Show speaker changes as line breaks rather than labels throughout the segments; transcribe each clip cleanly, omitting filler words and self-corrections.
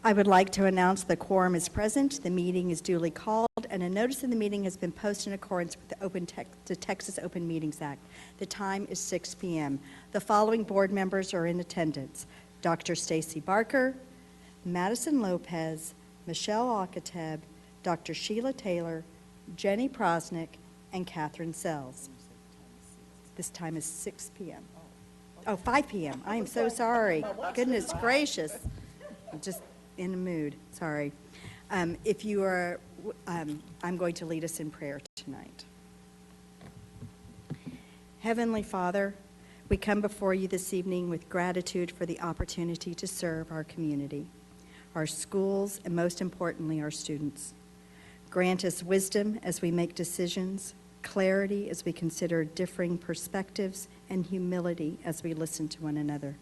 I would like to announce the quorum is present, the meeting is duly called, and a notice of the meeting has been posted in accordance with the Texas Open Meetings Act. The time is 6 p.m. The following board members are in attendance: Dr. Stacy Barker, Madison Lopez, Michelle Alcateb, Dr. Sheila Taylor, Jenny Prosnick, and Catherine Sells. This time is 6 p.m. Oh, 5 p.m. I am so sorry. Goodness gracious. I'm just in a mood. Sorry. If you are, I'm going to lead us in prayer tonight. Heavenly Father, we come before you this evening with gratitude for the opportunity to serve our community, our schools, and most importantly, our students. Grant us wisdom as we make decisions, clarity as we consider differing perspectives, and humility as we listen to one another.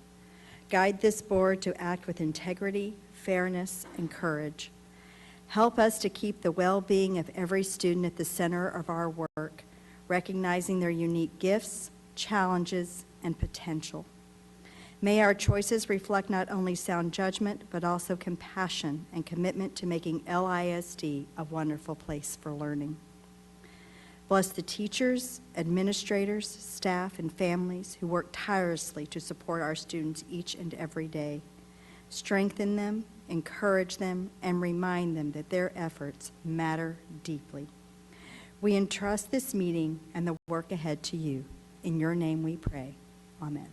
Guide this board to act with integrity, fairness, and courage. Help us to keep the well-being of every student at the center of our work, recognizing their unique gifts, challenges, and potential. May our choices reflect not only sound judgment, but also compassion and commitment to making LISD a wonderful place for learning. Bless the teachers, administrators, staff, and families who work tirelessly to support our students each and every day. Strengthen them, encourage them, and remind them that their efforts matter deeply. We entrust this meeting and the work ahead to you. In your name we pray. Amen.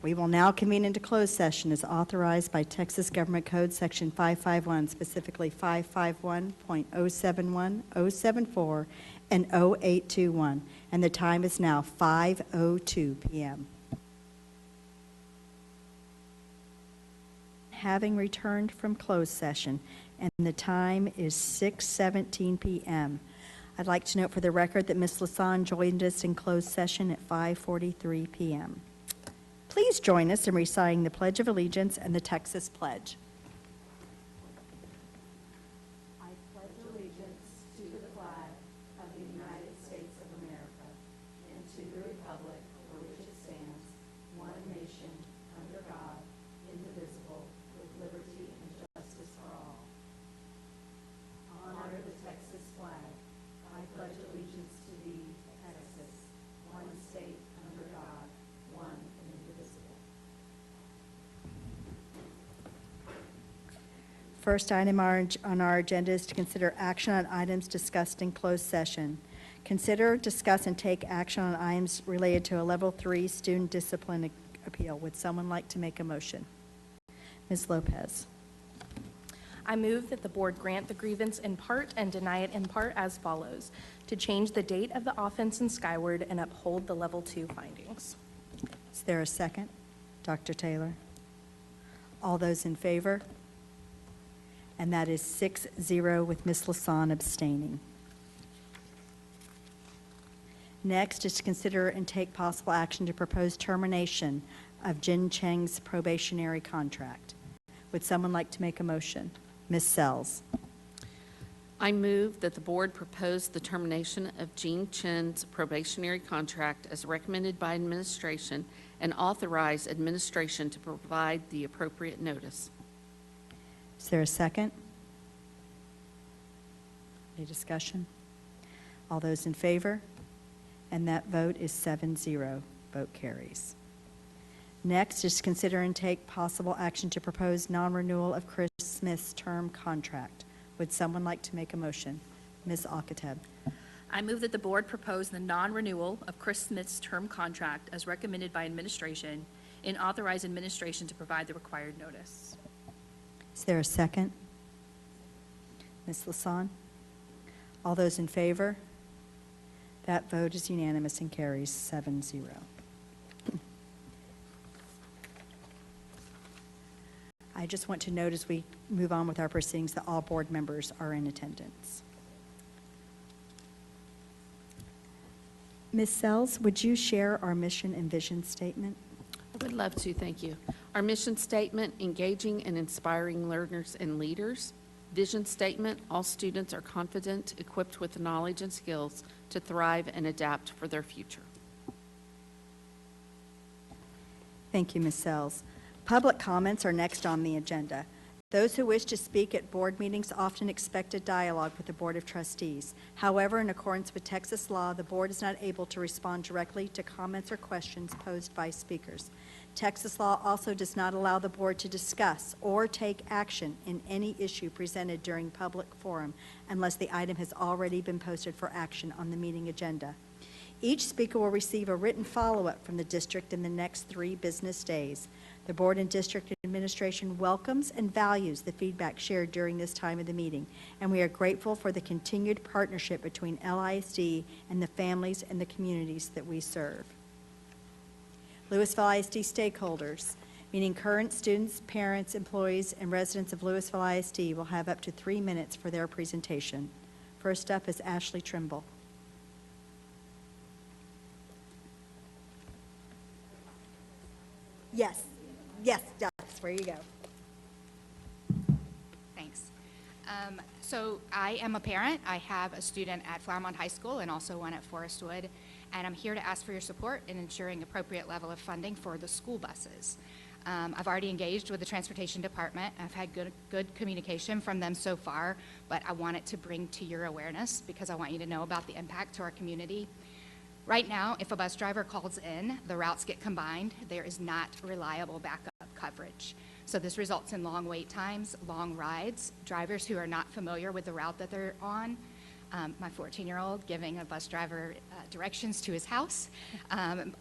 We will now convene into closed session as authorized by Texas Government Code Section 551, specifically 551.071, 074, and 0821. And the time is now 5:02 p.m. Having returned from closed session, and the time is 6:17 p.m. I'd like to note for the record that Ms. Lasan joined us in closed session at 5:43 p.m. Please join us in reciting the Pledge of Allegiance and the Texas Pledge. I pledge allegiance to the flag of the United States of America and to the republic for which it stands, one nation, under God, indivisible, with liberty and justice for all. Honor the Texas flag. I pledge allegiance to thee, Texas, one state under God, one and indivisible. First item on our agenda is to consider action on items discussed in closed session. Consider, discuss, and take action on items related to a Level 3 student discipline appeal. Would someone like to make a motion? Ms. Lopez.
I move that the board grant the grievance in part and deny it in part as follows: to change the date of the offense in Skyward and uphold the Level 2 findings.
Is there a second? Dr. Taylor. All those in favor? And that is 6-0 with Ms. Lasan abstaining. Next is to consider and take possible action to propose termination of Jin Cheng's probationary contract. Would someone like to make a motion? Ms. Sells.
I move that the board propose the termination of Jing Chen's probationary contract as recommended by administration and authorize administration to provide the appropriate notice.
Is there a second? Any discussion? All those in favor? And that vote is 7-0. Vote carries. Next is to consider and take possible action to propose non-renewal of Chris Smith's term contract. Would someone like to make a motion? Ms. Alcateb.
I move that the board propose the non-renewal of Chris Smith's term contract as recommended by administration and authorize administration to provide the required notice.
Is there a second? Ms. Lasan? All those in favor? That vote is unanimous and carries 7-0. I just want to note as we move on with our proceedings that all board members are in attendance. Ms. Sells, would you share our mission and vision statement?
I would love to, thank you. Our mission statement, engaging and inspiring learners and leaders. Vision statement, all students are confident, equipped with knowledge and skills to thrive and adapt for their future.
Thank you, Ms. Sells. Public comments are next on the agenda. Those who wish to speak at board meetings often expect a dialogue with the Board of Trustees. However, in accordance with Texas law, the board is not able to respond directly to comments or questions posed by speakers. Texas law also does not allow the board to discuss or take action in any issue presented during public forum unless the item has already been posted for action on the meeting agenda. Each speaker will receive a written follow-up from the district in the next 3 business days. The board and district administration welcomes and values the feedback shared during this time of the meeting, and we are grateful for the continued partnership between LISD and the families and the communities that we serve. Lewisville ISD stakeholders, meaning current students, parents, employees, and residents of Lewisville ISD, will have up to 3 minutes for their presentation. First up is Ashley Trimble. Yes, that's where you go.
Thanks. So I am a parent. I have a student at Flowermont High School and also one at Forestwood, and I'm here to ask for your support in ensuring appropriate level of funding for the school buses. I've already engaged with the Transportation Department. I've had good communication from them so far, but I want it to bring to your awareness because I want you to know about the impact to our community. Right now, if a bus driver calls in, the routes get combined. There is not reliable backup coverage. So this results in long wait times, long rides, drivers who are not familiar with the route that they're on. My 14-year-old giving a bus driver directions to his house.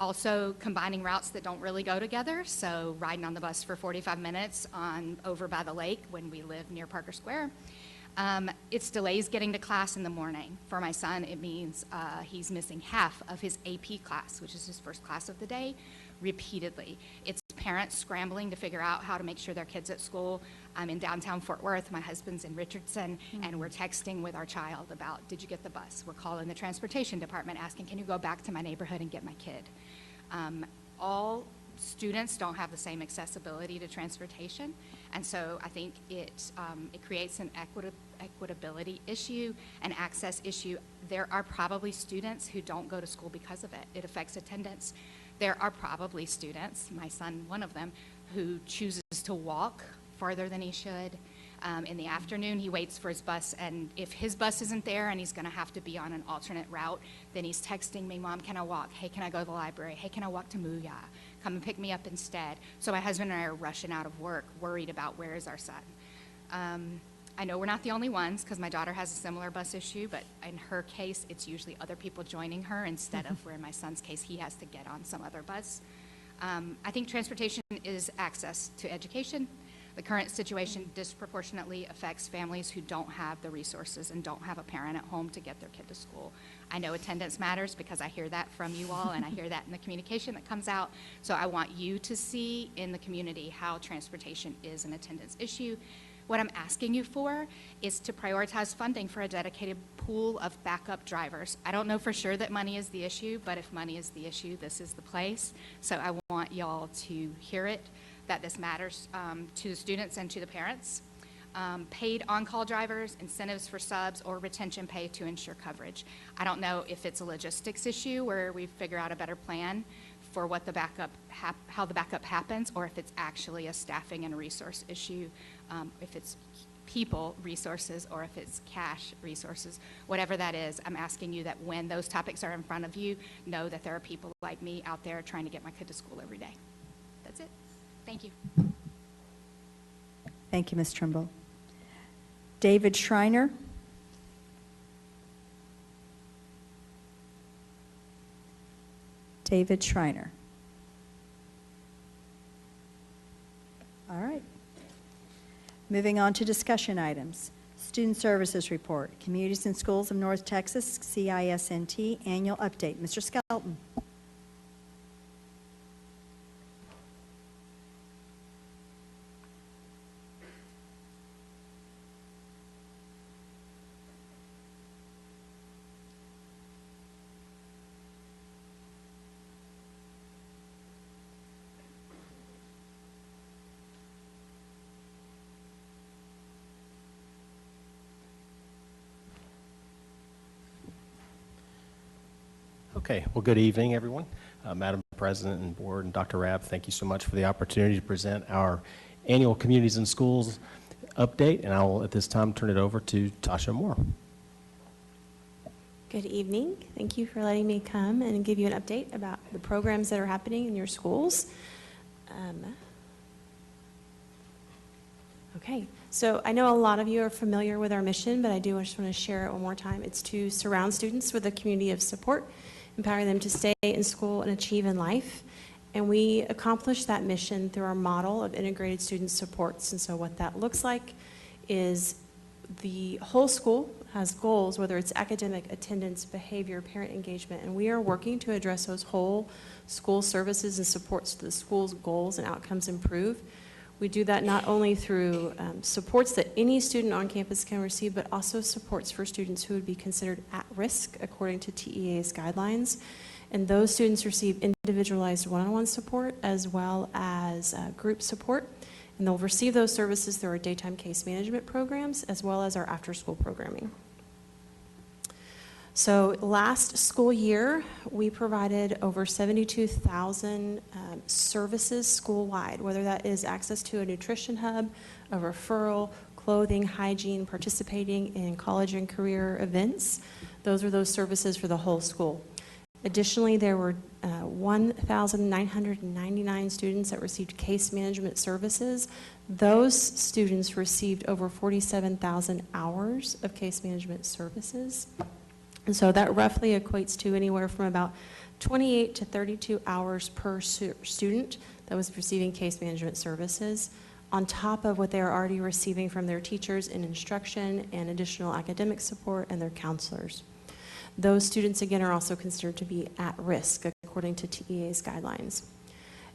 Also combining routes that don't really go together. So riding on the bus for 45 minutes over by the lake when we live near Parker Square. It's delays getting to class in the morning. For my son, it means he's missing half of his AP class, which is his first class of the day, repeatedly. It's parents scrambling to figure out how to make sure their kid's at school. I'm in downtown Fort Worth. My husband's in Richardson, and we're texting with our child about, did you get the bus? We're calling the Transportation Department asking, can you go back to my neighborhood and get my kid? All students don't have the same accessibility to transportation, and so I think it creates an equitability issue, an access issue. There are probably students who don't go to school because of it. It affects attendance. There are probably students, my son, one of them, who chooses to walk farther than he should. In the afternoon, he waits for his bus, and if his bus isn't there and he's going to have to be on an alternate route, then he's texting me, Mom, can I walk? Hey, can I go to the library? Hey, can I walk to Mooya? Come and pick me up instead. So my husband and I are rushing out of work, worried about where is our son. I know we're not the only ones because my daughter has a similar bus issue, but in her case, it's usually other people joining her instead of where in my son's case, he has to get on some other bus. I think transportation is access to education. The current situation disproportionately affects families who don't have the resources and don't have a parent at home to get their kid to school. I know attendance matters because I hear that from you all and I hear that in the communication that comes out. So I want you to see in the community how transportation is an attendance issue. What I'm asking you for is to prioritize funding for a dedicated pool of backup drivers. I don't know for sure that money is the issue, but if money is the issue, this is the place. So I want y'all to hear it, that this matters to the students and to the parents. Paid on-call drivers, incentives for subs, or retention pay to ensure coverage. I don't know if it's a logistics issue where we figure out a better plan for what the backup, how the backup happens, or if it's actually a staffing and resource issue, if it's people resources or if it's cash resources, whatever that is. I'm asking you that when those topics are in front of you, know that there are people like me out there trying to get my kid to school every day. That's it. Thank you.
Thank you, Ms. Trimble. David Schreiner. David Schreiner. All right. Moving on to discussion items. Student Services Report, Communities and Schools of North Texas, CISNT, Annual Update. Mr. Skelton.
Okay, well, good evening, everyone. Madam President and Board, and Dr. Rabb, thank you so much for the opportunity to present our annual Communities and Schools update, and I will at this time turn it over to Tasha Moore.
Good evening. Thank you for letting me come and give you an update about the programs that are happening in your schools. Okay, so I know a lot of you are familiar with our mission, but I just want to share it one more time. It's to surround students with a community of support, empower them to stay in school and achieve in life. And we accomplish that mission through our model of integrated student supports. And so what that looks like is the whole school has goals, whether it's academic, attendance, behavior, parent engagement, and we are working to address those whole school services and supports so the school's goals and outcomes improve. We do that not only through supports that any student on campus can receive, but also supports for students who would be considered at risk according to TEA's guidelines. And those students receive individualized one-on-one support as well as group support. And they'll receive those services through our daytime case management programs as well as our after-school programming. So last school year, we provided over 72,000 services school-wide, whether that is access to a nutrition hub, a referral, clothing, hygiene, participating in college and career events. Those are those services for the whole school. Additionally, there were 1,999 students that received case management services. Those students received over 47,000 hours of case management services. And so that roughly equates to anywhere from about 28 to 32 hours per student that was receiving case management services, on top of what they are already receiving from their teachers in instruction and additional academic support and their counselors. Those students, again, are also considered to be at risk according to TEA's guidelines.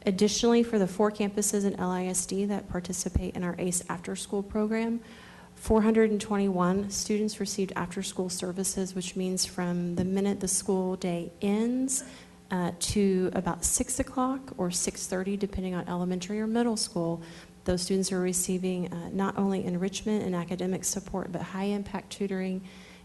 Additionally, for the 4 campuses in LISD that participate in our ACE after-school program, 421 students received after-school services, which means from the minute the school day ends to about 6 o'clock or 6:30, depending on elementary or middle school, those students are receiving not only enrichment and academic support, but high-impact tutoring,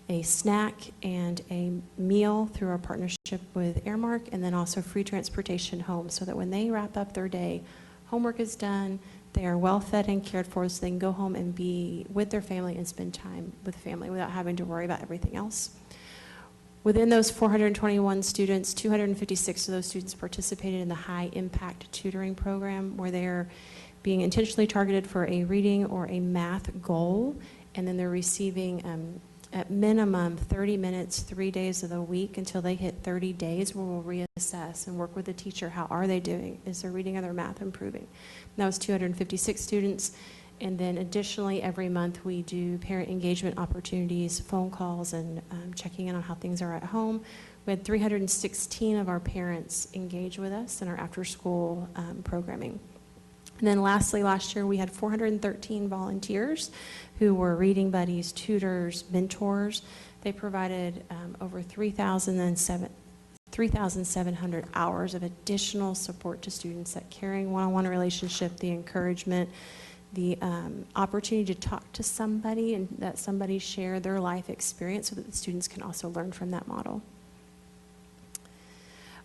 a snack, and a meal through our partnership with Airmark, and then also free transportation home so that when they wrap up their day, homework is done, they are well fed and cared for so they can go home and be with their family and spend time with family without having to worry about everything else. Within those 421 students, 256 of those students participated in the high impact tutoring program where they're being intentionally targeted for a reading or a math goal, and then they're receiving at minimum 30 minutes, 3 days of the week until they hit 30 days where we'll reassess and work with the teacher. How are they doing? Is their reading or their math improving? And that was 256 students. And then additionally, every month we do parent engagement opportunities, phone calls, and checking in on how things are at home. We had 316 of our parents engage with us in our after-school programming. And then lastly, last year we had 413 volunteers who were reading buddies, tutors, mentors. They provided over 3,700 hours of additional support to students, that caring one-on-one relationship, the encouragement, the opportunity to talk to somebody and that somebody share their life experience so that the students can also learn from that model.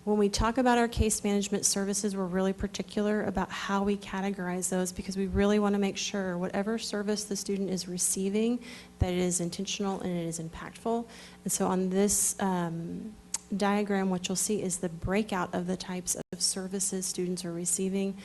When we talk about our case management services, we're really particular about how we categorize those because we really want to make sure whatever service the student is receiving, that it is intentional and it is impactful. And so on this diagram, what you'll see is the breakout of the types of services students are receiving.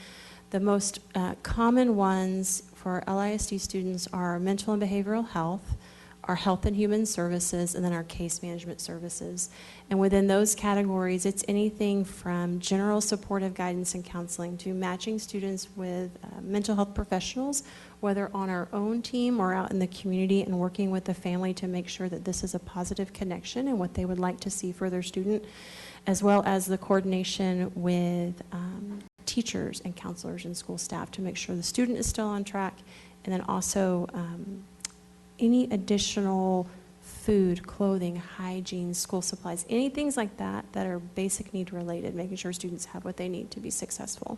The most common ones for LISD students are mental and behavioral health, our health and human services, and then our case management services. And within those categories, it's anything from general supportive guidance and counseling to matching students with mental health professionals, whether on our own team or out in the community, and working with the family to make sure that this is a positive connection and what they would like to see for their student, as well as the coordination with teachers and counselors and school staff to make sure the student is still on track, and then also any additional food, clothing, hygiene, school supplies, any things like that that are basic need related, making sure students have what they need to be successful.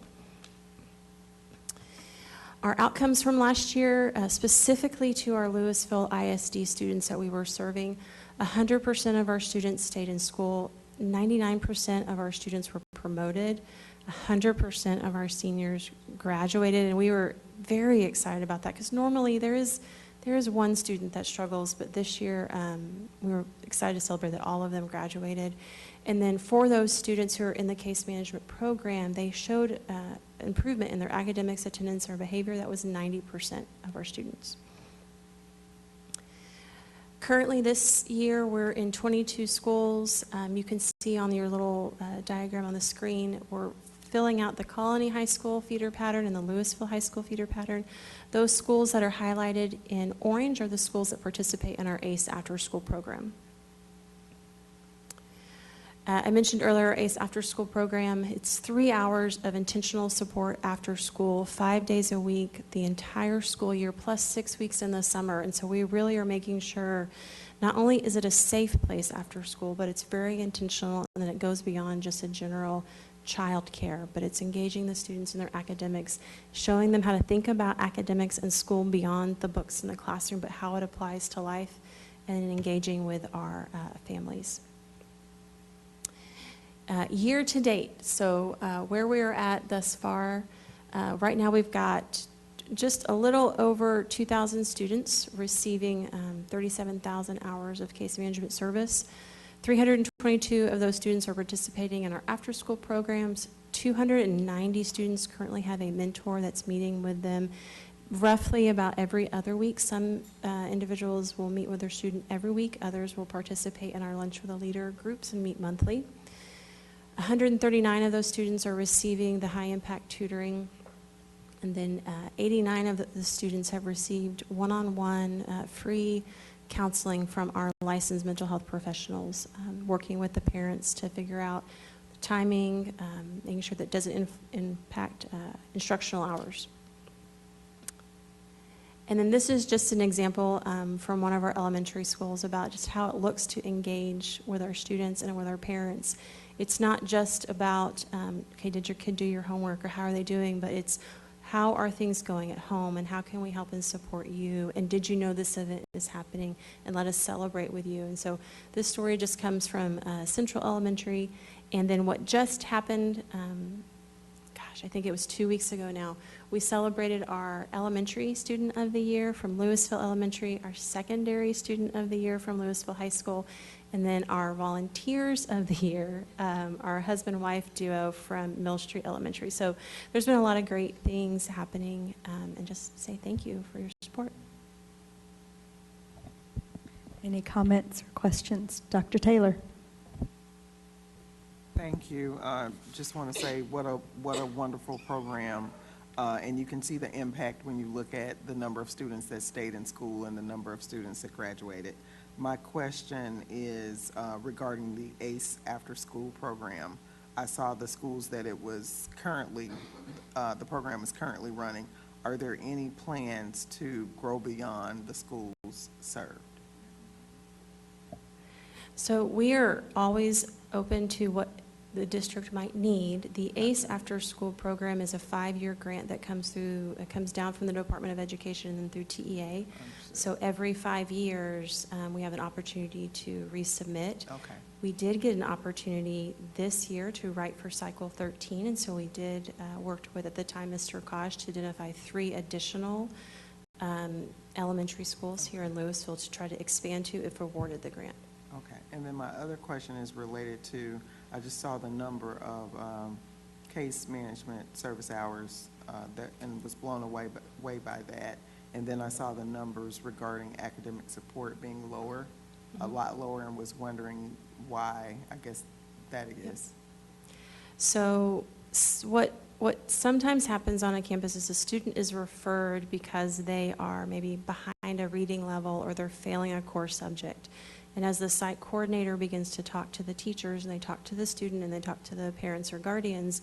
Our outcomes from last year, specifically to our Lewisville ISD students that we were serving, 100% of our students stayed in school, 99% of our students were promoted. 100% of our seniors graduated, and we were very excited about that because normally there is one student that struggles, but this year we were excited to celebrate that all of them graduated. And then for those students who are in the case management program, they showed improvement in their academics, attendance, or behavior. That was 90% of our students. Currently this year, we're in 22 schools. You can see on your little diagram on the screen, we're filling out the Colony High School feeder pattern and the Lewisville High School feeder pattern. Those schools that are highlighted in orange are the schools that participate in our ACE after-school program. I mentioned earlier ACE after-school program. It's 3 hours of intentional support after school, 5 days a week, the entire school year, plus 6 weeks in the summer. And so we really are making sure not only is it a safe place after school, but it's very intentional, and then it goes beyond just a general child care, but it's engaging the students in their academics, showing them how to think about academics and school beyond the books in the classroom, but how it applies to life, and engaging with our families. Year to date, so where we are at thus far, right now we've got just a little over 2,000 students receiving 37,000 hours of case management service. 322 of those students are participating in our after-school programs. 290 students currently have a mentor that's meeting with them roughly about every other week. Some individuals will meet with their student every week. Others will participate in our Lunch with a Leader groups and meet monthly. 139 of those students are receiving the high-impact tutoring, and then 89 of the students have received one-on-one free counseling from our licensed mental health professionals, working with the parents to figure out the timing, making sure that doesn't impact instructional hours. And then this is just an example from one of our elementary schools about just how it looks to engage with our students and with our parents. It's not just about, okay, did your kid do your homework, or how are they doing, but it's how are things going at home, and how can we help and support you, and did you know this event is happening, and let us celebrate with you. And so this story just comes from Central Elementary. And then what just happened, I think it was 2 weeks ago now, we celebrated our elementary student of the year from Lewisville Elementary, our secondary student of the year from Lewisville High School, and then our volunteers of the year, our husband-wife duo from Mill Street Elementary. So there's been a lot of great things happening, and just say thank you for your support.
Any comments or questions? Dr. Taylor.
Thank you. Just want to say what a wonderful program, and you can see the impact when you look at the number of students that stayed in school and the number of students that graduated. My question is regarding the ACE after-school program. I saw the schools that it was currently, the program is currently running. Are there any plans to grow beyond the schools served?
So we are always open to what the district might need. The ACE after-school program is a 5-year grant that comes through, it comes down from the Department of Education and then through TEA. So every 5 years, we have an opportunity to resubmit.
Okay.
We did get an opportunity this year to write for cycle 13, and so we did worked with, at the time, Mr. Kosh to identify 3 additional elementary schools here in Lewisville to try to expand to if awarded the grant.
Okay. And then my other question is related to, I just saw the number of case management service hours and was blown away by that. And then I saw the numbers regarding academic support being lower, a lot lower, and was wondering why, I guess, that is.
Yep. So what sometimes happens on a campus is a student is referred because they are maybe behind a reading level or they're failing a core subject. And as the site coordinator begins to talk to the teachers, and they talk to the student, and they talk to the parents or guardians,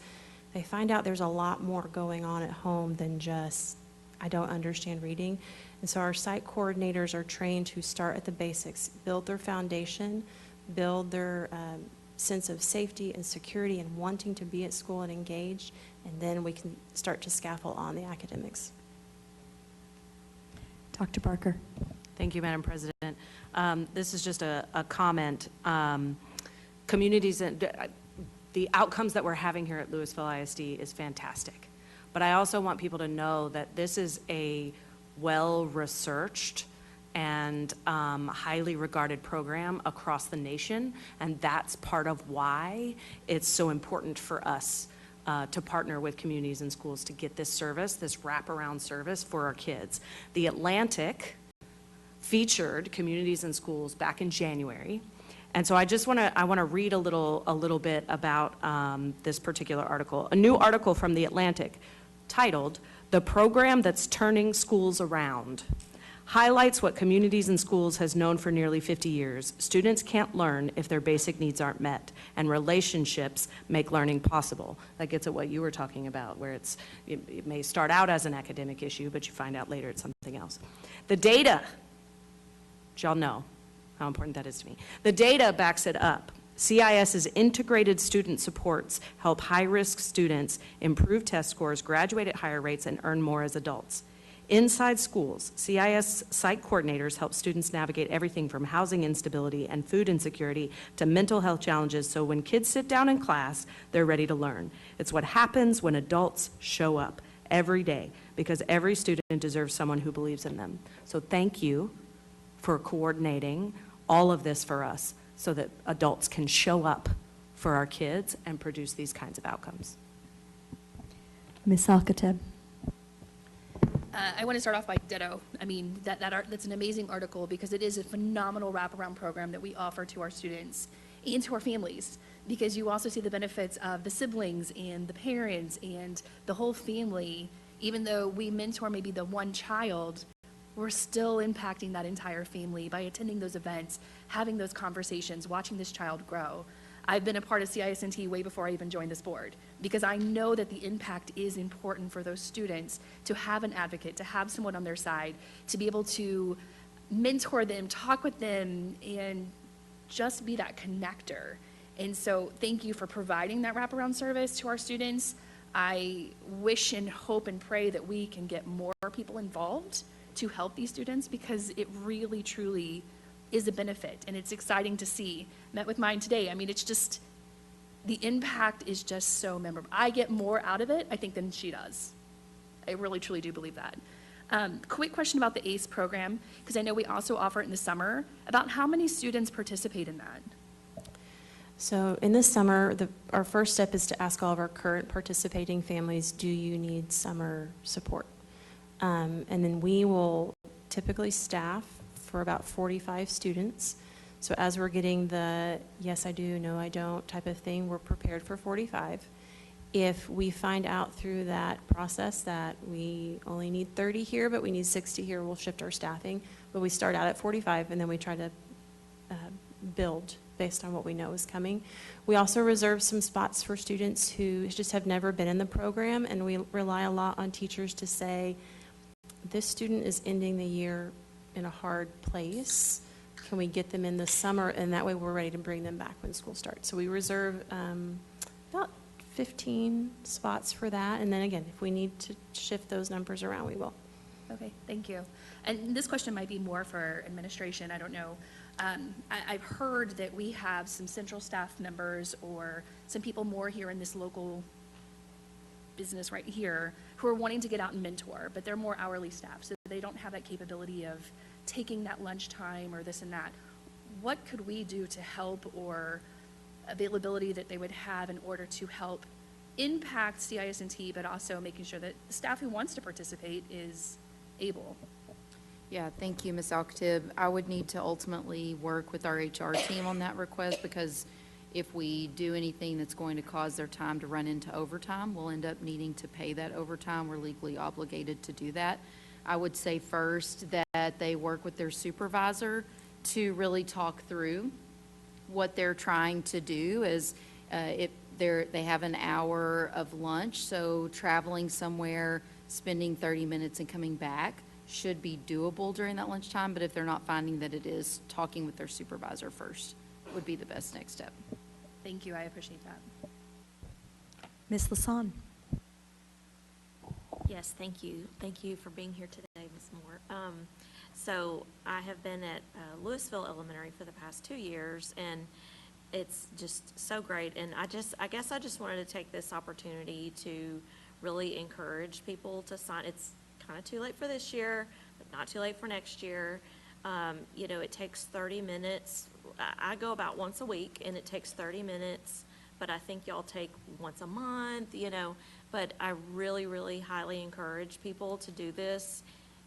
they find out there's a lot more going on at home than just, I don't understand reading. And so our site coordinators are trained to start at the basics, build their foundation, build their sense of safety and security and wanting to be at school and engaged, and then we can start to scaffold on the academics.
Dr. Barker.
Thank you, Madam President. This is just a comment. Communities, the outcomes that we're having here at Lewisville ISD is fantastic. But I also want people to know that this is a well-researched and highly regarded program across the nation, and that's part of why it's so important for us to partner with communities and schools to get this service, this wraparound service for our kids. The Atlantic featured communities and schools back in January, and so I want to read a little bit about this particular article. A new article from The Atlantic titled, "The Program That's Turning Schools Around," highlights what communities and schools has known for nearly 50 years. Students can't learn if their basic needs aren't met, and relationships make learning possible. That gets at what you were talking about, where it may start out as an academic issue, but you find out later it's something else. The data, which y'all know how important that is to me. The data backs it up. CIS's integrated student supports help high-risk students improve test scores, graduate at higher rates, and earn more as adults. Inside schools, CIS site coordinators help students navigate everything from housing instability and food insecurity to mental health challenges, so when kids sit down in class, they're ready to learn. It's what happens when adults show up every day, because every student deserves someone who believes in them. So thank you for coordinating all of this for us so that adults can show up for our kids and produce these kinds of outcomes.
Ms. Alcatab.
I want to start off by ditto. I mean, that's an amazing article because it is a phenomenal wraparound program that we offer to our students and to our families, because you also see the benefits of the siblings and the parents and the whole family. Even though we mentor maybe the one child, we're still impacting that entire family by attending those events, having those conversations, watching this child grow. I've been a part of CISNT way before I even joined this board, because I know that the impact is important for those students to have an advocate, to have someone on their side, to be able to mentor them, talk with them, and just be that connector. And so thank you for providing that wraparound service to our students. I wish and hope and pray that we can get more people involved to help these students, because it really, truly is a benefit, and it's exciting to see. Met with mine today. I mean, it's just, the impact is just so memorable. I get more out of it, I think, than she does. I really, truly do believe that. Quick question about the ACE program, because I know we also offer it in the summer. About how many students participate in that?
So in the summer, our first step is to ask all of our current participating families, do you need summer support? And then we will typically staff for about 45 students. So as we're getting the yes I do, no I don't type of thing, we're prepared for 45. If we find out through that process that we only need 30 here, but we need 60 here, we'll shift our staffing. But we start out at 45, and then we try to build based on what we know is coming. We also reserve some spots for students who just have never been in the program, and we rely a lot on teachers to say, this student is ending the year in a hard place. Can we get them in the summer? And that way we're ready to bring them back when school starts. So we reserve about 15 spots for that. And then again, if we need to shift those numbers around, we will.
Okay, thank you. And this question might be more for administration, I don't know. I've heard that we have some central staff members or some people more here in this local business right here who are wanting to get out and mentor, but they're more hourly staff, so they don't have that capability of taking that lunch time or this and that. What could we do to help, or availability that they would have in order to help impact CISNT, but also making sure that the staff who wants to participate is able?
Yeah, thank you, Ms. Alcative. I would need to ultimately work with our HR team on that request, because if we do anything that's going to cause their time to run into overtime, we'll end up needing to pay that overtime. We're legally obligated to do that. I would say first that they work with their supervisor to really talk through what they're trying to do. Is if they have an hour of lunch, so traveling somewhere, spending 30 minutes and coming back should be doable during that lunchtime. But if they're not finding that it is, talking with their supervisor first would be the best next step.
Thank you, I appreciate that.
Ms. Lasan.
Yes, thank you. Thank you for being here today, Ms. Moore. So I have been at Lewisville Elementary for the past 2 years, and it's just so great. And I guess I just wanted to take this opportunity to really encourage people to sign. It's kind of too late for this year, but not too late for next year. You know, it takes 30 minutes. I go about once a week, and it takes 30 minutes, but I think y'all take once a month, you know. But I really, really highly encourage people to do this.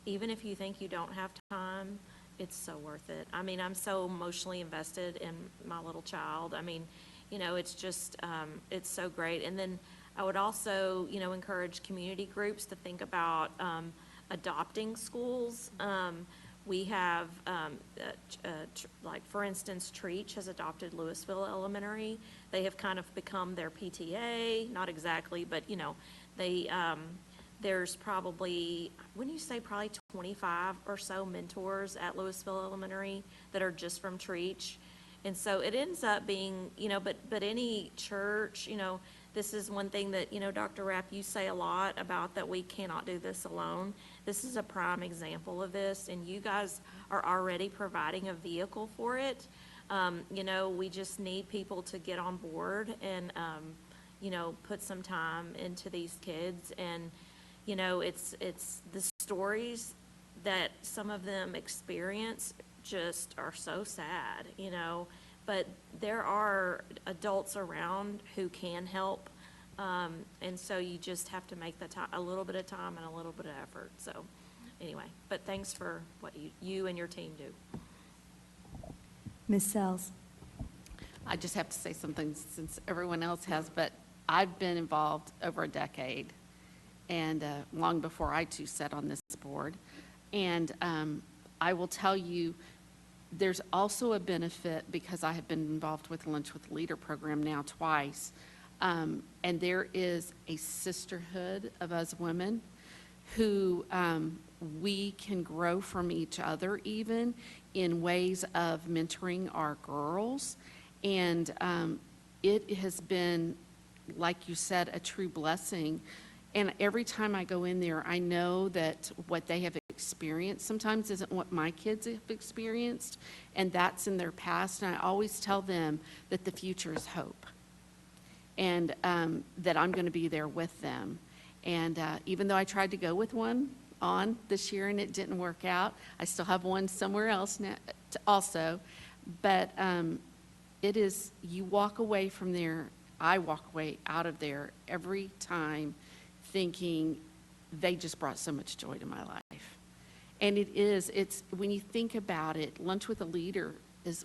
Even if you think you don't have time, it's so worth it. I mean, I'm so emotionally invested in my little child. I mean, you know, it's just, it's so great. And then I would also, you know, encourage community groups to think about adopting schools. We have, like, for instance, Treach has adopted Lewisville Elementary. They have kind of become their PTA, not exactly, but, you know, they, there's probably, wouldn't you say probably 25 or so mentors at Lewisville Elementary that are just from Treach? And so it ends up being, you know, but any church, you know, this is one thing that, you know, Dr. Rapp, you say a lot about, that we cannot do this alone. This is a prime example of this, and you guys are already providing a vehicle for it. You know, we just need people to get on board and, you know, put some time into these kids. And, you know, it's the stories that some of them experience just are so sad, you know. But there are adults around who can help, and so you just have to make the time, a little bit of time and a little bit of effort. So, anyway, but thanks for what you and your team do.
Ms. Sells?
I just have to say something since everyone else has, but I've been involved over a decade, and long before I too sat on this board. And I will tell you, there's also a benefit, because I have been involved with the Lunch with the Leader program now twice, and there is a sisterhood of us women who we can grow from each other, even in ways of mentoring our girls. And it has been, like you said, a true blessing. And every time I go in there, I know that what they have experienced sometimes isn't what my kids have experienced, and that's in their past. And I always tell them that the future is hope, and that I'm going to be there with them. And even though I tried to go with one on this year and it didn't work out, I still have one somewhere else now also. But it is, you walk away from there, I walk away out of there every time thinking they just brought so much joy to my life. And it's, when you think about it, Lunch with a Leader is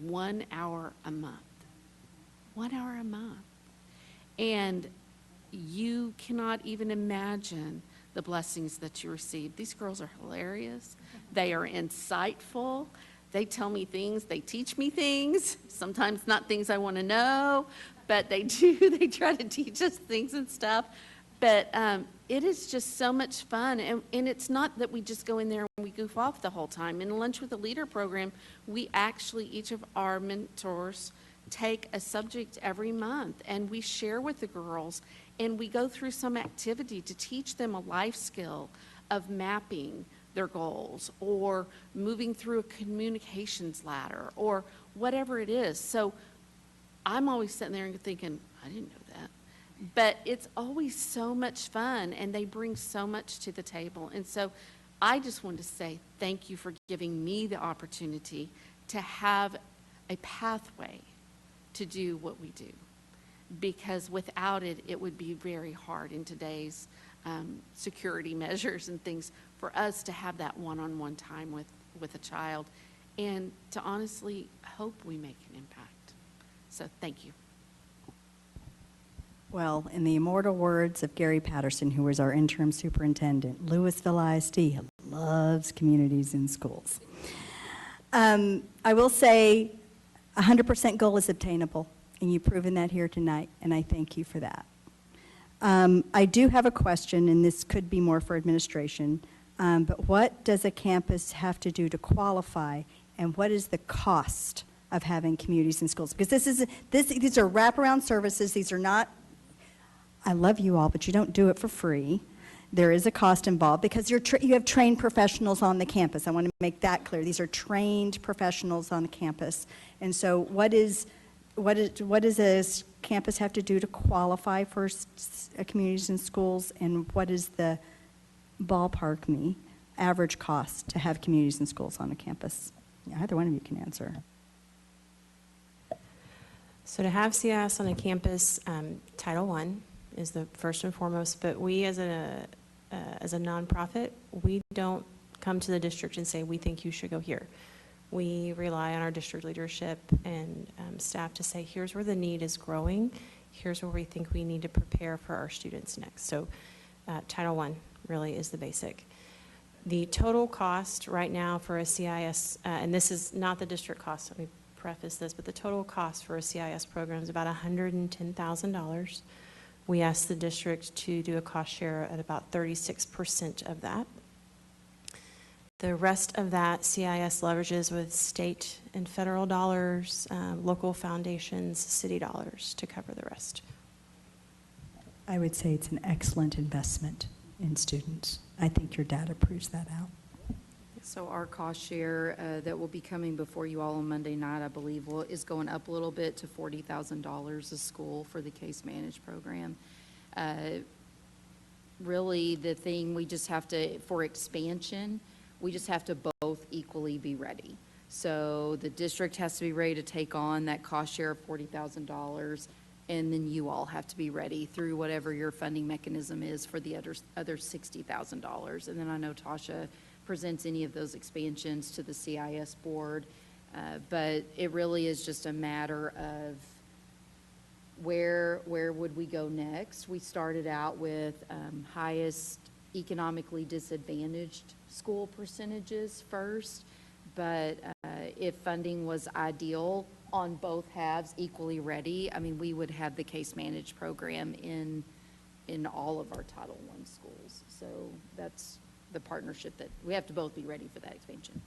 1 hour a month. 1 hour a month. And you cannot even imagine the blessings that you receive. These girls are hilarious. They are insightful. They tell me things, they teach me things, sometimes not things I want to know, but they do, they try to teach us things and stuff. But it is just so much fun, and it's not that we just go in there and we goof off the whole time. In the Lunch with a Leader program, we actually, each of our mentors, take a subject every month, and we share with the girls, and we go through some activity to teach them a life skill of mapping their goals, or moving through a communications ladder, or whatever it is. So I'm always sitting there and thinking, I didn't know that. But it's always so much fun, and they bring so much to the table. And so I just wanted to say thank you for giving me the opportunity to have a pathway to do what we do. Because without it, it would be very hard in today's security measures and things for us to have that one-on-one time with a child, and to honestly hope we make an impact. So thank you.
Well, in the immortal words of Gary Patterson, who was our interim superintendent, Lewisville ISD loves communities in schools. I will say 100% goal is obtainable, and you've proven that here tonight, and I thank you for that. I do have a question, and this could be more for administration, but what does a campus have to do to qualify, and what is the cost of having communities in schools? Because these are wraparound services. These are not, I love you all, but you don't do it for free. There is a cost involved because you have trained professionals on the campus. I want to make that clear. These are trained professionals on the campus. And so what is what does a campus have to do to qualify for communities and schools, and what is the ballpark average cost to have communities and schools on a campus? Either one of you can answer.
So to have CIS on a campus, Title I is the first and foremost, but we as a nonprofit, we don't come to the district and say, we think you should go here. We rely on our district leadership and staff to say, here's where the need is growing, here's where we think we need to prepare for our students next. So Title I really is the basic. The total cost right now for a CIS, and this is not the district cost, let me preface this, but the total cost for a CIS program is about $110,000. We asked the district to do a cost share at about 36% of that. The rest of that CIS leverages with state and federal dollars, local foundations, city dollars to cover the rest.
I would say it's an excellent investment in students. I think your data proves that out.
So our cost share that will be coming before you all on Monday night, I believe, is going up a little bit to $40,000 a school for the case managed program. Really, the thing we just have to, for expansion, we just have to both equally be ready. So the district has to be ready to take on that cost share of $40,000, and then you all have to be ready through whatever your funding mechanism is for the other $60,000. And then I know Tasha presents any of those expansions to the CIS board, but it really is just a matter of where would we go next. We started out with highest economically disadvantaged school percentages first, but if funding was ideal on both halves, equally ready, I mean, we would have the case managed program in all of our Title I schools. So that's the partnership that we have to both be ready for that expansion.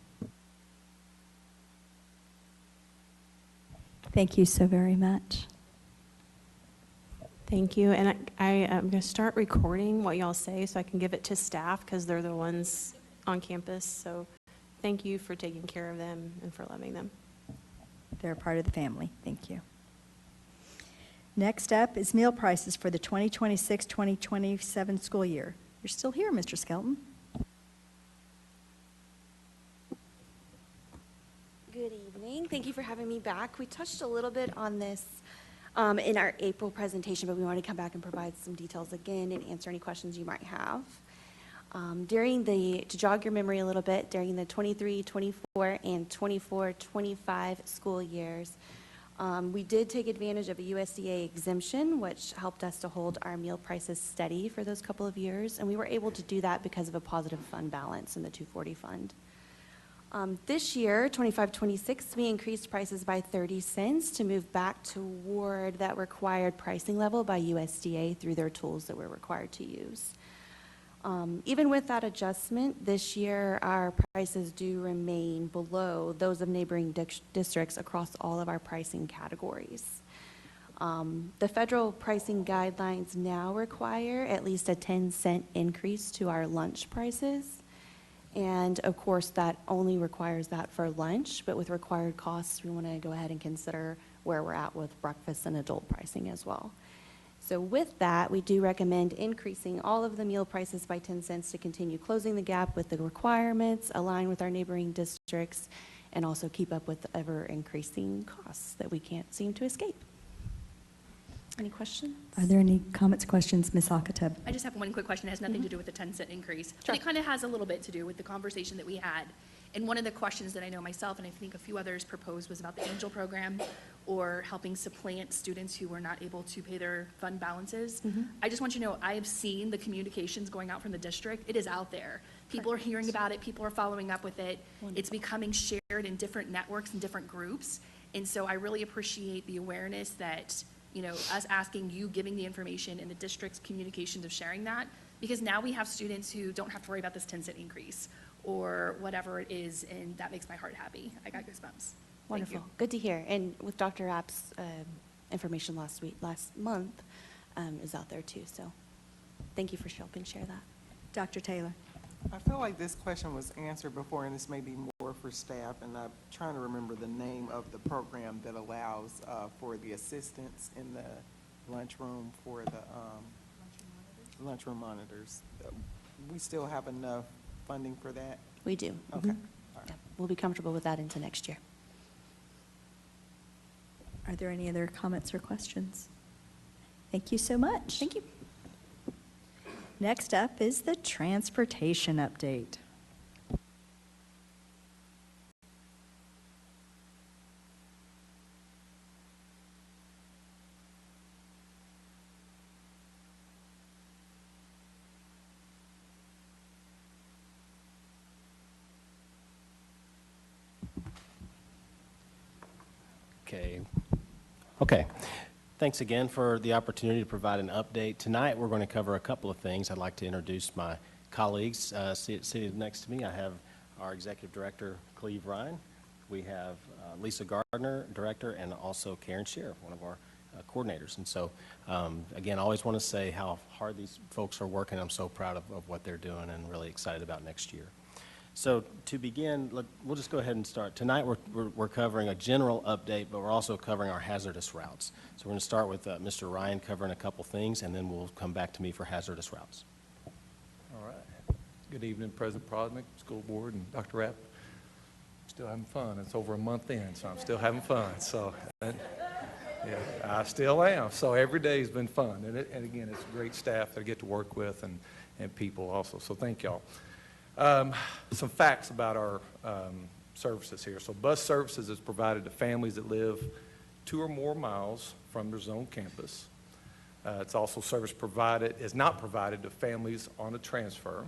Thank you so very much.
Thank you, and I'm going to start recording what y'all say so I can give it to staff because they're the ones on campus. So thank you for taking care of them and for loving them.
They're a part of the family. Thank you. Next up is meal prices for the 2026-2027 school year. You're still here, Mr. Skelton.
Good evening. Thank you for having me back. We touched a little bit on this in our April presentation, but we want to come back and provide some details again and answer any questions you might have. To jog your memory a little bit, during the 23-24 and 24-25 school years, we did take advantage of a USDA exemption, which helped us to hold our meal prices steady for those couple of years, and we were able to do that because of a positive fund balance in the 240 fund. This year, 25-26, we increased prices by 30 cents to move back toward that required pricing level by USDA through their tools that we're required to use. Even with that adjustment, this year our prices do remain below those of neighboring districts across all of our pricing categories. The federal pricing guidelines now require at least a 10-cent increase to our lunch prices. And of course, that only requires that for lunch, but with required costs, we want to go ahead and consider where we're at with breakfast and adult pricing as well. So with that, we do recommend increasing all of the meal prices by 10 cents to continue closing the gap with the requirements, align with our neighboring districts, and also keep up with the ever-increasing costs that we can't seem to escape. Any questions?
Are there any comments, questions, Ms. Alcatab?
I just have one quick question. It has nothing to do with the 10-cent increase. But it kind of has a little bit to do with the conversation that we had. And one of the questions that I know myself and I think a few others proposed was about the Angel program or helping supplant students who were not able to pay their fund balances. I just want you to know, I have seen the communications going out from the district. It is out there. People are hearing about it. People are following up with it. It's becoming shared in different networks and different groups. And so I really appreciate the awareness that, you know, us asking you, giving the information, and the district's communications of sharing that, because now we have students who don't have to worry about this 10-cent increase or whatever it is, and that makes my heart happy. I got goosebumps.
Wonderful. Good to hear. And with Dr. Rapp's information last month is out there too. So thank you for helping share that.
Dr. Taylor?
I feel like this question was answered before, and this may be more more for staff, and I'm trying to remember the name of the program that allows for the assistance in the lunchroom for the lunchroom monitors. We still have enough funding for that?
We do.
Okay.
Mhm.
All right.
Yeah, we'll be comfortable with that into next year.
Are there any other comments or questions? Thank you so much.
Thank you.
Next up is the transportation update.
Okay. Thanks again for the opportunity to provide an update. Tonight, we're going to cover a couple of things. I'd like to introduce my colleagues. Seated next to me, I have our Executive Director, Cleve Ryan. We have Lisa Gardner, Director, and also Karen Sheriff, one of our coordinators. And so, again, I always want to say how hard these folks are working. I'm so proud of what they're doing and really excited about next year. So to begin, we'll just go ahead and start. Tonight we're covering a general update, but we're also covering our hazardous routes. So we're going to start with Mr. Ryan covering a couple things, and then we'll come back to me for hazardous routes.
All right. Good evening, President Prosnick, School Board, and Dr. Rapp. Still having fun. It's over a month in, so I'm still having fun. So, yeah, I still am. So every day has been fun. And again, it's great staff that I get to work with and people also. So thank y'all. Some facts about our services here. So bus services is provided to families that live 2 or more miles from their zone campus. It's also is not provided to families on a transfer.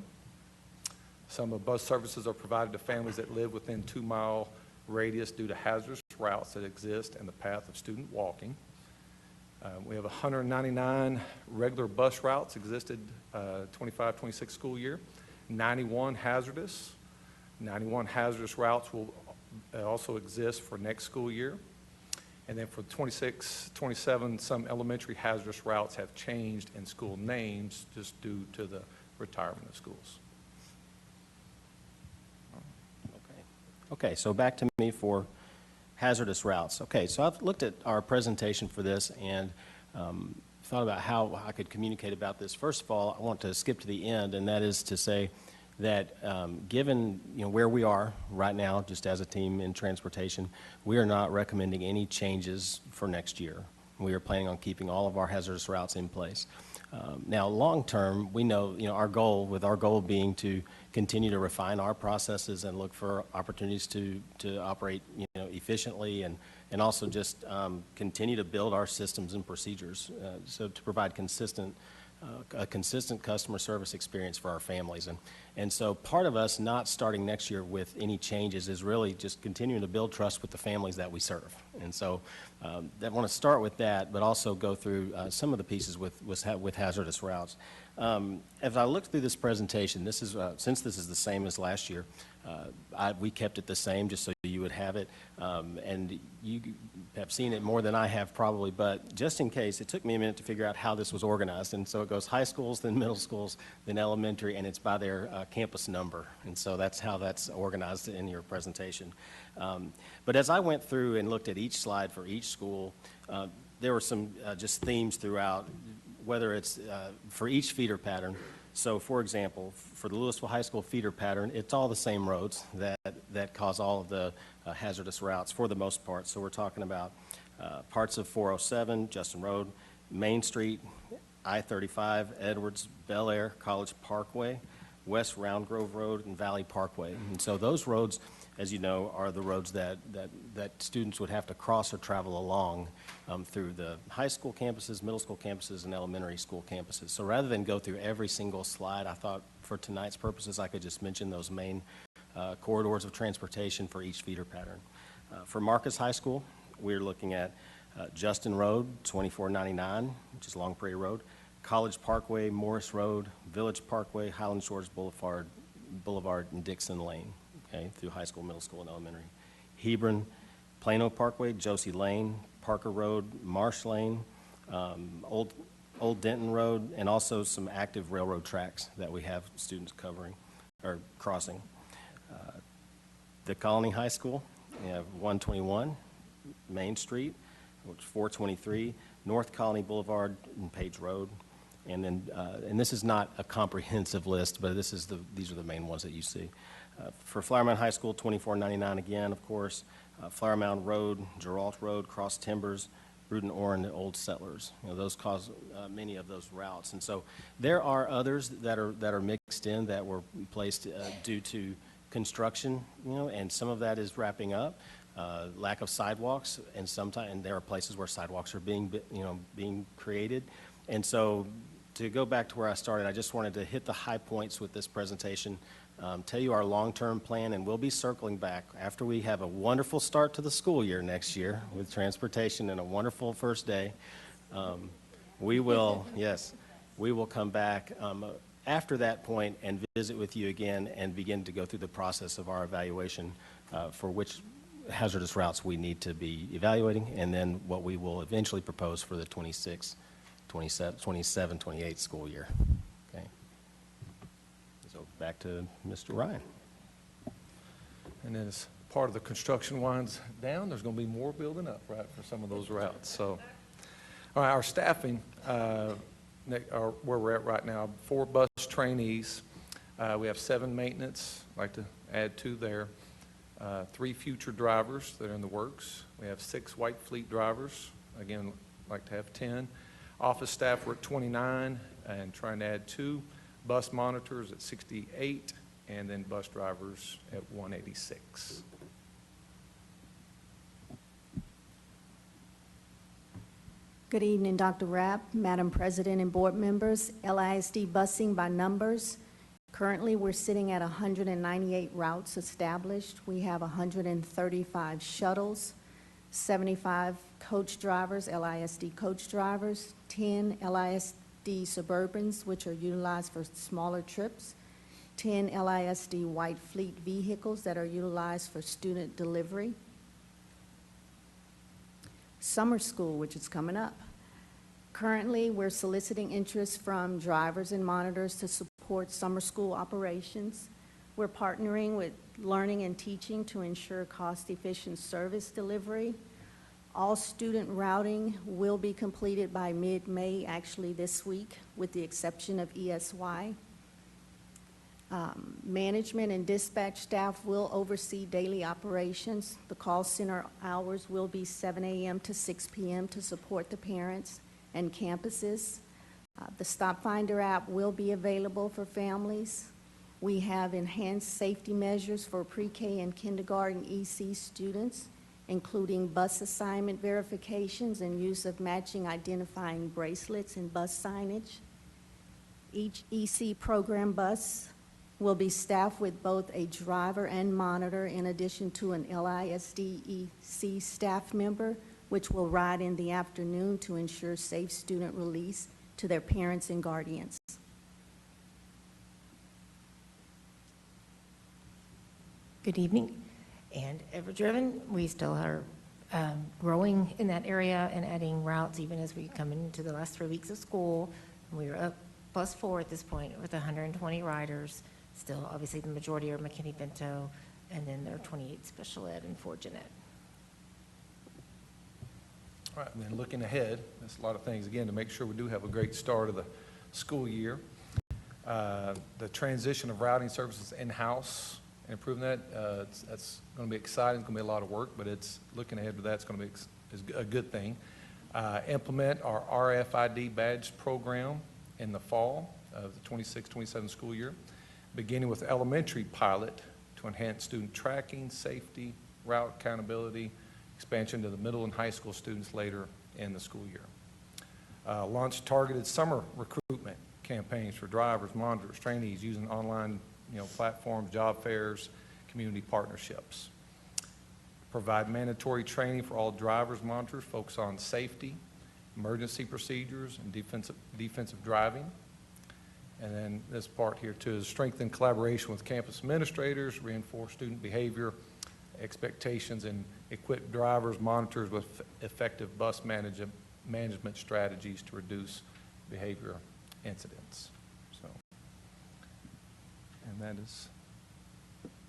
Some of bus services are provided to families that live within 2-mile radius due to hazardous routes that exist in the path of student walking. We have 199 regular bus routes existed 25-26 school year. 91 hazardous. 91 hazardous routes will also exist for next school year. And then for 26-27, some elementary hazardous routes have changed in school names just due to the retirement of schools.
Okay, so back to me for hazardous routes. Okay, so I've looked at our presentation for this and thought about how I could communicate about this. First of all, I want to skip to the end, and that is to say that given where we are right now, just as a team in transportation, we are not recommending any changes for next year. We are planning on keeping all of our hazardous routes in place. Now, long term, we know, our goal being to continue to refine our processes and look for opportunities to operate, efficiently and also just continue to build our systems and procedures, so to provide a consistent customer service experience for our families. And so part of us not starting next year with any changes is really just continuing to build trust with the families that we serve. And so I want to start with that, but also go through some of the pieces with hazardous routes. As I looked through this presentation, this is since this is the same as last year, we kept it the same just so you would have it. And you have seen it more than I have probably, but just in case, it took me a minute to figure out how this was organized. And so it goes high schools, then middle schools, then elementary, and it's by their campus number. And so that's how that's organized in your presentation. But as I went through and looked at each slide for each school, there were some just themes throughout, whether it's for each feeder pattern. So, for example, for the Lewisville High School feeder pattern, it's all the same roads that cause all of the hazardous routes for the most part. So we're talking about parts of 407, Justin Road, Main Street, I-35, Edwards, Bel Air, College Parkway, West Round Grove Road, and Valley Parkway. And so those roads, as you know, are the roads that students would have to cross or travel along through the high school campuses, middle school campuses, and elementary school campuses. So rather than go through every single slide, I thought for tonight's purposes I could just mention those main corridors of transportation for each feeder pattern. For Marcus High School, we're looking at Justin Road, 2499, which is Long Prairie Road, College Parkway, Morris Road, Village Parkway, Highland Shores Boulevard, and Dixon Lane. Okay, through high school, middle school, and elementary. Hebron, Plano Parkway, Josie Lane, Parker Road, Marsh Lane, Old Denton Road, and also some active railroad tracks that we have students covering or crossing. the Colony High School, you have 121 Main Street, which is 423 North Colony Boulevard and Page Road. And then, and this is not a comprehensive list, but these are the main ones that you see. For Flower Mound High School, 2499 again, of course. Flower Mound Road, Geralt Road, Cross Timbers, Rudin Oren, Old Settlers. Those cause many of those routes. And so there are others that are mixed in that were placed due to construction, and some of that is wrapping up. Lack of sidewalks, and there are places where sidewalks are being created. And so to go back to where I started, I just wanted to hit the high points with this presentation, tell you our long-term plan, and we'll be circling back after we have a wonderful start to the school year next year with transportation and a wonderful first day. We will come back after that point and visit with you again and begin to go through the process of our evaluation for which hazardous routes we need to be evaluating, and then what we will eventually propose for the 26, 27, 28 school year. Okay. So back to Mr. Ryan.
And then as part of the construction winds down, there's going to be more building up, right, for some of those routes. So, all right, our staffing, where we're at right now, 4 bus trainees. We have 7 maintenance, I'd like to add 2 there. 3 future drivers that are in the works. We have 6 white fleet drivers. Again, like to have 10. Office staff, we're at 29 and trying to add 2. Bus monitors at 68, and then bus drivers at 186.
Good evening, Dr. Rapp, Madam President, and board members. LISD busing by numbers. Currently, we're sitting at 198 routes established. We have 135 shuttles, 75 coach drivers, LISD coach drivers, 10 LISD Suburbans, which are utilized for smaller trips, 10 LISD white fleet vehicles that are utilized for student delivery. Summer school, which is coming up. Currently, we're soliciting interest from drivers and monitors to support summer school operations. We're partnering with Learning and Teaching to ensure cost-efficient service delivery. All student routing will be completed by mid-May, actually this week, with the exception of ESY. Management and dispatch staff will oversee daily operations. The call center hours will be 7 a.m. to 6 p.m. to support the parents and campuses. The Stop Finder app will be available for families. We have enhanced safety measures for pre-K and kindergarten EC students, including bus assignment verifications and use of matching identifying bracelets and bus signage. Each EC program bus will be staffed with both a driver and monitor, in addition to an LISD EC staff member, which will ride in the afternoon to ensure safe student release to their parents and guardians.
Good evening. And ever driven, we still are growing in that area and adding routes even as we come into the last 3 weeks of school. We are up +4 at this point with 120 riders. Still, obviously, the majority are McKinney-Bento, and then there are 28 special ed and 4 gen ed.
All right, and then looking ahead, there's a lot of things, again, to make sure we do have a great start of the school year. The transition of routing services in-house and improving that, that's going to be exciting. It's going to be a lot of work, but it's looking ahead to that. It's going to be is a good thing. Implement our RFID badge program in the fall of the 26-27 school year, beginning with elementary pilot to enhance student tracking, safety, route accountability, expansion to the middle and high school students later in the school year. Launch targeted summer recruitment campaigns for drivers, monitors, trainees using online platforms, job fairs, community partnerships. Provide mandatory training for all drivers, monitors, focus on safety, emergency procedures, and defensive driving. And then this part here too is strengthen collaboration with campus administrators, reinforce student behavior, expectations, and equip drivers, monitors with effective bus management strategies to reduce behavior incidents. So, and that is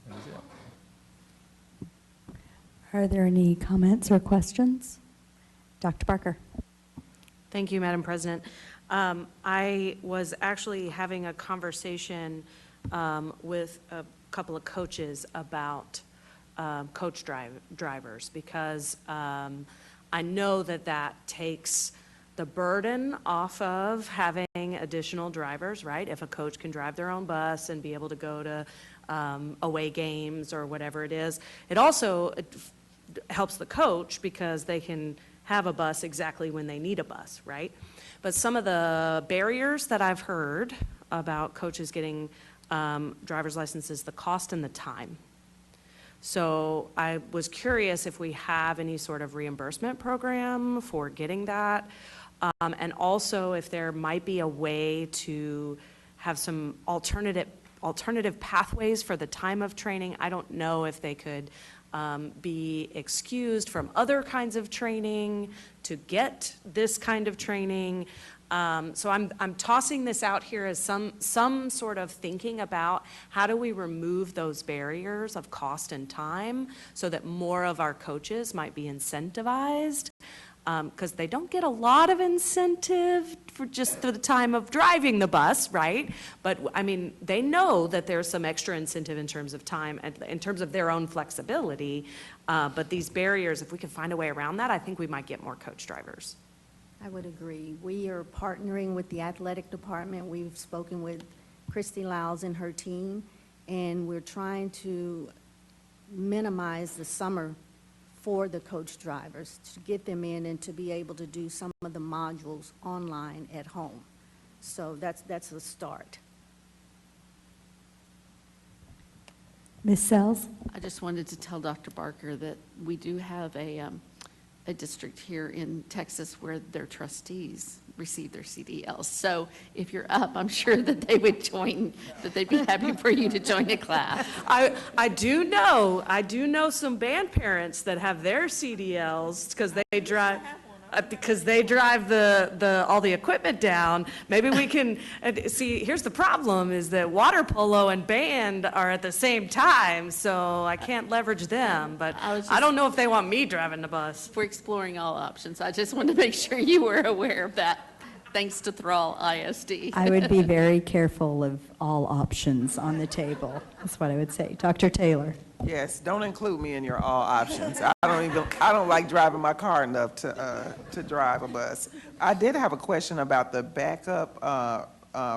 it.
Are there any comments or questions? Dr. Barker.
Thank you, Madam President. I was actually having a conversation with a couple of coaches about drivers, because I know that takes the burden off of having additional drivers, right? If a coach can drive their own bus and be able to go to away games or whatever it is. It also helps the coach because they can have a bus exactly when they need a bus, right? But some of the barriers that I've heard about coaches getting driver's licenses, the cost and the time. So I was curious if we have any sort of reimbursement program for getting that, and also if there might be a way to have some alternative pathways for the time of training. I don't know if they could be excused from other kinds of training to get this kind of training. So I'm tossing this out here as some sort of thinking about how do we remove those barriers of cost and time so that more of our coaches might be incentivized, because they don't get a lot of incentive for just the time of driving the bus, right? But I mean, they know that there's some extra incentive in terms of time and in terms of their own flexibility. But these barriers, if we could find a way around that, I think we might get more coach drivers.
I would agree. We are partnering with the athletic department. We've spoken with Christy Lyles and her team, and we're trying to minimize the summer for the coach drivers, to get them in and to be able to do some of the modules online at home. So that's a start.
Ms. Sells?
I just wanted to tell Dr. Barker that we do have a district here in Texas where their trustees receive their CDLs. So if you're up, I'm sure that they would join, that they'd be happy for you to join a class.
I do know some band parents that have their CDLs because they drive. Because they drive all the equipment down. Maybe we can see. Here's the problem: is that water polo and band are at the same time, so I can't leverage them. But I don't know if they want me driving the bus.
We're exploring all options. I just wanted to make sure you were aware of that. Thanks to Thrall ISD.
I would be very careful of all options on the table. That's what I would say. Dr. Taylor.
Yes, don't include me in your all options. I don't like driving my car enough to drive a bus. I did have a question about the backup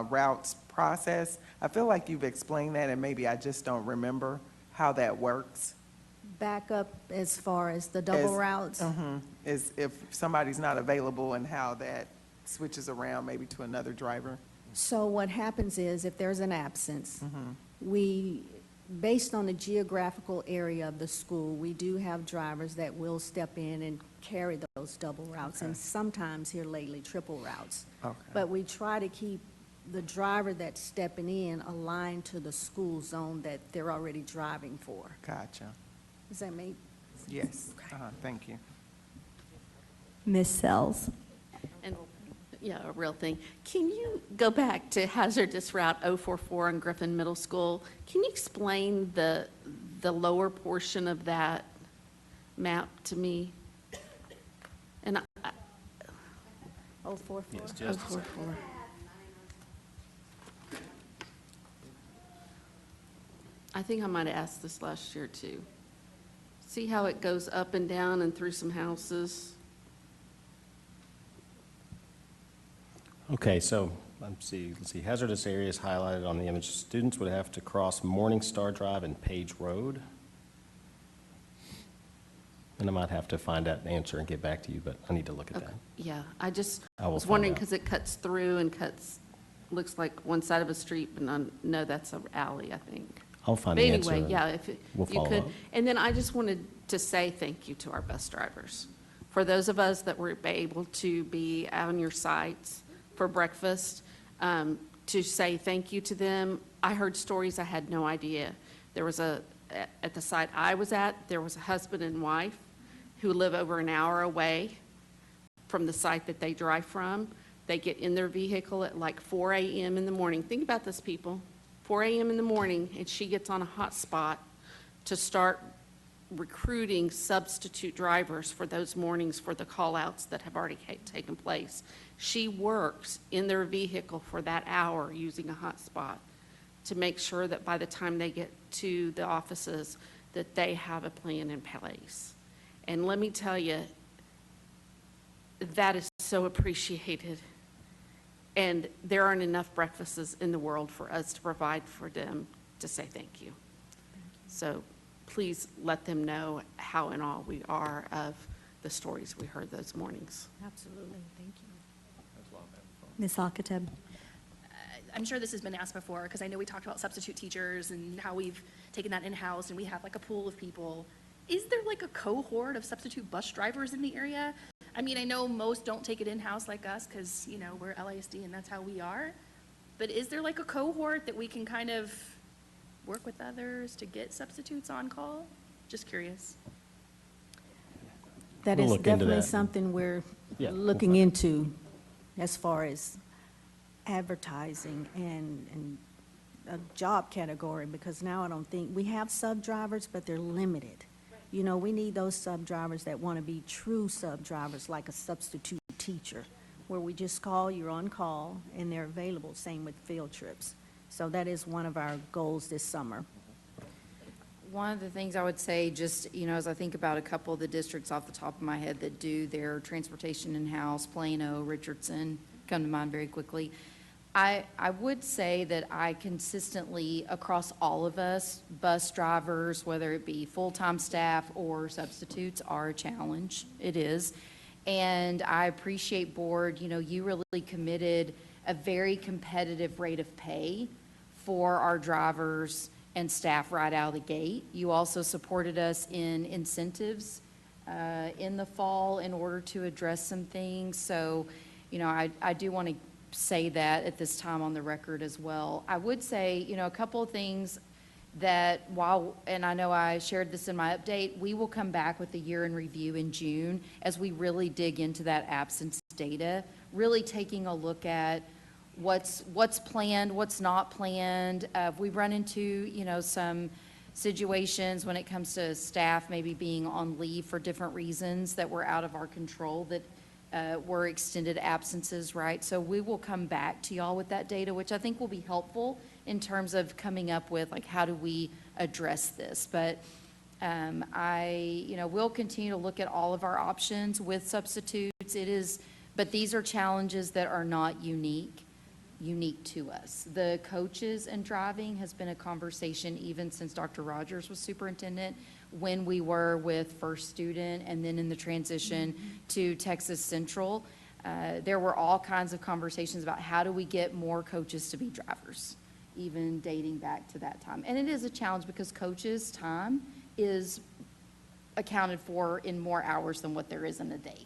routes process. I feel like you've explained that, and maybe I just don't remember how that works.
Backup as far as the double routes?
Is if somebody's not available and how that switches around maybe to another driver?
So what happens is if there's an absence, we, based on the geographical area of the school, we do have drivers that will step in and carry those double routes, and sometimes here lately triple routes. But we try to keep the driver that's stepping in aligned to the school zone that they're already driving for.
Gotcha.
Does that make?
Yes. Thank you.
Ms. Sells.
And yeah, a real thing. Can you go back to hazardous route 044 on Griffin Middle School? Can you explain the lower portion of that map to me? And
044?
Yes, just a second.
044. I think I might have asked this last year too. See how it goes up and down and through some houses?
Okay, so let's see, hazardous areas highlighted on the image. Students would have to cross Morningstar Drive and Page Road. And I might have to find that answer and get back to you, but I need to look at that.
Yeah, I just
I will
was
find
wondering
out.
because it cuts through and looks like one side of a street, but no, that's an alley, I think.
I'll find
But
the answer.
anyway,
and
yeah, if
we'll
you
follow
could.
up.
And then I just wanted to say thank you to our bus drivers. For those of us that were able to be on your sites for breakfast, to say thank you to them. I heard stories I had no idea. There was at the site I was at, there was a husband and wife who live over an hour away from the site that they drive from. They get in their vehicle at like 4 a.m. in the morning. Think about this, people. 4 a.m. in the morning, and she gets on a hot spot to start recruiting substitute drivers for those mornings for the call-outs that have already taken place. She works in their vehicle for that hour using a hotspot to make sure that by the time they get to the offices, that they have a plan in place. And let me tell you, that is so appreciated. And there aren't enough breakfasts in the world for us to provide for them to say thank you. So please let them know how in awe we are of the stories we heard those mornings.
Absolutely, thank you.
Ms. Alcatab?
I'm sure this has been asked before, because I know we talked about substitute teachers and how we've taken that in-house and we have like a pool of people. Is there like a cohort of substitute bus drivers in the area? I mean, I know most don't take it in-house like us because, you know, we're LISD and that's how we are. But is there like a cohort that we can kind of work with others to get substitutes on call? Just curious.
That
We'll
is
look into
definitely
that.
something we're
Yeah, we'll
looking
find-
into as far as advertising and a job category, because now I don't think, we have sub-drivers, but they're limited. You know, we need those sub-drivers that want to be true sub-drivers, like a substitute teacher, where we just call, you're on call, and they're available, same with field trips. So that is one of our goals this summer.
One of the things I would say, just, you know, as I think about a couple of the districts off the top of my head that do their transportation in-house, Plano, Richardson, come to mind very quickly. I would say that I consistently, across all of us, bus drivers, whether it be full-time staff or substitutes, are a challenge. It is. And I appreciate board, you know, you really committed a very competitive rate of pay for our drivers and staff right out of the gate. You also supported us in incentives in the fall in order to address some things. So, you know, I do want to say that at this time on the record as well. I would say, you know, a couple of things that while, and I know I shared this in my update, we will come back with the year in review in June as we really dig into that absence data, really taking a look at what's planned, what's not planned. We run into, you know, some situations when it comes to staff maybe being on leave for different reasons that were out of our control, that were extended absences, right? So we will come back to y'all with that data, which I think will be helpful in terms of coming up with, like, how do we address this? But you know, we'll continue to look at all of our options with substitutes. But these are challenges that are not unique to us. The coaches and driving has been a conversation even since Dr. Rogers was superintendent, when we were with First Student and then in the transition to Texas Central. There were all kinds of conversations about how do we get more coaches to be drivers, even dating back to that time. And it is a challenge because coaches' time is accounted for in more hours than what there is in a day,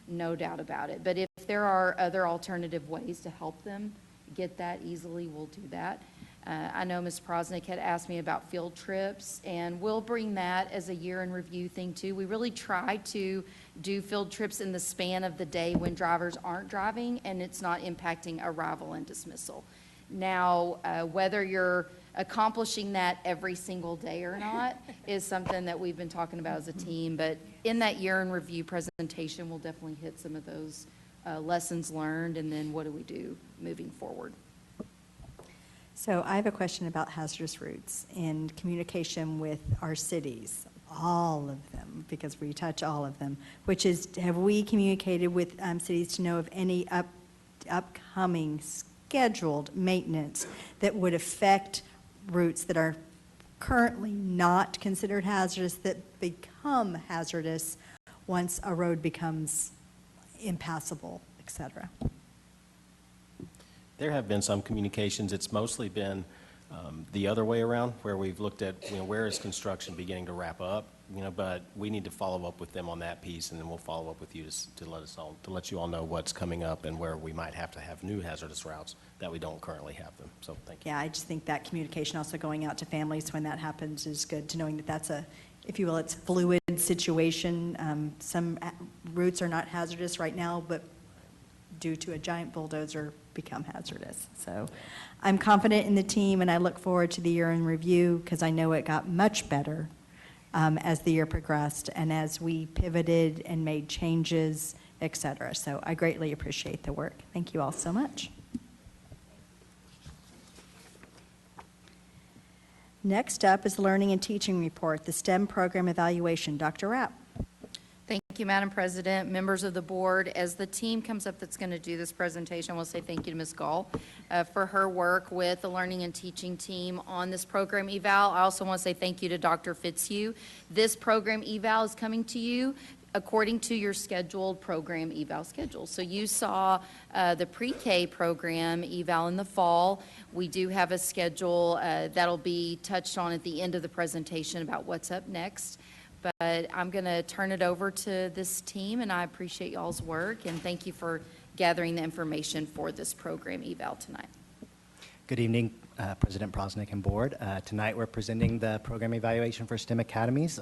no doubt about it. But if there are other alternative ways to help them get that easily, we'll do that. I know Ms. Prosnick had asked me about field trips, and we'll bring that as a year in review thing too. We really try to do field trips in the span of the day when drivers aren't driving and it's not impacting arrival and dismissal. Now, whether you're accomplishing that every single day or not is something that we've been talking about as a team, but in that year in review presentation, we'll definitely hit some of those lessons learned, and then what do we do moving forward.
So I have a question about hazardous routes and communication with our cities, all of them, because we touch all of them, which is, have we communicated with cities to know of any upcoming scheduled maintenance that would affect routes that are currently not considered hazardous that become hazardous once a road becomes impassable, et cetera?
There have been some communications. It's mostly been the other way around, where we've looked at, you know, where is construction beginning to wrap up, you know, but we need to follow up with them on that piece, and then we'll follow up with you to let you all know what's coming up and where we might have to have new hazardous routes that we don't currently have them. So thank you.
Yeah, I just think that communication also going out to families when that happens is good, to knowing that that's a, if you will, it's a fluid situation. Some routes are not hazardous right now, but due to a giant bulldozer become hazardous. So I'm confident in the team, and I look forward to the year in review because I know it got much better as the year progressed and as we pivoted and made changes, et cetera. So I greatly appreciate the work. Thank you all so much. Next up is the Learning and Teaching Report, the STEM Program Evaluation. Dr. Rapp.
Thank you, Madam President, members of the board. As the team comes up that's going to do this presentation, I will say thank you to Ms. Gall for her work with the learning and teaching team on this program eval. I also want to say thank you to Dr. Fitzhugh. This program eval is coming to you according to your scheduled program eval schedule. So you saw the pre-K program eval in the fall. We do have a schedule that'll be touched on at the end of the presentation about what's up next. But I'm going to turn it over to this team, and I appreciate y'all's work, and thank you for gathering the information for this program eval tonight.
Good evening, President Prosnick and Board. Tonight we're presenting the program evaluation for STEM Academies.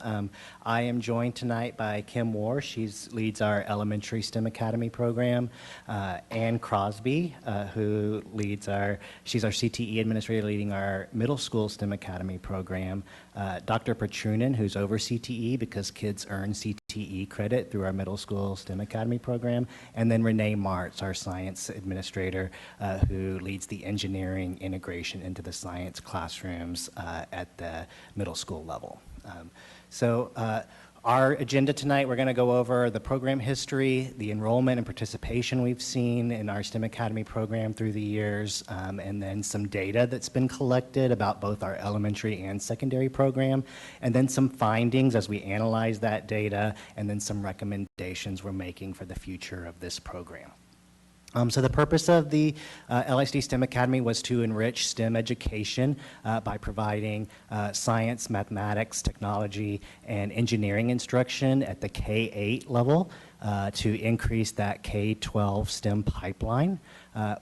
I am joined tonight by Kim Moore. She leads our elementary STEM Academy program. Ann Crosby, who leads she's our CTE administrator leading our middle school STEM Academy program. Dr. Petrunin, who's over CTE because kids earn CTE credit through our middle school STEM Academy program. And then Renee Martz, our science administrator, who leads the engineering integration into the science classrooms at the middle school level. Our agenda tonight, we're going to go over the program history, the enrollment and participation we've seen in our STEM Academy program through the years, and then some data that's been collected about both our elementary and secondary program, and then some findings as we analyze that data, and then some recommendations we're making for the future of this program. So the purpose of the LISD STEM Academy was to enrich STEM education by providing science, mathematics, technology, and engineering instruction at the K-8 level to increase that K-12 STEM pipeline,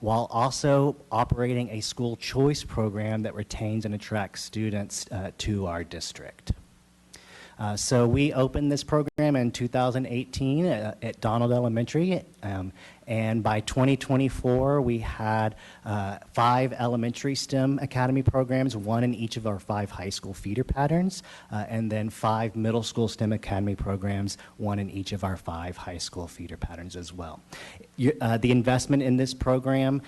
while also operating a school choice program that retains and attracts students to our district. So we opened this program in 2018 at Donald Elementary, and by 2024 we had 5 elementary STEM Academy programs, 1 in each of our 5 high school feeder patterns, and then 5 middle school STEM Academy programs, 1 in each of our 5 high school feeder patterns as well. The investment in this program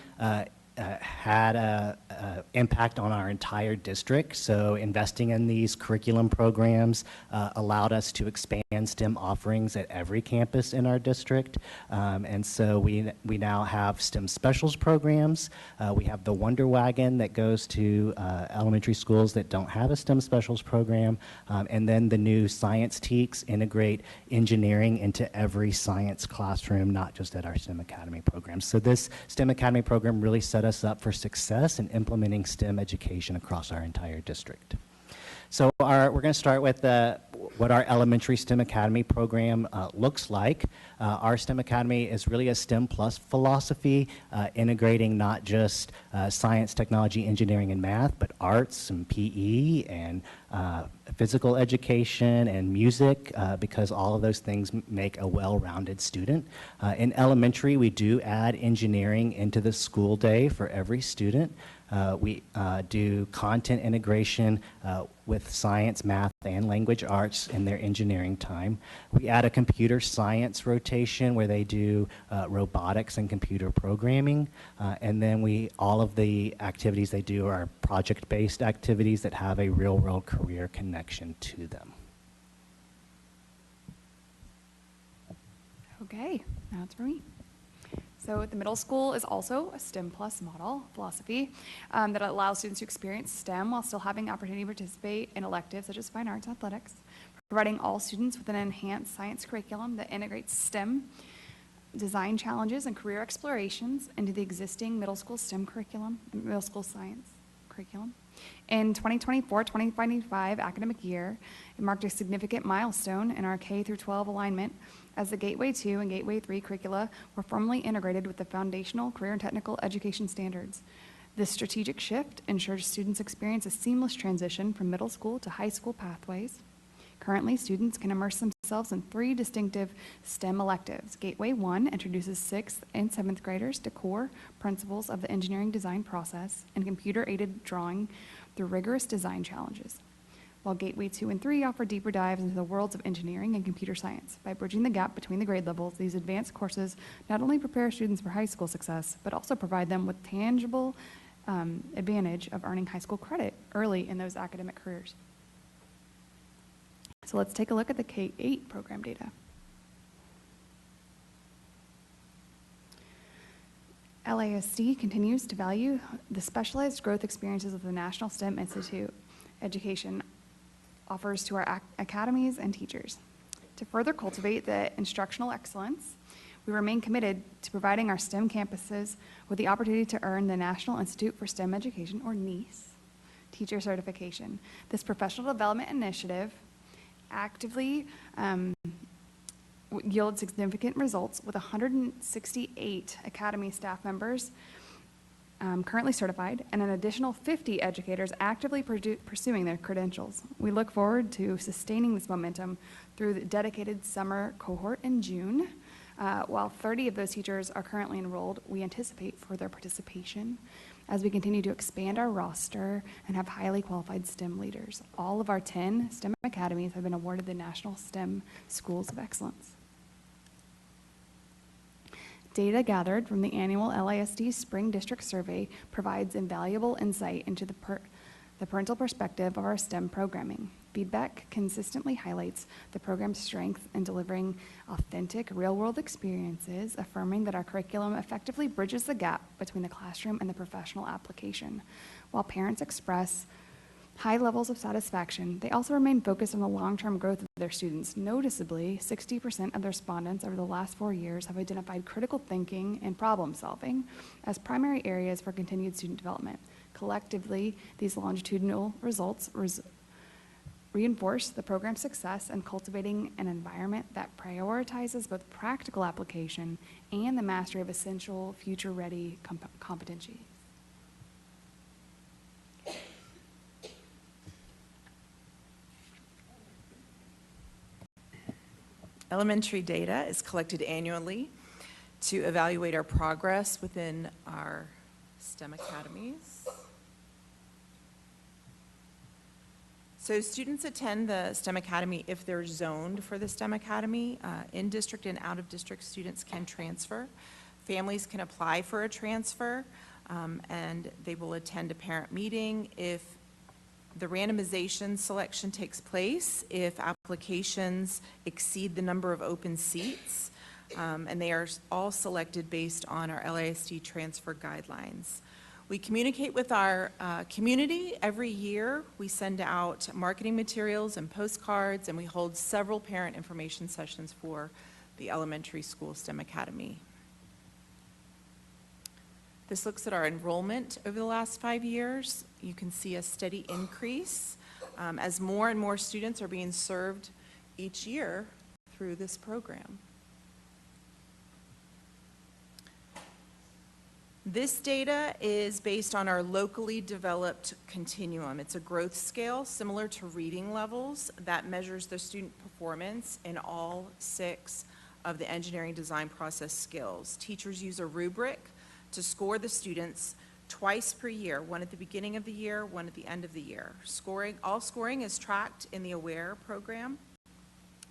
had an impact on our entire district. So investing in these curriculum programs allowed us to expand STEM offerings at every campus in our district. And so we now have STEM specials programs. We have the Wonder Wagon that goes to elementary schools that don't have a STEM specials program. And then the new Science Teaks integrate engineering into every science classroom, not just at our STEM Academy programs. So this STEM Academy program really set us up for success in implementing STEM education across our entire district. So we're going to start with what our elementary STEM Academy program looks like. Our STEM Academy is really a STEM plus philosophy, integrating not just science, technology, engineering, and math, but arts and PE and physical education and music, because all of those things make a well-rounded student. In elementary, we do add engineering into the school day for every student. We do content integration with science, math, and language arts in their engineering time. We add a computer science rotation where they do robotics and computer programming. And then all of the activities they do are project-based activities that have a real-world career connection to them.
Okay, now it's for me. So the middle school is also a STEM plus model philosophy that allows students to experience STEM while still having the opportunity to participate in electives such as fine arts and athletics, providing all students with an enhanced science curriculum that integrates STEM design challenges and career explorations into the existing middle school STEM curriculum, middle school science curriculum. In 2024-2025 academic year, it marked a significant milestone in our K through 12 alignment as the Gateway 2 and Gateway 3 curricula were formally integrated with the foundational career and technical education standards. This strategic shift ensures students experience a seamless transition from middle school to high school pathways. Currently, students can immerse themselves in 3 distinctive STEM electives. Gateway 1 introduces 6th and 7th graders to core principles of the engineering design process and computer-aided drawing through rigorous design challenges. while Gateway 2 and 3 offer deeper dives into the worlds of engineering and computer science. By bridging the gap between the grade levels, these advanced courses not only prepare students for high school success, but also provide them with tangible advantage of earning high school credit early in those academic careers. So let's take a look at the K-8 program data. LISD continues to value the specialized growth experiences of the National STEM Institute education offers to our academies and teachers. To further cultivate the instructional excellence, we remain committed to providing our STEM campuses with the opportunity to earn the National Institute for STEM Education, or NIES, teacher certification. This professional development initiative actively yielded significant results with 168 Academy staff members currently certified and an additional 50 educators actively pursuing their credentials. We look forward to sustaining this momentum through the dedicated summer cohort in June. While 30 of those teachers are currently enrolled, we anticipate further participation as we continue to expand our roster and have highly qualified STEM leaders. All of our 10 STEM academies have been awarded the National STEM Schools of Excellence. Data gathered from the annual LISD Spring District Survey provides invaluable insight into the parental perspective of our STEM programming. Feedback consistently highlights the program's strength in delivering authentic, real-world experiences, affirming that our curriculum effectively bridges the gap between the classroom and the professional application. While parents express high levels of satisfaction, they also remain focused on the long-term growth of their students. Noticeably, 60% of the respondents over the last 4 years have identified critical thinking and problem-solving as primary areas for continued student development. Collectively, these longitudinal results reinforce the program's success in cultivating an environment that prioritizes both practical application and the mastery of essential future-ready competencies.
Elementary data is collected annually to evaluate our progress within our STEM academies. So students attend the STEM Academy if they're zoned for the STEM Academy. In-district and out-of-district students can transfer. Families can apply for a transfer, and they will attend a parent meeting if the randomization selection takes place, if applications exceed the number of open seats, and they are all selected based on our LISD transfer guidelines. We communicate with our community every year. We send out marketing materials and postcards, and we hold several parent information sessions for the elementary school STEM Academy. This looks at our enrollment over the last 5 years. You can see a steady increase as more and more students are being served each year through this program. This data is based on our locally developed continuum. It's a growth scale similar to reading levels that measures the student performance in all 6 of the engineering design process skills. Teachers use a rubric to score the students twice per year, one at the beginning of the year, one at the end of the year. All scoring is tracked in the AWARE program,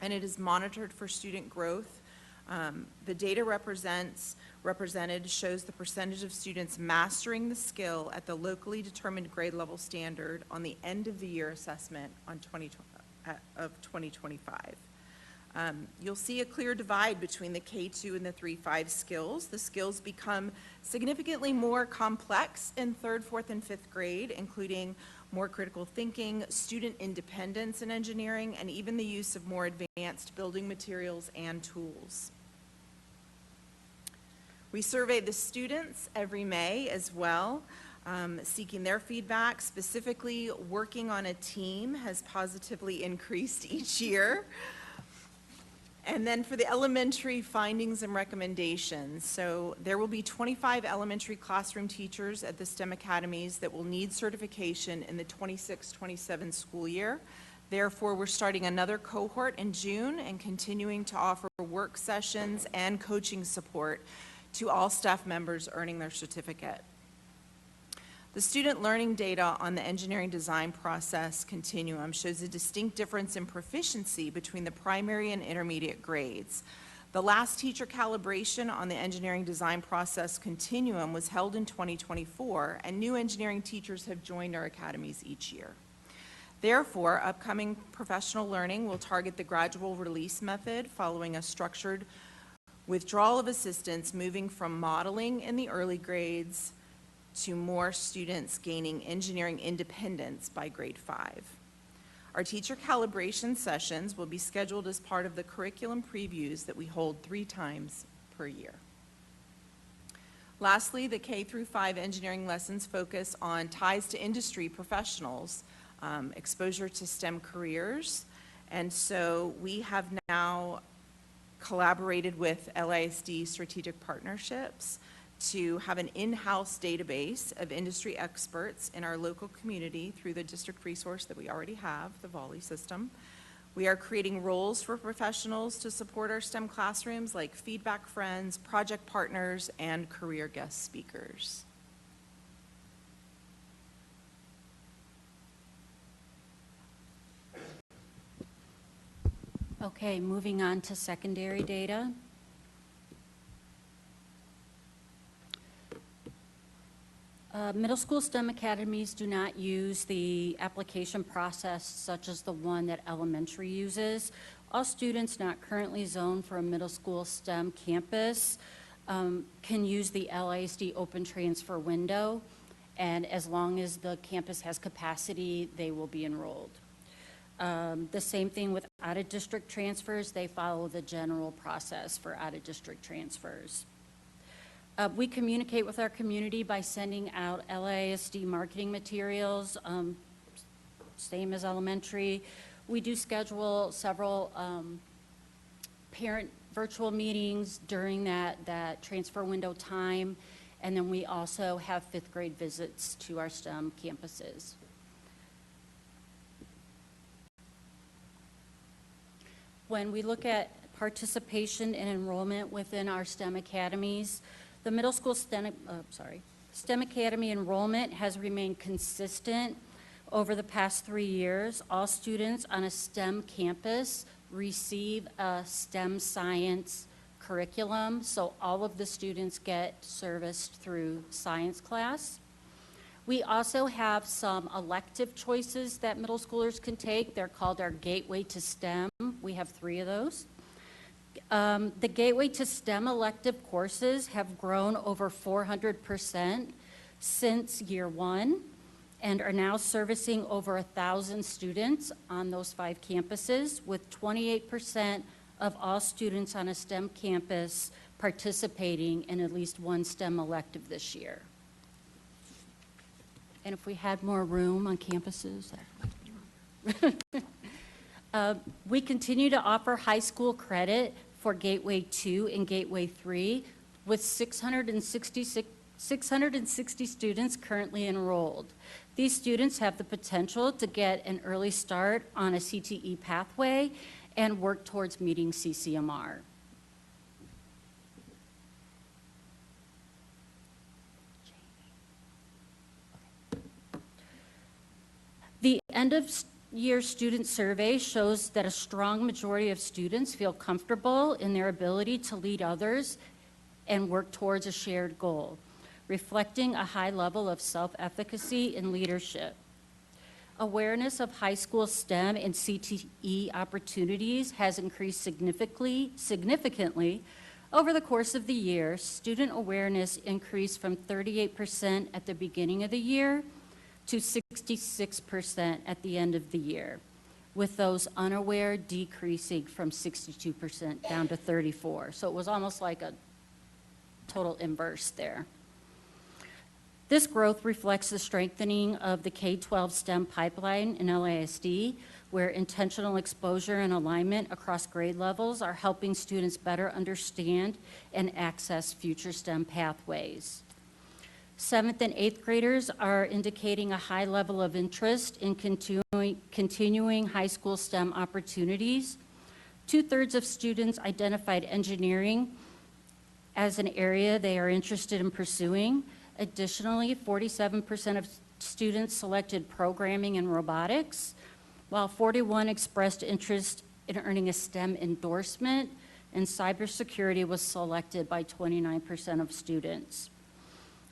and it is monitored for student growth. The data represented shows the percentage of students mastering the skill at the locally determined grade level standard on the end of the year assessment of 2025. You'll see a clear divide between the K2 and the 3-5 skills. The skills become significantly more complex in 3rd, 4th, and 5th grade, including more critical thinking, student independence in engineering, and even the use of more advanced building materials and tools. We survey the students every May as well, seeking their feedback. Specifically, working on a team has positively increased each year. And then for the elementary findings and recommendations, so there will be 25 elementary classroom teachers at the STEM academies that will need certification in the 26-27 school year. Therefore, we're starting another cohort in June and continuing to offer work sessions and coaching support to all staff members earning their certificate. The student learning data on the engineering design process continuum shows a distinct difference in proficiency between the primary and intermediate grades. The last teacher calibration on the engineering design process continuum was held in 2024, and new engineering teachers have joined our academies each year. Therefore, upcoming professional learning will target the gradual release method following a structured withdrawal of assistance, moving from modeling in the early grades to more students gaining engineering independence by grade 5. Our teacher calibration sessions will be scheduled as part of the curriculum previews that we hold 3 times per year. Lastly, the K through 5 engineering lessons focus on ties to industry professionals, exposure to STEM careers, and so we have now collaborated with LISD strategic partnerships to have an in-house database of industry experts in our local community through the district resource that we already have, the Volley system. We are creating roles for professionals to support our STEM classrooms like feedback friends, project partners, and career guest speakers.
Okay, moving on to secondary data. Middle school STEM academies do not use the application process such as the one that elementary uses. All students not currently zoned for a middle school STEM campus can use the LISD open transfer window, and as long as the campus has capacity, they will be enrolled. The same thing with out-of-district transfers. They follow the general process for out-of-district transfers. We communicate with our community by sending out LISD marketing materials, same as elementary. We do schedule several parent virtual meetings during that transfer window time, and then we also have 5th grade visits to our STEM campuses. When we look at participation and enrollment within our STEM academies, the middle school STEM Academy enrollment has remained consistent over the past 3 years. All students on a STEM campus receive a STEM science curriculum, so all of the students get serviced through science class. We also have some elective choices that middle schoolers can take. They're called our Gateway to STEM. We have 3 of those. The Gateway to STEM elective courses have grown over 400% since year 1 and are now servicing over 1,000 students on those 5 campuses, with 28% of all students on a STEM campus participating in at least one STEM elective this year. And if we had more room on campuses, we continue to offer high school credit for Gateway 2 and Gateway 3 with 660 students currently enrolled. These students have the potential to get an early start on a CTE pathway and work towards meeting CCMR. The end of year student survey shows that a strong majority of students feel comfortable in their ability to lead others and work towards a shared goal, reflecting a high level of self-efficacy and leadership. Awareness of high school STEM and CTE opportunities has increased significantly over the course of the year. Student awareness increased from 38% at the beginning of the year to 66% at the end of the year, with those unaware decreasing from 62% down to 34%. So it was almost like a total inverse there. This growth reflects the strengthening of the K-12 STEM pipeline in LISD, where intentional exposure and alignment across grade levels are helping students better understand and access future STEM pathways. 7th and 8th graders are indicating a high level of interest in continuing high school STEM opportunities. 2/3 of students identified engineering as an area they are interested in pursuing, Additionally, 47% of students selected programming and robotics, while 41 expressed interest in earning a STEM endorsement, and cybersecurity was selected by 29% of students.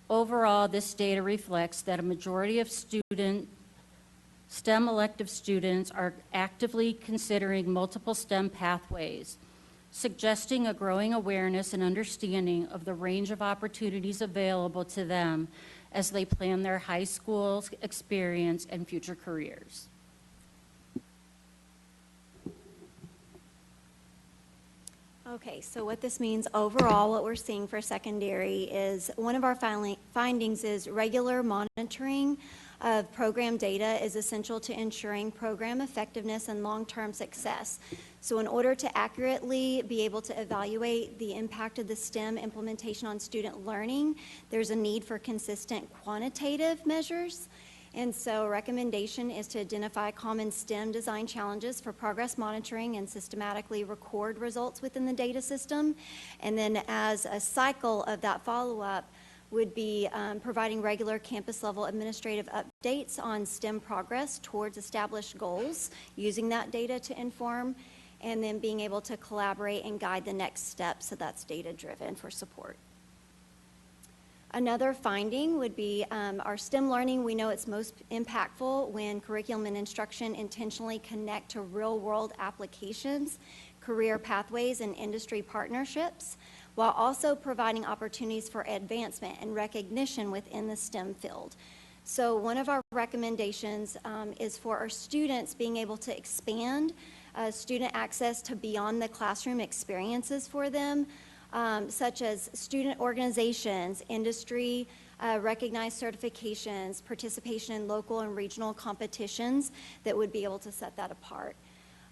Overall, this data reflects that a majority of STEM elective students are actively considering multiple STEM pathways, suggesting a growing awareness and understanding of the range of opportunities available to them as they plan their high school experience and future careers.
Okay, so what this means overall, what we're seeing for secondary is one of our findings is regular monitoring of program data is essential to ensuring program effectiveness and long-term success. So in order to accurately be able to evaluate the impact of the STEM implementation on student learning, there's a need for consistent quantitative measures. And so a recommendation is to identify common STEM design challenges for progress monitoring and systematically record results within the data system. And then as a cycle of that follow-up would be providing regular campus-level administrative updates on STEM progress towards established goals, using that data to inform, and then being able to collaborate and guide the next steps, so that's data-driven for support. Another finding would be our STEM learning. We know it's most impactful when curriculum and instruction intentionally connect to real-world applications, career pathways, and industry partnerships, while also providing opportunities for advancement and recognition within the STEM field. So one of our recommendations is for our students being able to expand student access to beyond the classroom experiences for them, such as student organizations, industry recognized certifications, participation in local and regional competitions that would be able to set that apart.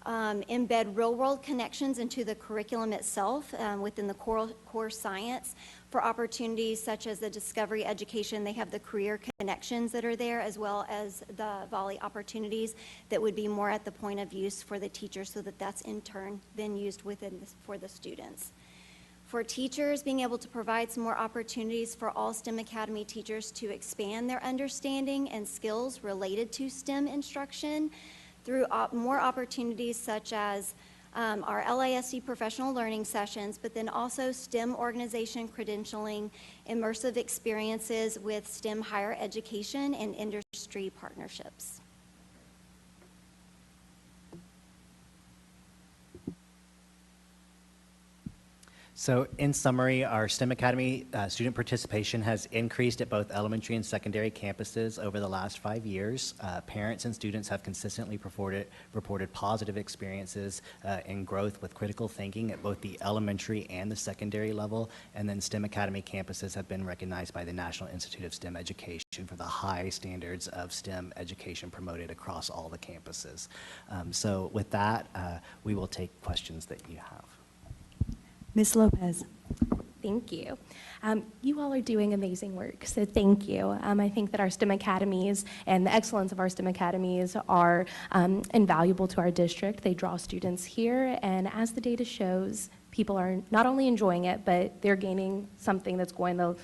Embed real-world connections into the curriculum itself within the core science for opportunities such as the discovery education. They have the career connections that are there, as well as the volley opportunities that would be more at the point of use for the teachers, so that that's in turn then used within this, for the students. For teachers, being able to provide some more opportunities for all STEM Academy teachers to expand their understanding and skills related to STEM instruction through more opportunities such as our LISD professional learning sessions, but then also STEM organization credentialing, immersive experiences with STEM higher education and industry partnerships.
So in summary, our STEM Academy student participation has increased at both elementary and secondary campuses over the last 5 years. Parents and students have consistently reported positive experiences in growth with critical thinking at both the elementary and the secondary level. And then STEM Academy campuses have been recognized by the National Institute of STEM Education for the high standards of STEM education promoted across all the campuses. So with that, we will take questions that you have.
Ms. Lopez.
Thank you. You all are doing amazing work, so thank you. I think that our STEM academies and the excellence of our STEM academies are invaluable to our district. They draw students here, and as the data shows, people are not only enjoying it, but they're gaining something that's going to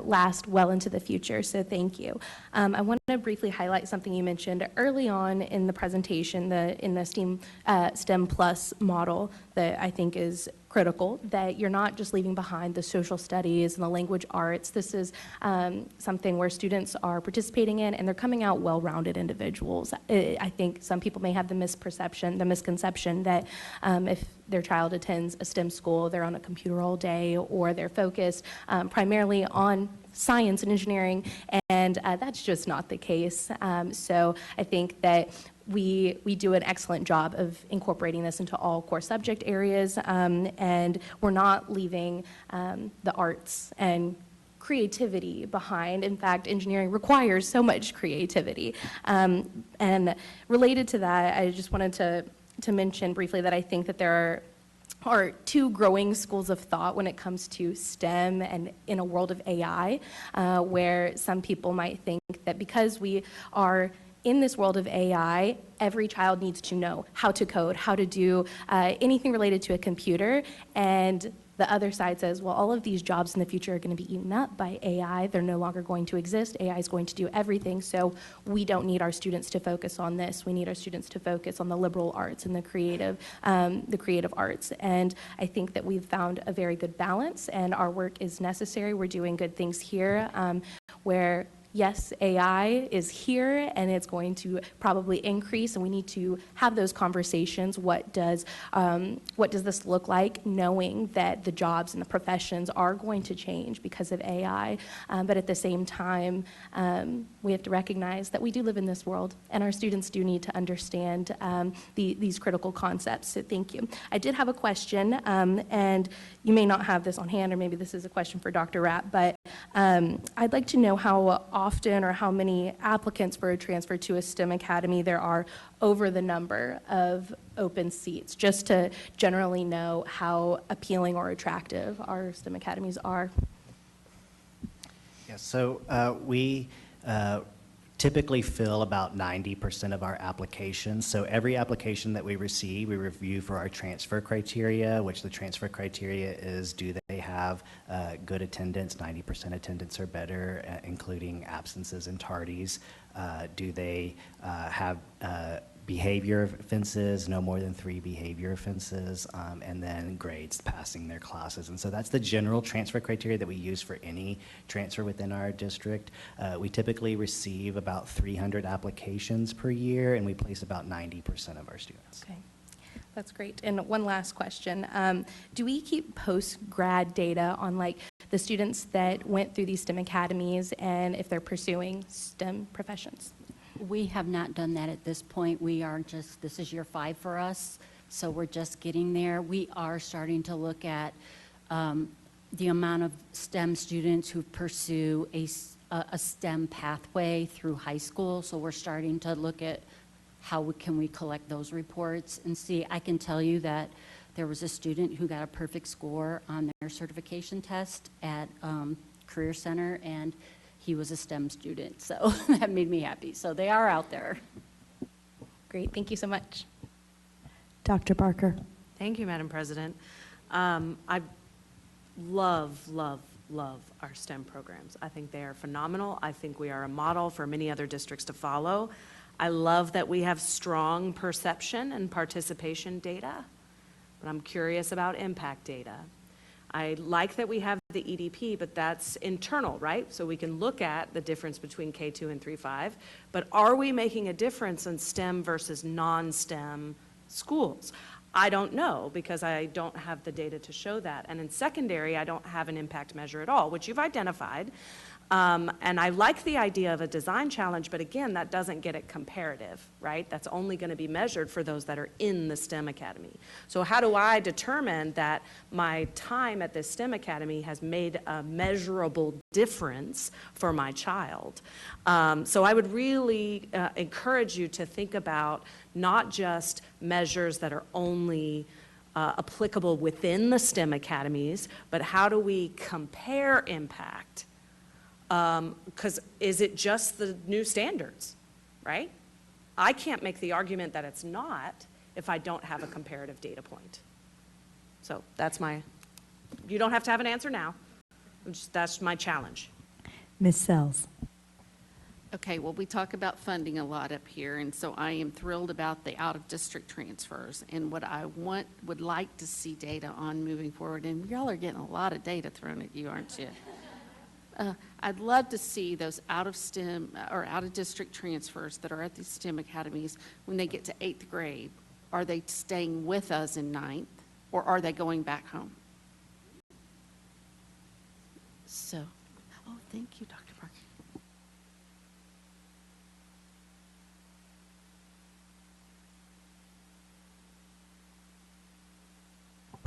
last well into the future, so thank you. I want to briefly highlight something you mentioned early on in the presentation, in the STEM Plus model that I think is critical, that you're not just leaving behind the social studies and the language arts. This is something where students are participating in, and they're coming out well-rounded individuals. I think some people may have the misconception that if their child attends a STEM school, they're on a computer all day, or they're focused primarily on science and engineering, and that's just not the case. So I think that we do an excellent job of incorporating this into all core subject areas, and we're not leaving the arts and creativity behind. In fact, engineering requires so much creativity. And related to that, I just wanted to mention briefly that I think that there are two growing schools of thought when it comes to STEM and in a world of AI, where some people might think that because we are in this world of AI, every child needs to know how to code, how to do anything related to a computer, and the other side says, well, all of these jobs in the future are going to be eaten up by AI. They're no longer going to exist. AI is going to do everything. So we don't need our students to focus on this. We need our students to focus on the liberal arts and the creative arts. And I think that we've found a very good balance, and our work is necessary. We're doing good things here where yes, AI is here and it's going to probably increase, and we need to have those conversations. What does this look like, knowing that the jobs and the professions are going to change because of AI, but at the same time, we have to recognize that we do live in this world, and our students do need to understand these critical concepts. So thank you. I did have a question, and you may not have this on hand, or maybe this is a question for Dr. Rapp, but I'd like to know how often or how many applicants for a transfer to a STEM academy there are over the number of open seats, just to generally know how appealing or attractive our STEM academies are.
Yeah, so we typically fill about 90% of our applications. So every application that we receive, we review for our transfer criteria, which the transfer criteria is, do they have good attendance, 90% attendance or better, including absences and tardies? Do they have behavior offenses, no more than 3 behavior offenses, and then grades, passing their classes. And so that's the general transfer criteria that we use for any transfer within our district. We typically receive about 300 applications per year, and we place about 90% of our students.
Okay, that's great. And one last question. Do we keep post-grad data on like the students that went through these STEM academies and if they're pursuing STEM professions?
We have not done that at this point. This is year 5 for us, so we're just getting there. We are starting to look at the amount of STEM students who pursue a STEM pathway through high school, so we're starting to look at how can we collect those reports and see. I can tell you that there was a student who got a perfect score on their certification test at Career Center, and he was a STEM student, so that made me happy. So they are out there.
Great, thank you so much.
Dr. Barker.
Thank you, Madam President. I love our STEM programs. I think they are phenomenal. I think we are a model for many other districts to follow. I love that we have strong perception and participation data, but I'm curious about impact data. I like that we have the EDP, but that's internal, right? So we can look at the difference between K2 and 3-5, but are we making a difference in STEM versus non-STEM schools? I don't know, because I don't have the data to show that. And in secondary, I don't have an impact measure at all, which you've identified. And I like the idea of a design challenge, but again, that doesn't get it comparative, right? That's only going to be measured for those that are in the STEM academy. So how do I determine that my time at this STEM academy has made a measurable difference for my child? So I would really encourage you to think about not just measures that are only applicable within the STEM academies, but how do we compare impact? Because is it just the new standards, right? I can't make the argument that it's not if I don't have a comparative data point. So that's you don't have to have an answer now. That's my challenge.
Ms. Sells.
Okay, well, we talk about funding a lot up here, and so I am thrilled about the out-of-district transfers. And what I would like to see data on moving forward, and y'all are getting a lot of data thrown at you, aren't you? I'd love to see those out-of-STEM or out-of-district transfers that are at these STEM academies when they get to 8th grade. Are they staying with us in 9th, or are they going back home? So, oh, thank you, Dr. Parker.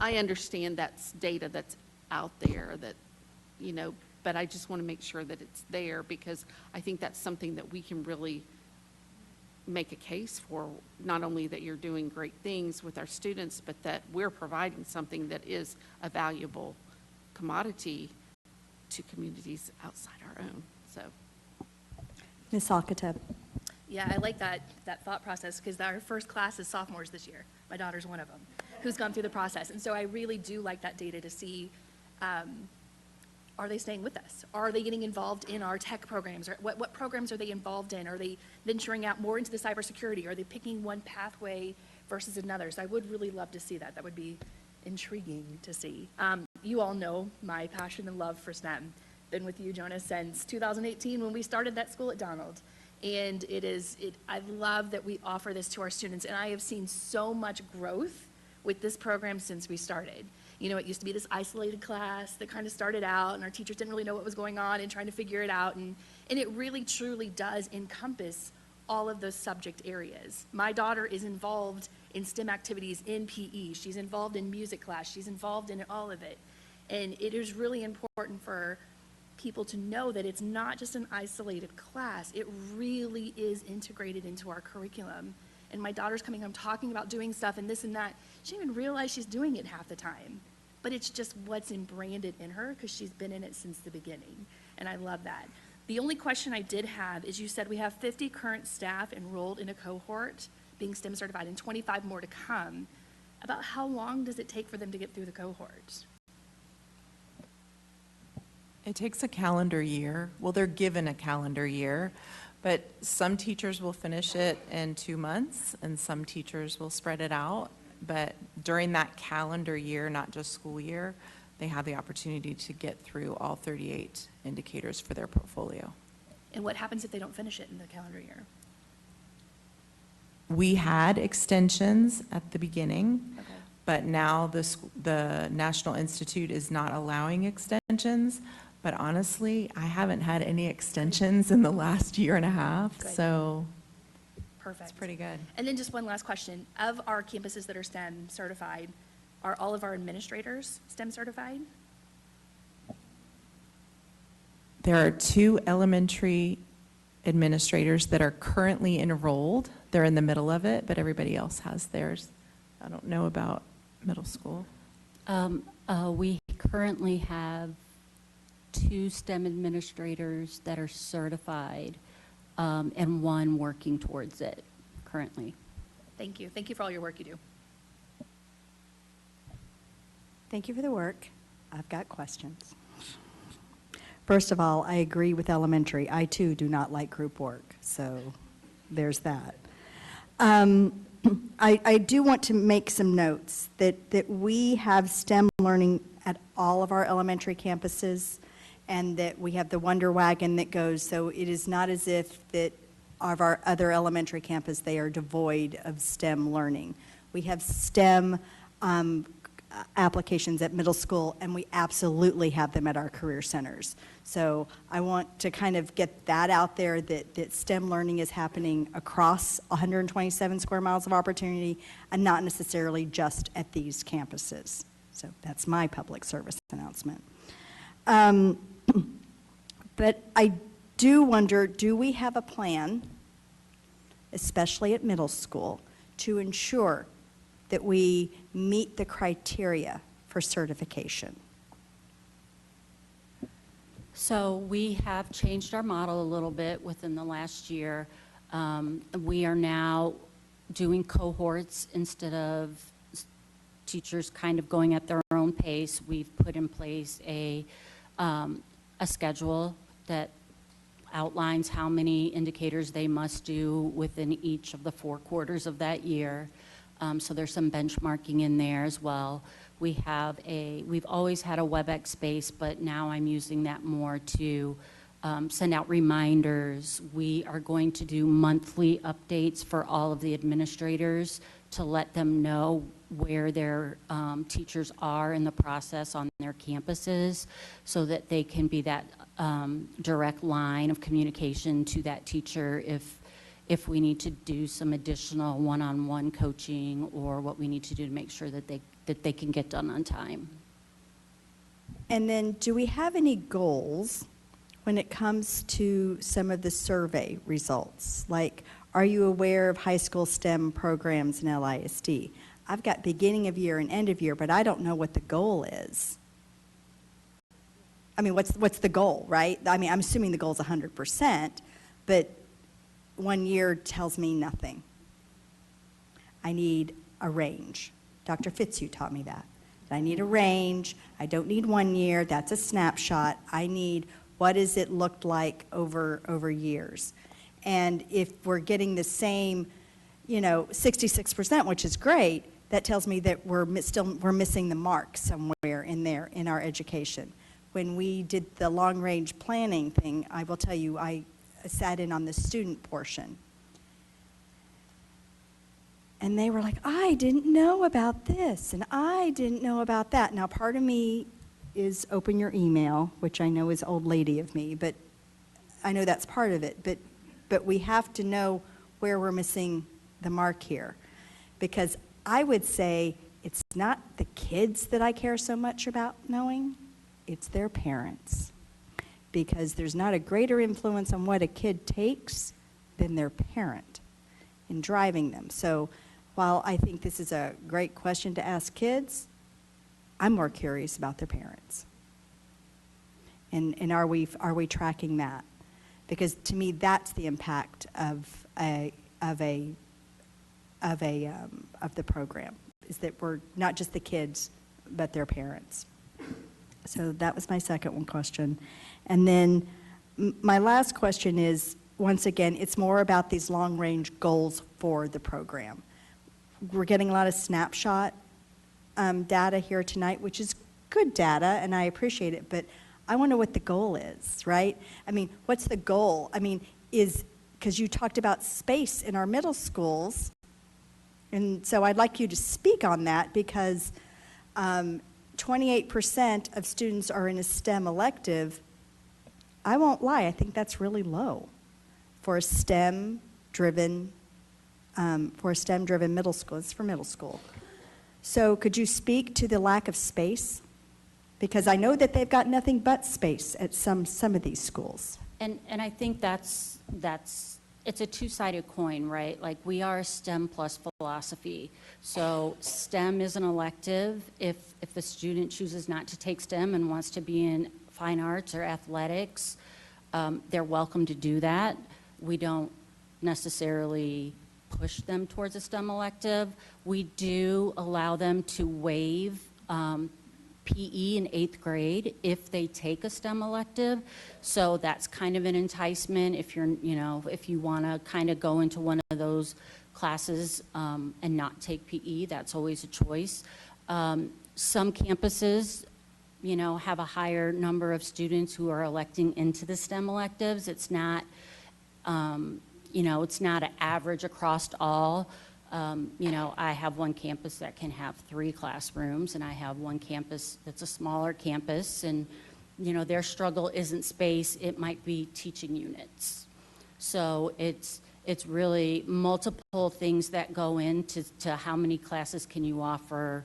I understand that's data that's out there that, but I just want to make sure that it's there, because I think that's something that we can really make a case for, not only that you're doing great things with our students, but that we're providing something that is a valuable commodity to communities outside our own. So,
Ms. Alcatab.
Yeah, I like that thought process, because our first class is sophomores this year. My daughter's one of them. who's gone through the process. And so I really do like that data to see, are they staying with us? Are they getting involved in our tech programs? Or what programs are they involved in? Are they venturing out more into the cybersecurity? Are they picking one pathway versus another? So I would really love to see that. That would be intriguing to see. You all know my passion and love for STEM. Been with you, Jonah, since 2018 when we started that school at Donald. And I love that we offer this to our students. And I have seen so much growth with this program since we started. You know, it used to be this isolated class that kind of started out, and our teachers didn't really know what was going on and trying to figure it out. And it really, truly does encompass all of those subject areas. My daughter is involved in STEM activities in PE. She's involved in music class. She's involved in all of it. And it is really important for people to know that it's not just an isolated class. It really is integrated into our curriculum. And my daughter's coming home talking about doing stuff and this and that. She didn't even realize she's doing it half the time. But it's just what's branded in her because she's been in it since the beginning. And I love that. The only question I did have is you said we have 50 current staff enrolled in a cohort being STEM certified and 25 more to come. About how long does it take for them to get through the cohort?
It takes a calendar year. Well, they're given a calendar year, but some teachers will finish it in 2 months, and some teachers will spread it out. But during that calendar year, not just school year, they have the opportunity to get through all 38 indicators for their portfolio.
And what happens if they don't finish it in the calendar year?
We had extensions at the beginning,
Okay.
but now the National Institute is not allowing extensions. But honestly, I haven't had any extensions in the last year and a half,
Good.
so
Perfect.
it's pretty good.
And then just one last question. Of our campuses that are STEM certified, are all of our administrators STEM certified?
There are 2 elementary administrators that are currently enrolled. They're in the middle of it, but everybody else has theirs. I don't know about middle school.
We currently have 2 STEM administrators that are certified, and 1 working towards it currently.
Thank you. Thank you for all your work you do.
Thank you for the work. I've got questions. First of all, I agree with elementary. I, too, do not like group work, so there's that. I do want to make some notes that we have STEM learning at all of our elementary campuses, and that we have the Wonder Wagon that goes, so it is not as if that of our other elementary campus, they are devoid of STEM learning. We have STEM applications at middle school, and we absolutely have them at our career centers. So I want to kind of get that out there, that STEM learning is happening across 127 square miles of opportunity and not necessarily just at these campuses. So that's my public service announcement. But I do wonder, do we have a plan, especially at middle school, to ensure that we meet the criteria for certification?
So we have changed our model a little bit within the last year. We are now doing cohorts instead of teachers kind of going at their own pace. We've put in place a schedule that outlines how many indicators they must do within each of the 4 quarters of that year. So there's some benchmarking in there as well. We've always had a WebEx space, but now I'm using that more to send out reminders. We are going to do monthly updates for all of the administrators to let them know where their teachers are in the process on their campuses, so that they can be that direct line of communication to that teacher if we need to do some additional one-on-one coaching, or what we need to do to make sure that they can get done on time.
And then, do we have any goals when it comes to some of the survey results? Like, are you aware of high school STEM programs in LISD? I've got beginning of year and end of year, but I don't know what the goal is. I mean, what's the goal, right? I mean, I'm assuming the goal is 100%, but 1 year tells me nothing. I need a range. Dr. Fitzhugh taught me that. I need a range. I don't need 1 year. That's a snapshot. I need what does it look like over years. And if we're getting the same, 66%, which is great, that tells me that we're missing the mark somewhere in our education. When we did the long-range planning thing, I will tell you, I sat in on the student portion. And they were like, I didn't know about this, and I didn't know about that. Now, part of me is open your email, which I know is old lady of me, but I know that's part of it. But we have to know where we're missing the mark here. Because I would say it's not the kids that I care so much about knowing, it's their parents. Because there's not a greater influence on what a kid takes than their parent in driving them. So while I think this is a great question to ask kids, I'm more curious about their parents. And are we tracking that? Because to me, that's the impact of the program, is that we're not just the kids, but their parents. So that was my second one question. And then my last question is, once again, it's more about these long-range goals for the program. We're getting a lot of snapshot data here tonight, which is good data, and I appreciate it, but I want to know what the goal is, right? I mean, what's the goal? I mean, because you talked about space in our middle schools, and so I'd like you to speak on that, because 28% of students are in a STEM elective. I won't lie, I think that's really low for a STEM-driven middle school. It's for middle school. So could you speak to the lack of space? Because I know that they've got nothing but space at some of these schools.
And I think it's a two-sided coin, right? Like, we are a STEM plus philosophy. So STEM is an elective. If a student chooses not to take STEM and wants to be in fine arts or athletics, they're welcome to do that. We don't necessarily push them towards a STEM elective. We do allow them to waive PE in 8th grade if they take a STEM elective. So that's kind of an enticement if if you want to kind of go into one of those classes and not take PE, that's always a choice. Some campuses, have a higher number of students who are electing into the STEM electives. It's not, it's not an average across all. I have one campus that can have 3 classrooms, and I have one campus that's a smaller campus, and, their struggle isn't space, it might be teaching units. So it's really multiple things that go into how many classes can you offer,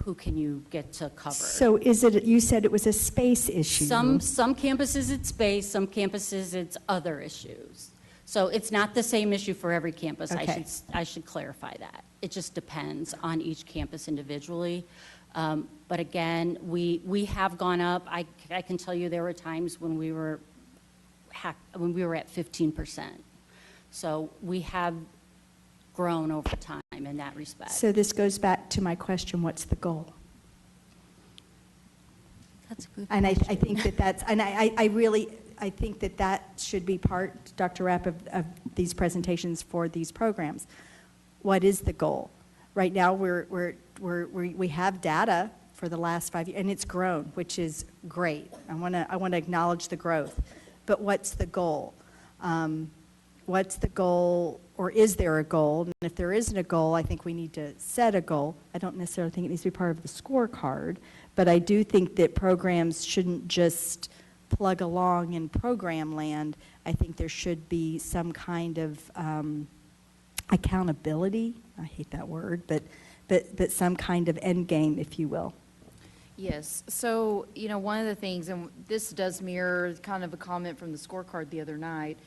who can you get to cover.
So you said it was a space issue.
Some campuses it's space, some campuses it's other issues. So it's not the same issue for every campus.
Okay.
I should clarify that. It just depends on each campus individually. But again, we have gone up. I can tell you there were times when we were at 15%. So we have grown over time in that respect.
So this goes back to my question, what's the goal?
That's a good
And I
question.
think that's, and I think that should be part, Dr. Rapp, of these presentations for these programs. What is the goal? Right now, we have data for the last 5 years, and it's grown, which is great. I want to acknowledge the growth. But what's the goal? What's the goal, or is there a goal? And if there isn't a goal, I think we need to set a goal. I don't necessarily think it needs to be part of the scorecard, but I do think that programs shouldn't just plug along in program land. I think there should be some kind of accountability. I hate that word, but some kind of end game, if you will.
Yes, so, one of the things, and this does mirror kind of a comment from the scorecard the other night,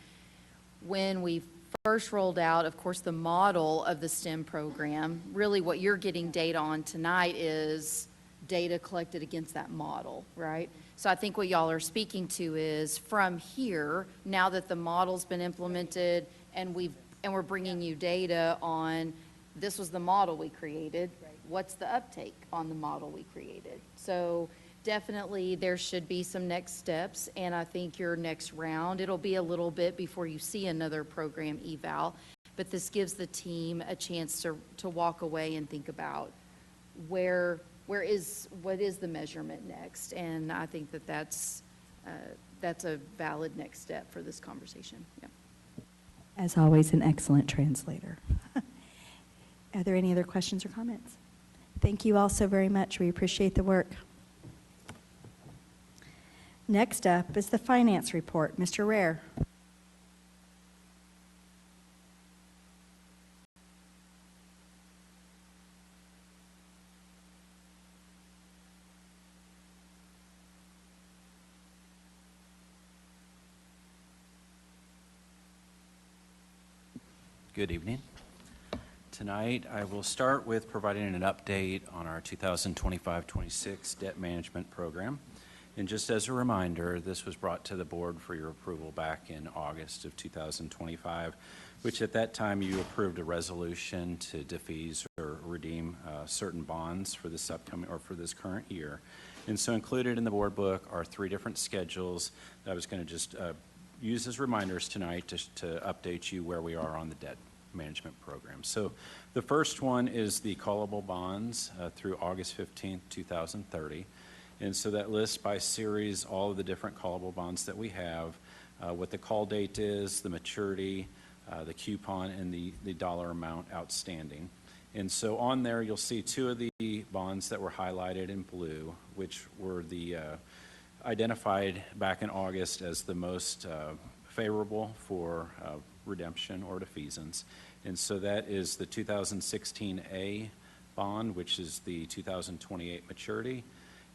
when we first rolled out, of course, the model of the STEM program, really what you're getting data on tonight is data collected against that model, right? So I think what y'all are speaking to is from here, now that the model's been implemented and we're bringing you data on, this was the model we created. what's the uptake on the model we created? So definitely there should be some next steps, and I think your next round, it'll be a little bit before you see another program eval, but this gives the team a chance to walk away and think about what is the measurement next, and I think that's a valid next step for this conversation. Yeah.
As always, an excellent translator. Are there any other questions or comments? Thank you all so very much. We appreciate the work. Next up is the finance report. Mr. Rare.
Good evening. Tonight, I will start with providing an update on our 2025-26 debt management program. And just as a reminder, this was brought to the board for your approval back in August of 2025, which at that time you approved a resolution to defease or redeem certain bonds for this upcoming or for this current year. And so included in the board book are 3 different schedules that I was going to just use as reminders tonight to update you where we are on the debt management program. So the first one is the callable bonds through August 15th, 2030. And so that lists by series all of the different callable bonds that we have, what the call date is, the maturity, the coupon, and the dollar amount outstanding. And so on there, you'll see 2 of the bonds that were highlighted in blue, which were the identified back in August as the most favorable for redemption or defeasance. And so that is the 2016A bond, which is the 2028 maturity,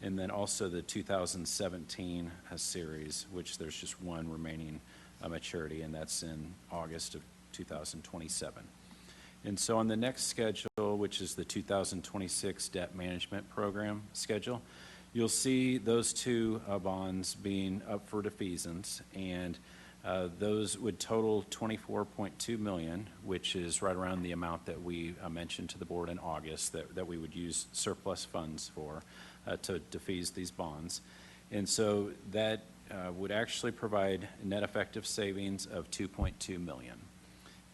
and then also the 2017 series, which there's just one remaining maturity, and that's in August of 2027. And so on the next schedule, which is the 2026 debt management program schedule, you'll see those 2 bonds being up for defeasance, and those would total $24.2 million, which is right around the amount that we mentioned to the board in August that we would use surplus funds for to defease these bonds. And so that would actually provide net effective savings of $2.2 million.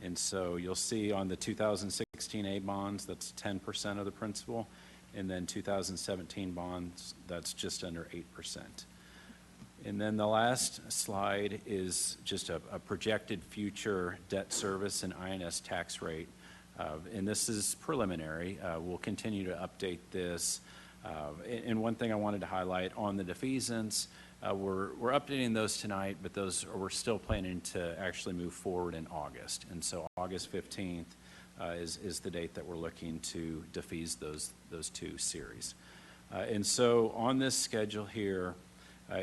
And so you'll see on the 2016A bonds, that's 10% of the principal, and then 2017 bonds, that's just under 8%. And then the last slide is just a projected future debt service and INS tax rate. And this is preliminary. We'll continue to update this. And one thing I wanted to highlight on the defeasance, we're updating those tonight, but we're still planning to actually move forward in August. And so August 15th is the date that we're looking to defease those 2 series. And so on this schedule here,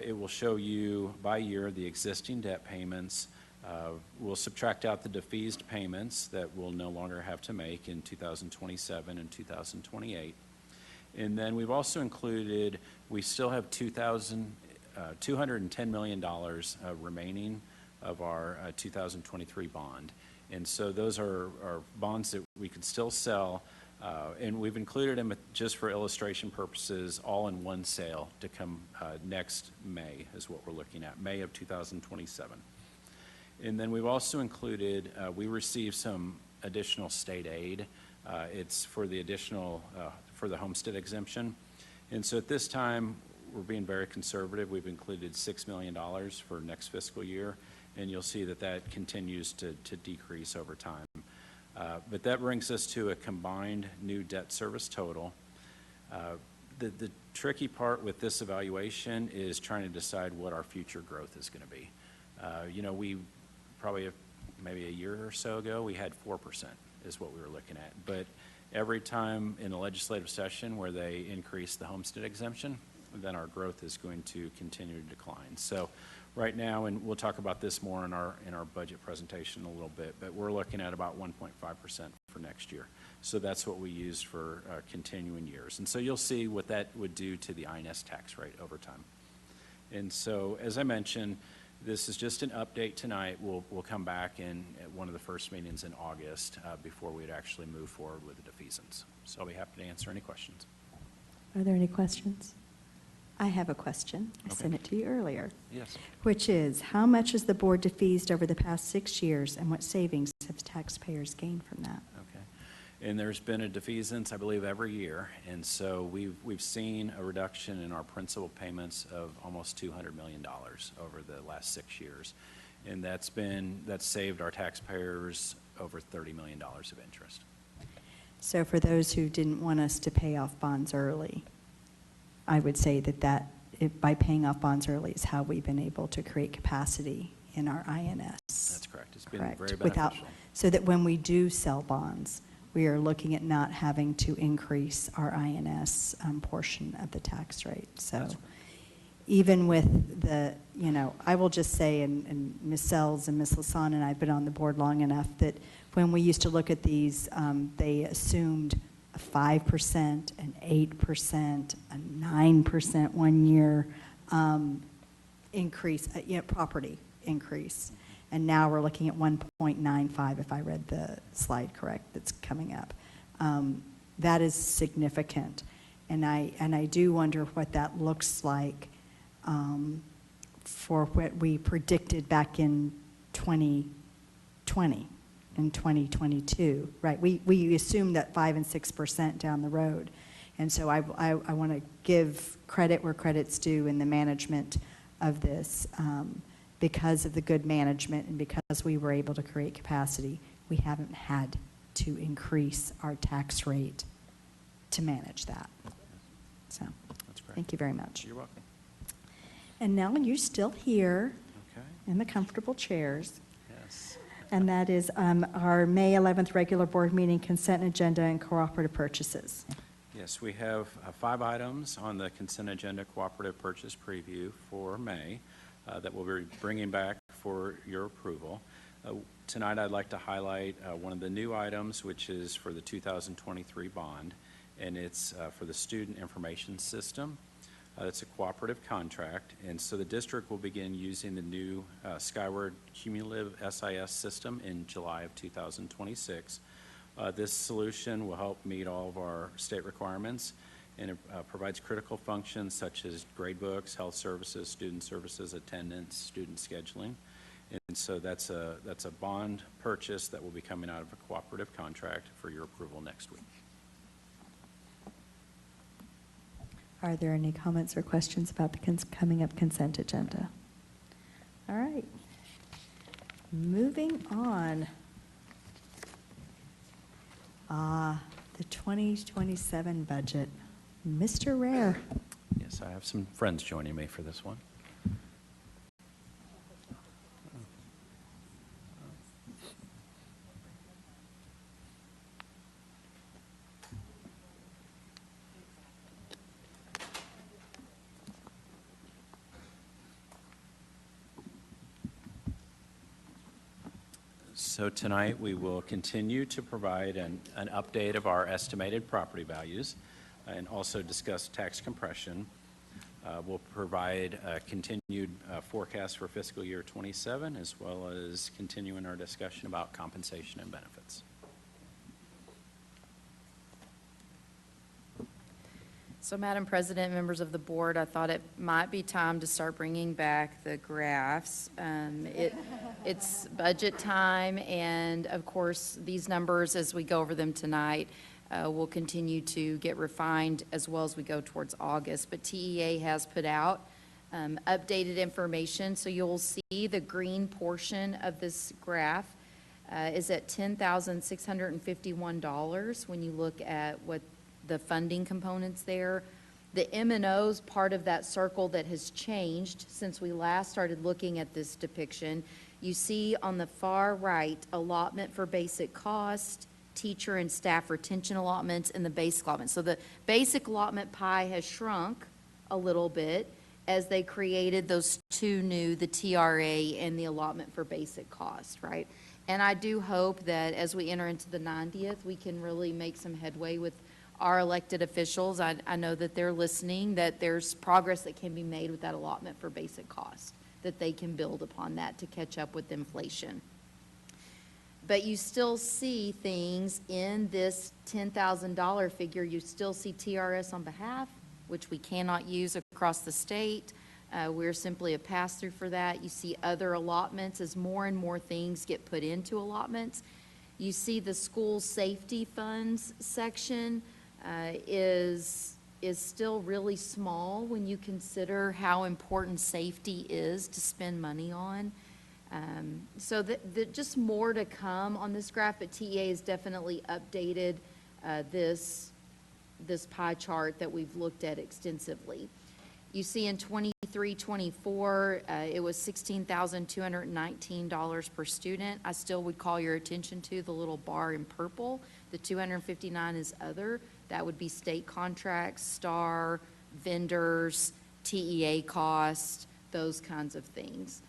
it will show you by year the existing debt payments. We'll subtract out the defeased payments that we'll no longer have to make in 2027 and 2028. And then we've also included, we still have $210 million remaining of our 2023 bond. And so those are bonds that we could still sell, and we've included them just for illustration purposes, all in one sale to come next May is what we're looking at, May of 2027. And then we've also included, we received some additional state aid. It's for the additional, for the homestead exemption. And so at this time, we're being very conservative. We've included $6 million for next fiscal year, and you'll see that that continues to decrease over time. But that brings us to a combined new debt service total. The tricky part with this evaluation is trying to decide what our future growth is going to be. We probably maybe a year or so ago, we had 4% is what we were looking at. But every time in a legislative session where they increase the homestead exemption, then our growth is going to continue to decline. So right now, and we'll talk about this more in our budget presentation in a little bit, but we're looking at about 1.5% for next year. So that's what we use for continuing years. And so you'll see what that would do to the INS tax rate over time. And so, as I mentioned, this is just an update tonight. We'll come back in at one of the first meetings in August before we'd actually move forward with the defeasance. So I'll be happy to answer any questions.
Are there any questions? I have a question. I
Okay.
sent it to you earlier.
Yes.
Which is, how much has the board defeased over the past 6 years, and what savings have taxpayers gained from that?
Okay. And there's been a defeasance, I believe, every year. And so we've seen a reduction in our principal payments of almost $200 million over the last 6 years. And that's saved our taxpayers over $30 million of interest.
So for those who didn't want us to pay off bonds early, I would say that by paying off bonds early is how we've been able to create capacity in our INS.
That's correct. It's been
Correct.
very beneficial.
So that when we do sell bonds, we are looking at not having to increase our INS portion of the tax rate. So
That's right.
even with the, I will just say, and Ms. Sells and Ms. Lasan and I have been on the board long enough that when we used to look at these, they assumed a 5%, an 8%, a 9% 1 year increase, property increase. And now we're looking at 1.95, if I read the slide correct, that's coming up. That is significant. And I do wonder what that looks like for what we predicted back in 2020 and 2022, right? We assumed that 5 and 6% down the road. And so I want to give credit where credit's due in the management of this. Because of the good management and because we were able to create capacity, we haven't had to increase our tax rate to manage that. So,
That's great.
thank you very much.
You're welcome.
And now you're still here
Okay.
in the comfortable chairs.
Yes.
And that is our May 11th regular board meeting consent agenda and cooperative purchases.
Yes, we have 5 items on the consent agenda cooperative purchase preview for May that we'll be bringing back for your approval. Tonight, I'd like to highlight one of the new items, which is for the 2023 bond, and it's for the student information system. It's a cooperative contract, and so the district will begin using the new Skyward Cumulative SIS system in July of 2026. This solution will help meet all of our state requirements, and it provides critical functions such as gradebooks, health services, student services, attendance, student scheduling. And so that's a bond purchase that will be coming out of a cooperative contract for your approval next week.
Are there any comments or questions about the coming up consent agenda? All right. Moving on. The 2027 budget. Mr. Rare.
Yes, I have some friends joining me for this one. So tonight, we will continue to provide an update of our estimated property values and also discuss tax compression. We'll provide a continued forecast for fiscal year 27, as well as continuing our discussion about compensation and benefits.
So, Madam President, members of the board, I thought it might be time to start bringing back the graphs. It's budget time, and of course, these numbers, as we go over them tonight, will continue to get refined as well as we go towards August. But TEA has put out updated information, so you'll see the green portion of this graph is at $10,651 when you look at what the funding components there. The M&O's part of that circle that has changed since we last started looking at this depiction. You see on the far right, allotment for basic cost, teacher and staff retention allotments, and the basic allotment. So the basic allotment pie has shrunk a little bit as they created those two new, the TRA and the allotment for basic cost, right? And I do hope that as we enter into the 90th, we can really make some headway with our elected officials. I know that they're listening, that there's progress that can be made with that allotment for basic cost, that they can build upon that to catch up with inflation. But you still see things in this $10,000 figure. You still see TRS on behalf, which we cannot use across the state. We're simply a pass-through for that. You see other allotments as more and more things get put into allotments. You see the school safety funds section is still really small when you consider how important safety is to spend money on. So just more to come on this graph, but TEA has definitely updated this pie chart that we've looked at extensively. You see in 23-24, it was $16,219 per student. I still would call your attention to the little bar in purple. The $259 is other. That would be state contracts, STAR, vendors, TEA costs, those kinds of things.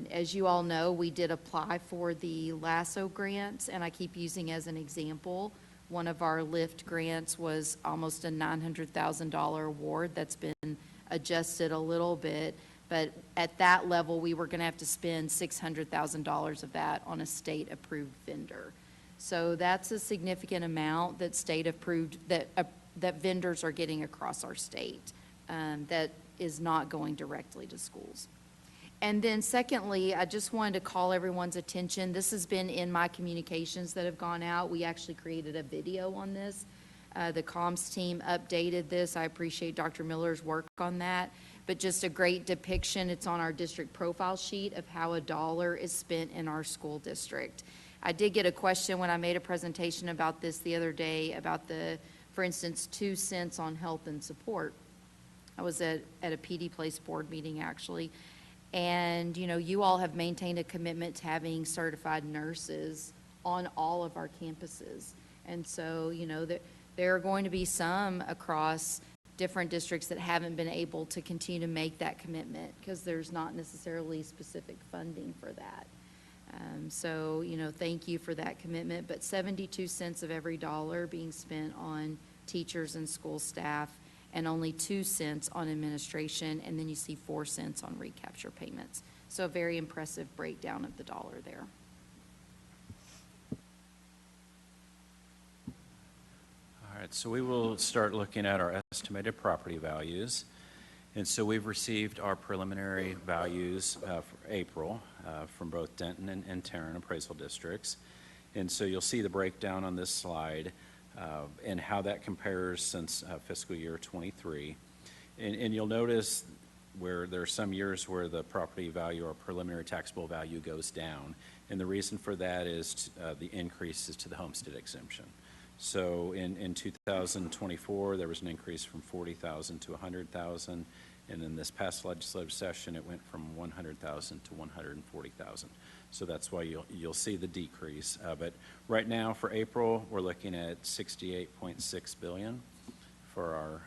As you all know, we did apply for the LASSO grants, and I keep using as an example, one of our LIFT grants was almost a $900,000 award that's been adjusted a little bit, but at that level, we were gonna have to spend $600,000 of that on a state-approved vendor. So that's a significant amount that state-approved, that vendors are getting across our state, that is not going directly to schools. And then secondly, I just wanted to call everyone's attention. This has been in my communications that have gone out. We actually created a video on this. The comms team updated this. I appreciate Dr. Miller's work on that. But just a great depiction. It's on our district profile sheet of how a dollar is spent in our school district. I did get a question when I made a presentation about this the other day about for instance, 2 cents on health and support. I was at a PD Place board meeting actually. And, you all have maintained a commitment to having certified nurses on all of our campuses. And so, there are going to be some across different districts that haven't been able to continue to make that commitment because there's not necessarily specific funding for that. So, thank you for that commitment. But 72 cents of every dollar being spent on teachers and school staff, and only 2 cents on administration, and then you see 4 cents on recapture payments. So a very impressive breakdown of the dollar there.
All right, so we will start looking at our estimated property values. And so we've received our preliminary values for April from both Denton and Tarrant appraisal districts. And so you'll see the breakdown on this slide. And how that compares since fiscal year 23. And you'll notice where there are some years where the property value or preliminary taxable value goes down. And the reason for that is the increases to the homestead exemption. So in 2024, there was an increase from 40,000 to 100,000. And in this past legislative session, it went from 100,000 to 140,000. So that's why you'll see the decrease. But right now for April, we're looking at $68.6 billion for our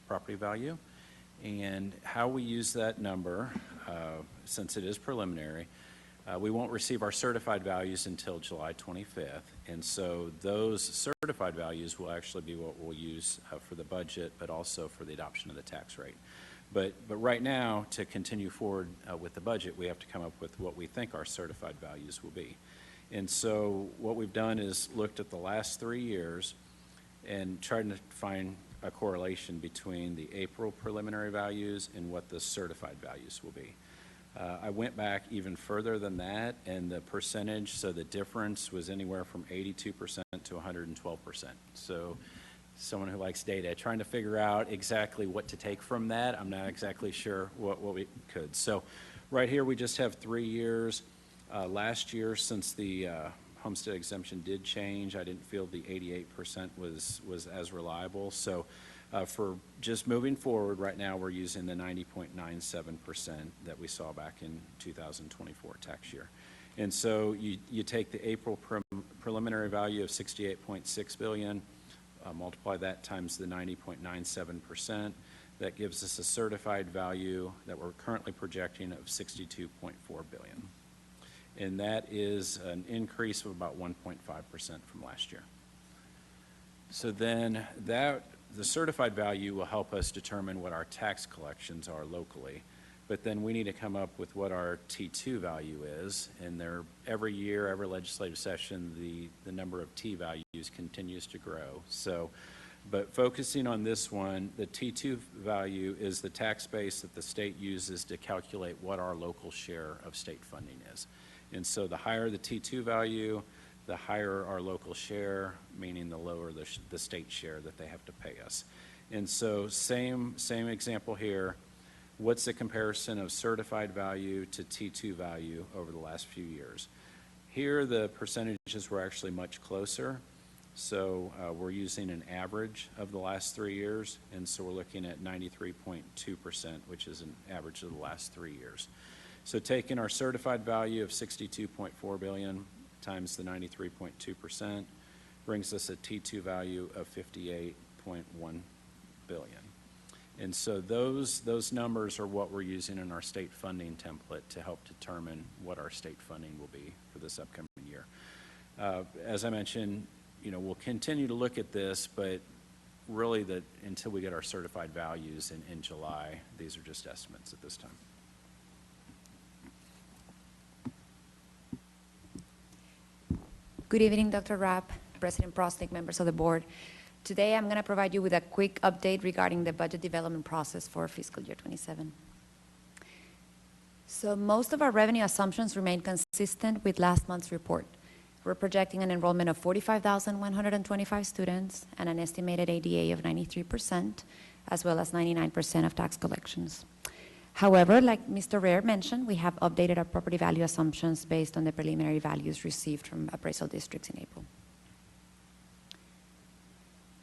property value. And how we use that number, since it is preliminary, we won't receive our certified values until July 25th. And so those certified values will actually be what we'll use for the budget, but also for the adoption of the tax rate. But right now, to continue forward with the budget, we have to come up with what we think our certified values will be. And so what we've done is looked at the last 3 years and tried to find a correlation between the April preliminary values and what the certified values will be. I went back even further than that, and the percentage, so the difference was anywhere from 82% to 112%. So someone who likes data, trying to figure out exactly what to take from that. I'm not exactly sure what we could. So right here, we just have 3 years. Last year, since the homestead exemption did change, I didn't feel the 88% was as reliable. So for just moving forward, right now, we're using the 90.97% that we saw back in 2024 tax year. And so you take the April preliminary value of $68.6 billion, multiply that times the 90.97%. That gives us a certified value that we're currently projecting of $62.4 billion. And that is an increase of about 1.5% from last year. So then the certified value will help us determine what our tax collections are locally. but then we need to come up with what our T2 value is, and every year, every legislative session, the number of T values continues to grow. So, but focusing on this one, the T2 value is the tax base that the state uses to calculate what our local share of state funding is. And so the higher the T2 value, the higher our local share, meaning the lower the state share that they have to pay us. And so same example here. What's the comparison of certified value to T2 value over the last few years? Here, the percentages were actually much closer. So we're using an average of the last 3 years, and so we're looking at 93.2%, which is an average of the last 3 years. So taking our certified value of $62.4 billion times the 93.2% brings us a T2 value of $58.1 billion. And so those numbers are what we're using in our state funding template to help determine what our state funding will be for this upcoming year. As I mentioned, we'll continue to look at this, but really until we get our certified values in July, these are just estimates at this time.
Good evening, Dr. Rapp, President Prosnick, members of the board. Today, I'm going to provide you with a quick update regarding the budget development process for fiscal year 27. So most of our revenue assumptions remain consistent with last month's report. We're projecting an enrollment of 45,125 students and an estimated ADA of 93%, as well as 99% of tax collections. However, like Mr. Rare mentioned, we have updated our property value assumptions based on the preliminary values received from appraisal districts in April.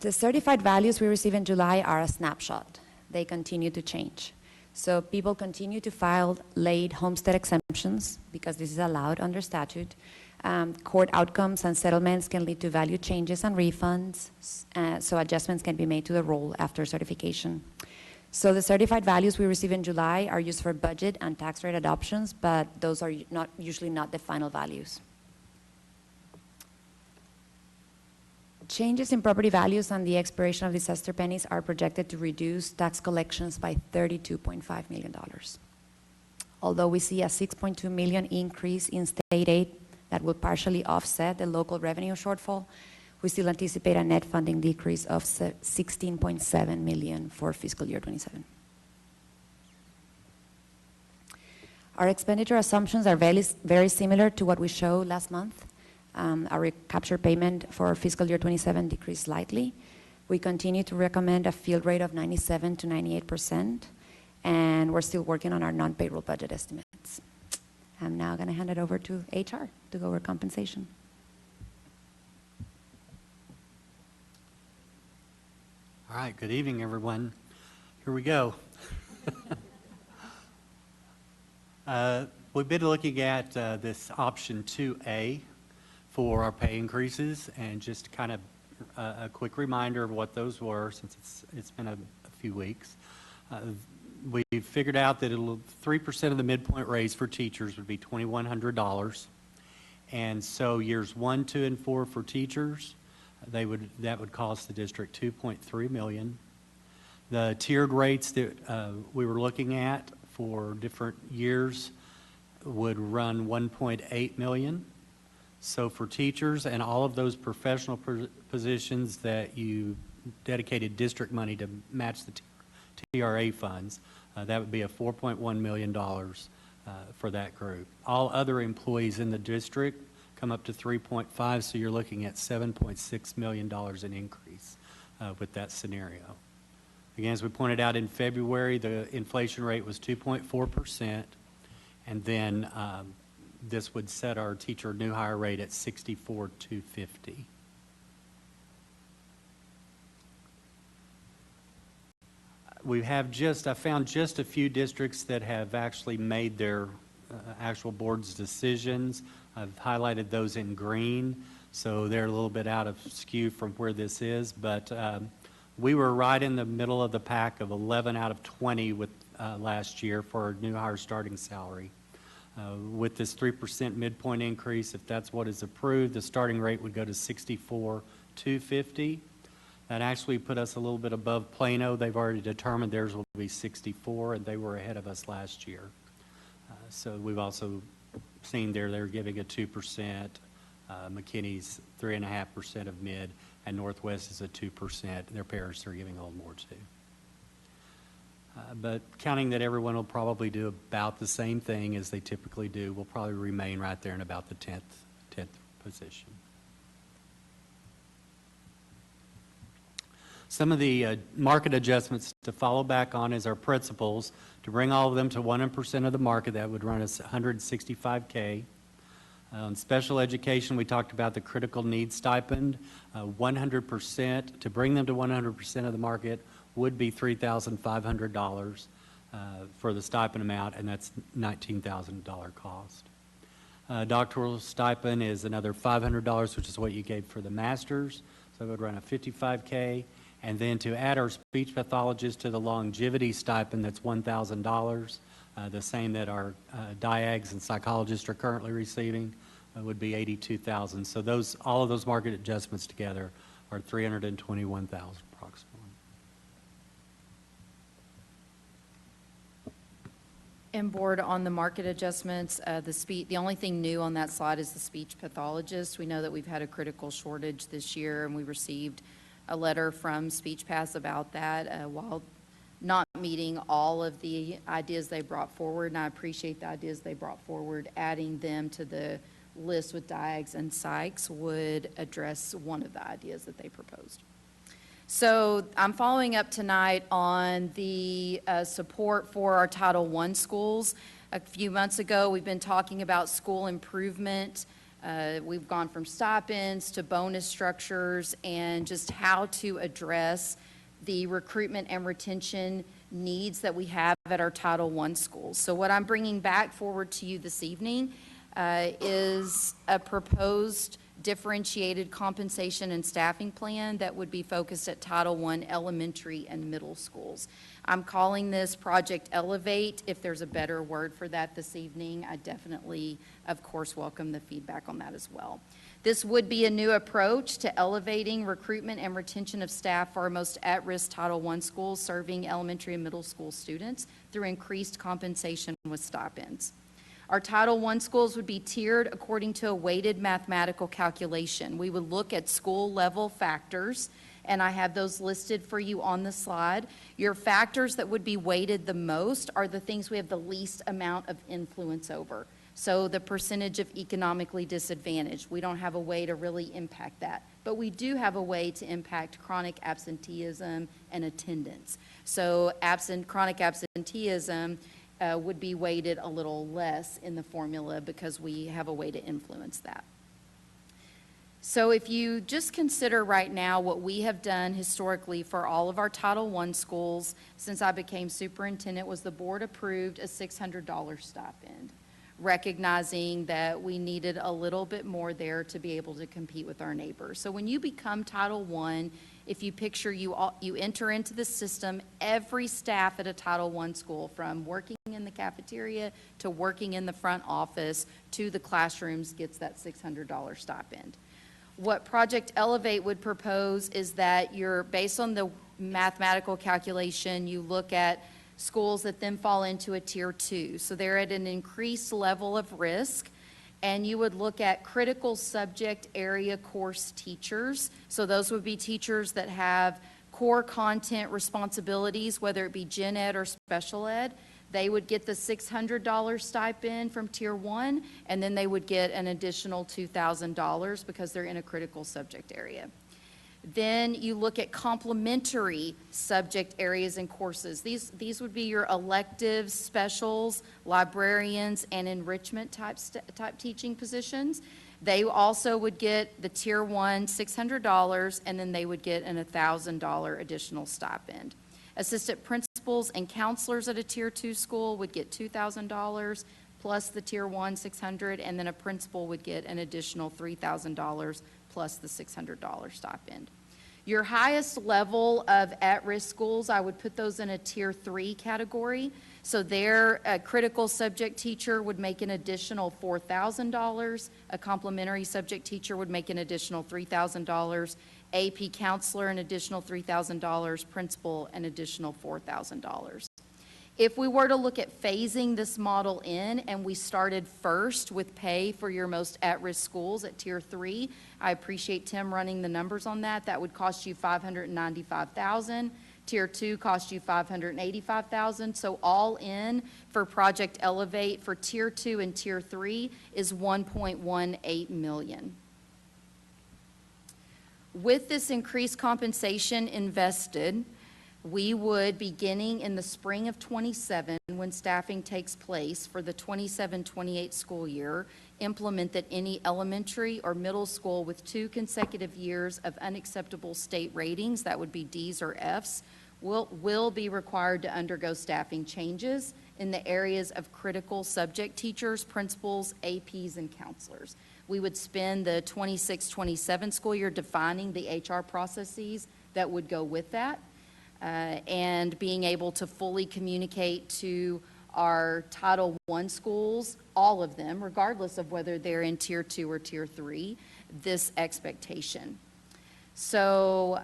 The certified values we receive in July are a snapshot. They continue to change. So people continue to file late homestead exemptions because this is allowed under statute. Court outcomes and settlements can lead to value changes and refunds, so adjustments can be made to the roll after certification. So the certified values we receive in July are used for budget and tax rate adoptions, but those are usually not the final values. Changes in property values and the expiration of disaster pennies are projected to reduce tax collections by $32.5 million. Although we see a $6.2 million increase in state aid that will partially offset the local revenue shortfall, we still anticipate a net funding decrease of $16.7 million for fiscal year 27. Our expenditure assumptions are very similar to what we showed last month. Our recapture payment for fiscal year 27 decreased slightly. We continue to recommend a field rate of 97 to 98%, and we're still working on our non-payroll budget estimates. I'm now going to hand it over to HR to go over compensation.
All right, good evening, everyone. Here we go. We've been looking at this option 2A for our pay increases, and just kind of a quick reminder of what those were, since it's been a few weeks. We figured out that 3% of the midpoint raise for teachers would be $2,100, and so years 1, 2, and 4 for teachers, that would cost the district $2.3 million. The tiered rates that we were looking at for different years would run $1.8 million. So for teachers and all of those professional positions that you dedicated district money to match the TRA funds, that would be a $4.1 million for that group. All other employees in the district come up to 3.5, so you're looking at $7.6 million in increase with that scenario. Again, as we pointed out in February, the inflation rate was 2.4%, and then this would set our teacher new hire rate at $64,250. I found just a few districts that have actually made their actual board's decisions. I've highlighted those in green, so they're a little bit out of skew from where this is, but we were right in the middle of the pack of 11 out of 20 with last year for our new hire starting salary. With this 3% midpoint increase, if that's what is approved, the starting rate would go to $64,250.
That actually put us a little bit above Plano. They've already determined theirs will be 64, and they were ahead of us last year. So we've also seen they're giving a 2%, McKinney's 3.5% of mid, and Northwest is a 2%. Their parish are giving a little more too. But counting that everyone will probably do about the same thing as they typically do, we'll probably remain right there in about the 10th position. Some of the market adjustments to follow back on is our principals. To bring all of them to 100% of the market, that would run us $165K. Special education, we talked about the critical needs stipend. 100%, to bring them to 100% of the market would be $3,500 for the stipend amount, and that's $19,000 cost. Doctoral stipend is another $500, which is what you gave for the master's, so it would run a $55K. And then to add our speech pathologist to the longevity stipend, that's $1,000, the same that our diags and psychologists are currently receiving, would be $82,000. So all of those market adjustments together are $321,000 approximately.
And board, on the market adjustments, the only thing new on that slide is the speech pathologist. We know that we've had a critical shortage this year, and we received a letter from SpeechPath about that while not meeting all of the ideas they brought forward, and I appreciate the ideas they brought forward. Adding them to the list with diags and psychs would address one of the ideas that they proposed. So I'm following up tonight on the support for our Title I schools. A few months ago, we've been talking about school improvement. We've gone from stipends to bonus structures and just how to address the recruitment and retention needs that we have at our Title I schools. So what I'm bringing back forward to you this evening is a proposed differentiated compensation and staffing plan that would be focused at Title I elementary and middle schools. I'm calling this Project Elevate. If there's a better word for that this evening, I definitely, of course, welcome the feedback on that as well. This would be a new approach to elevating recruitment and retention of staff for our most at-risk Title I schools serving elementary and middle school students through increased compensation with stipends. Our Title I schools would be tiered according to a weighted mathematical calculation. We would look at school level factors, and I have those listed for you on the slide. Your factors that would be weighted the most are the things we have the least amount of influence over. So the percentage of economically disadvantaged, we don't have a way to really impact that. But we do have a way to impact chronic absenteeism and attendance. So chronic absenteeism would be weighted a little less in the formula because we have a way to influence that. So if you just consider right now what we have done historically for all of our Title I schools since I became superintendent was the board approved a $600 stipend, recognizing that we needed a little bit more there to be able to compete with our neighbors. So when you become Title I, if you picture you enter into the system, every staff at a Title I school, from working in the cafeteria to working in the front office to the classrooms, gets that $600 stipend. What Project Elevate would propose is that you're, based on the mathematical calculation, you look at schools that then fall into a Tier 2. So they're at an increased level of risk, and you would look at critical subject area course teachers. So those would be teachers that have core content responsibilities, whether it be gen ed or special ed. They would get the $600 stipend from Tier 1, and then they would get an additional $2,000 because they're in a critical subject area. Then you look at complementary subject areas and courses. These would be your electives, specials, librarians, and enrichment type teaching positions. They also would get the Tier 1 $600, and then they would get an $1,000 additional stipend. Assistant principals and counselors at a Tier 2 school would get $2,000 plus the Tier 1 $600, and then a principal would get an additional $3,000 plus the $600 stipend. Your highest level of at-risk schools, I would put those in a Tier 3 category. So their critical subject teacher would make an additional $4,000. A complementary subject teacher would make an additional $3,000. AP counselor, an additional $3,000, principal, an additional $4,000. If we were to look at phasing this model in, and we started first with pay for your most at-risk schools at Tier 3, I appreciate Tim running the numbers on that. That would cost you $595,000. Tier 2 cost you $585,000. So all in for Project Elevate for Tier 2 and Tier 3 is $1.18 million. With this increased compensation invested, we would, beginning in the spring of '27, when staffing takes place for the 27-28 school year, implement that any elementary or middle school with 2 consecutive years of unacceptable state ratings, that would be Ds or Fs, will be required to undergo staffing changes in the areas of critical subject teachers, principals, APs, and counselors. We would spend the 26-27 school year defining the HR processes that would go with that, and being able to fully communicate to our Title I schools, all of them, regardless of whether they're in Tier 2 or Tier 3, this expectation. So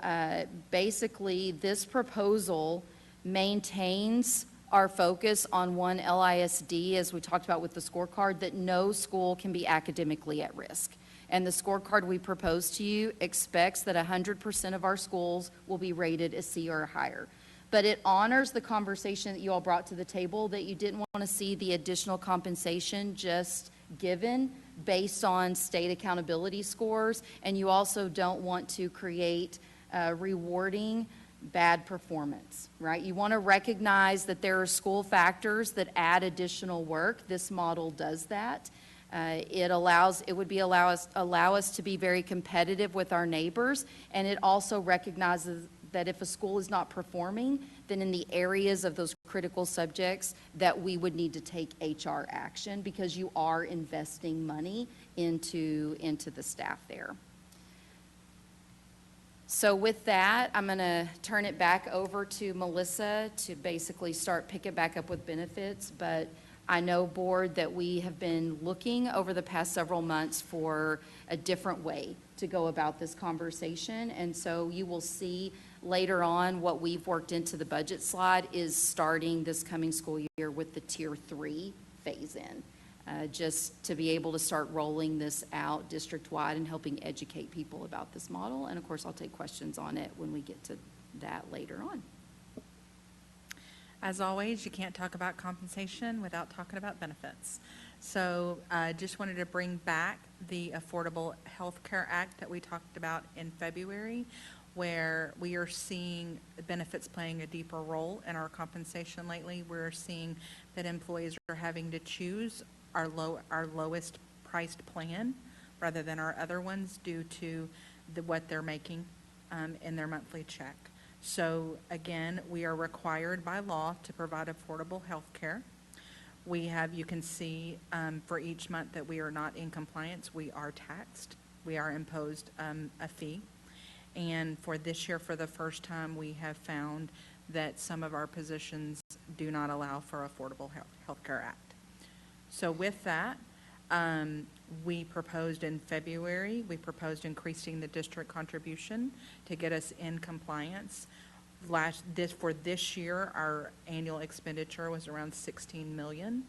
basically, this proposal maintains our focus on one LISD, as we talked about with the scorecard, that no school can be academically at risk. And the scorecard we propose to you expects that 100% of our schools will be rated as C or higher. But it honors the conversation that you all brought to the table, that you didn't want to see the additional compensation just given based on state accountability scores, and you also don't want to create rewarding bad performance, right? You want to recognize that there are school factors that add additional work. This model does that. It would allow us to be very competitive with our neighbors, and it also recognizes that if a school is not performing, then in the areas of those critical subjects that we would need to take HR action, because you are investing money into the staff there. So with that, I'm going to turn it back over to Melissa to basically start picking back up with benefits. But I know, board, that we have been looking over the past several months for a different way to go about this conversation. And so you will see later on what we've worked into the budget slide is starting this coming school year with the Tier 3 phase-in, just to be able to start rolling this out district-wide and helping educate people about this model. And of course, I'll take questions on it when we get to that later on.
As always, you can't talk about compensation without talking about benefits. So I just wanted to bring back the Affordable Health Care Act that we talked about in February, where we are seeing benefits playing a deeper role in our compensation lately. We're seeing that employees are having to choose our lowest priced plan rather than our other ones due to what they're making in their monthly check. So again, we are required by law to provide affordable health care. We have, you can see for each month that we are not in compliance, we are taxed. We are imposed a fee. And for this year, for the first time, we have found that some of our positions do not allow for Affordable Health Care Act. So with that, we proposed in February, we proposed increasing the district contribution to get us in compliance. For this year, our annual expenditure was around $16 million.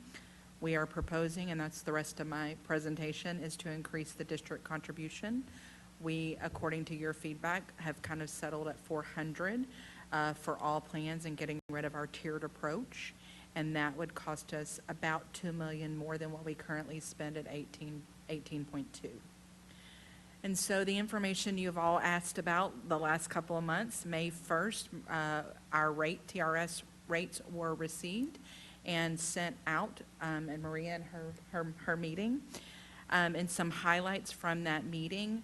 We are proposing, and that's the rest of my presentation, is to increase the district contribution. We, according to your feedback, have kind of settled at 400 for all plans and getting rid of our tiered approach. And that would cost us about $2 million more than what we currently spend at 18.2. And so the information you've all asked about the last couple of months, May 1st, our TRS rates were received and sent out, and Maria and her meeting. And some highlights from that meeting,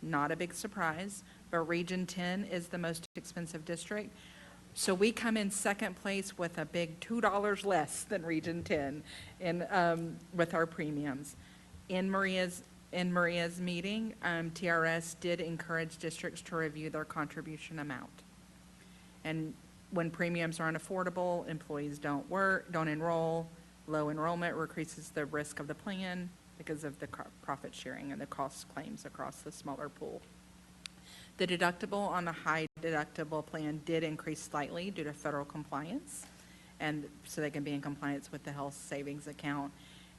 not a big surprise, but Region 10 is the most expensive district. So we come in second place with a big $2 less than Region 10 with our premiums. In Maria's meeting, TRS did encourage districts to review their contribution amount. And when premiums are unaffordable, employees don't enroll. Low enrollment increases the risk of the plan because of the profit sharing and the cost claims across the smaller pool.
The deductible on the high deductible plan did increase slightly due to federal compliance, and so they can be in compliance with the health savings account.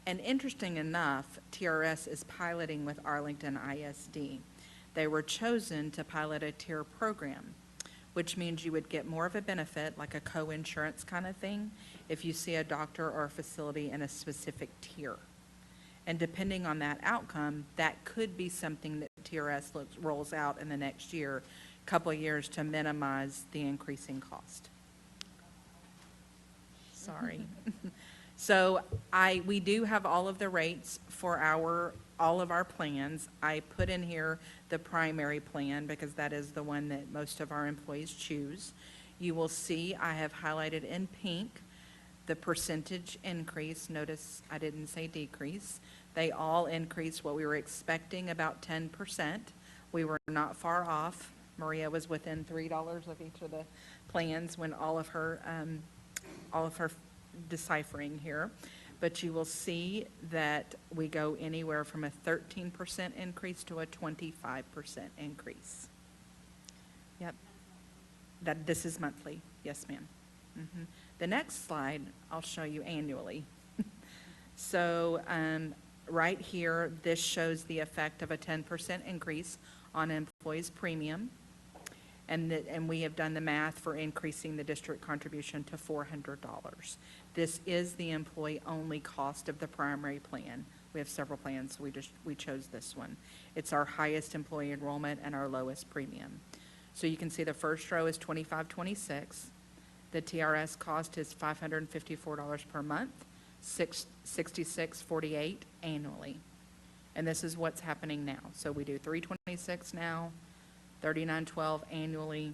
And interesting enough, TRS is piloting with Arlington ISD. They were chosen to pilot a tier program, which means you would get more of a benefit, like a co-insurance kind of thing, if you see a doctor or a facility in a specific tier. And depending on that outcome, that could be something that TRS rolls out in the next year, couple of years, to minimize the increasing cost. Sorry. So we do have all of the rates for all of our plans. I put in here the primary plan because that is the one that most of our employees choose. You will see I have highlighted in pink the percentage increase. Notice I didn't say decrease. They all increased what we were expecting, about 10%. We were not far off. Maria was within $3 of each of the plans when all of her deciphering here. But you will see that we go anywhere from a 13% increase to a 25% increase. Yep. This is monthly. Yes, ma'am. The next slide, I'll show you annually. So right here, this shows the effect of a 10% increase on employees' premium. And we have done the math for increasing the district contribution to $400. This is the employee-only cost of the primary plan. We have several plans, so we chose this one. It's our highest employee enrollment and our lowest premium. So you can see the first row is $25.26. The TRS cost is $554 per month, $66.48 annually. And this is what's happening now. So we do $326 now, $39.12 annually.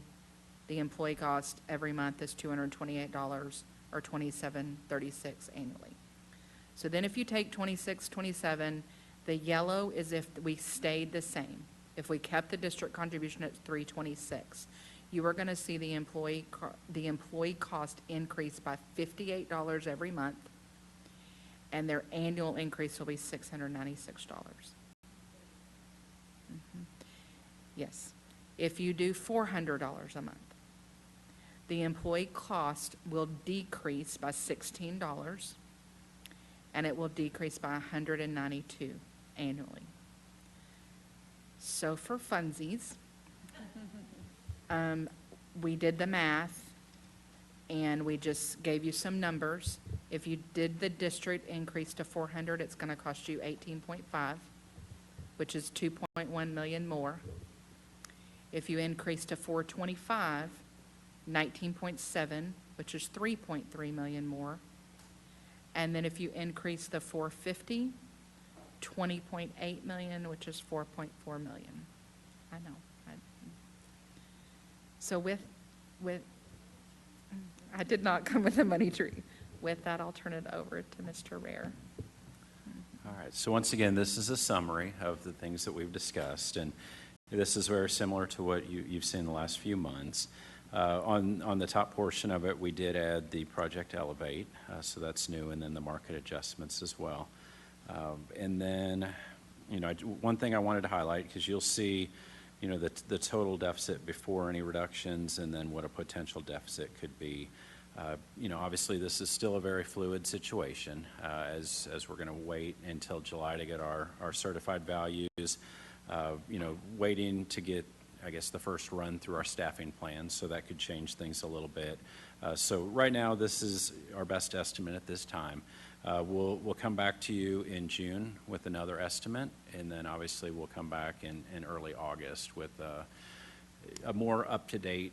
The employee cost every month is $228 or $27.36 annually. So then if you take $26.27, the yellow is if we stayed the same. If we kept the district contribution at $326, you are going to see the employee cost increase by $58 every month, and their annual increase will be $696. Yes. If you do $400 a month, the employee cost will decrease by $16, and it will decrease by $192 annually. So for funsies, we did the math, and we just gave you some numbers. If you did the district increase to $400, it's going to cost you $18.5, which is $2.1 million more. If you increase to $425, $19.7, which is $3.3 million more. And then if you increase the $450, $20.8 million, which is $4.4 million. I know. So I did not come with a money tree. With that, I'll turn it over to Mr. Rare.
All right, so once again, this is a summary of the things that we've discussed, and this is very similar to what you've seen the last few months. On the top portion of it, we did add the Project Elevate, so that's new, and then the market adjustments as well. And then, one thing I wanted to highlight, because you'll see, the total deficit before any reductions, and then what a potential deficit could be. Obviously, this is still a very fluid situation, as we're going to wait until July to get our certified values, waiting to get, I guess, the first run through our staffing plans, so that could change things a little bit. So right now, this is our best estimate at this time. We'll come back to you in June with another estimate, and then obviously we'll come back in early August with a more up-to-date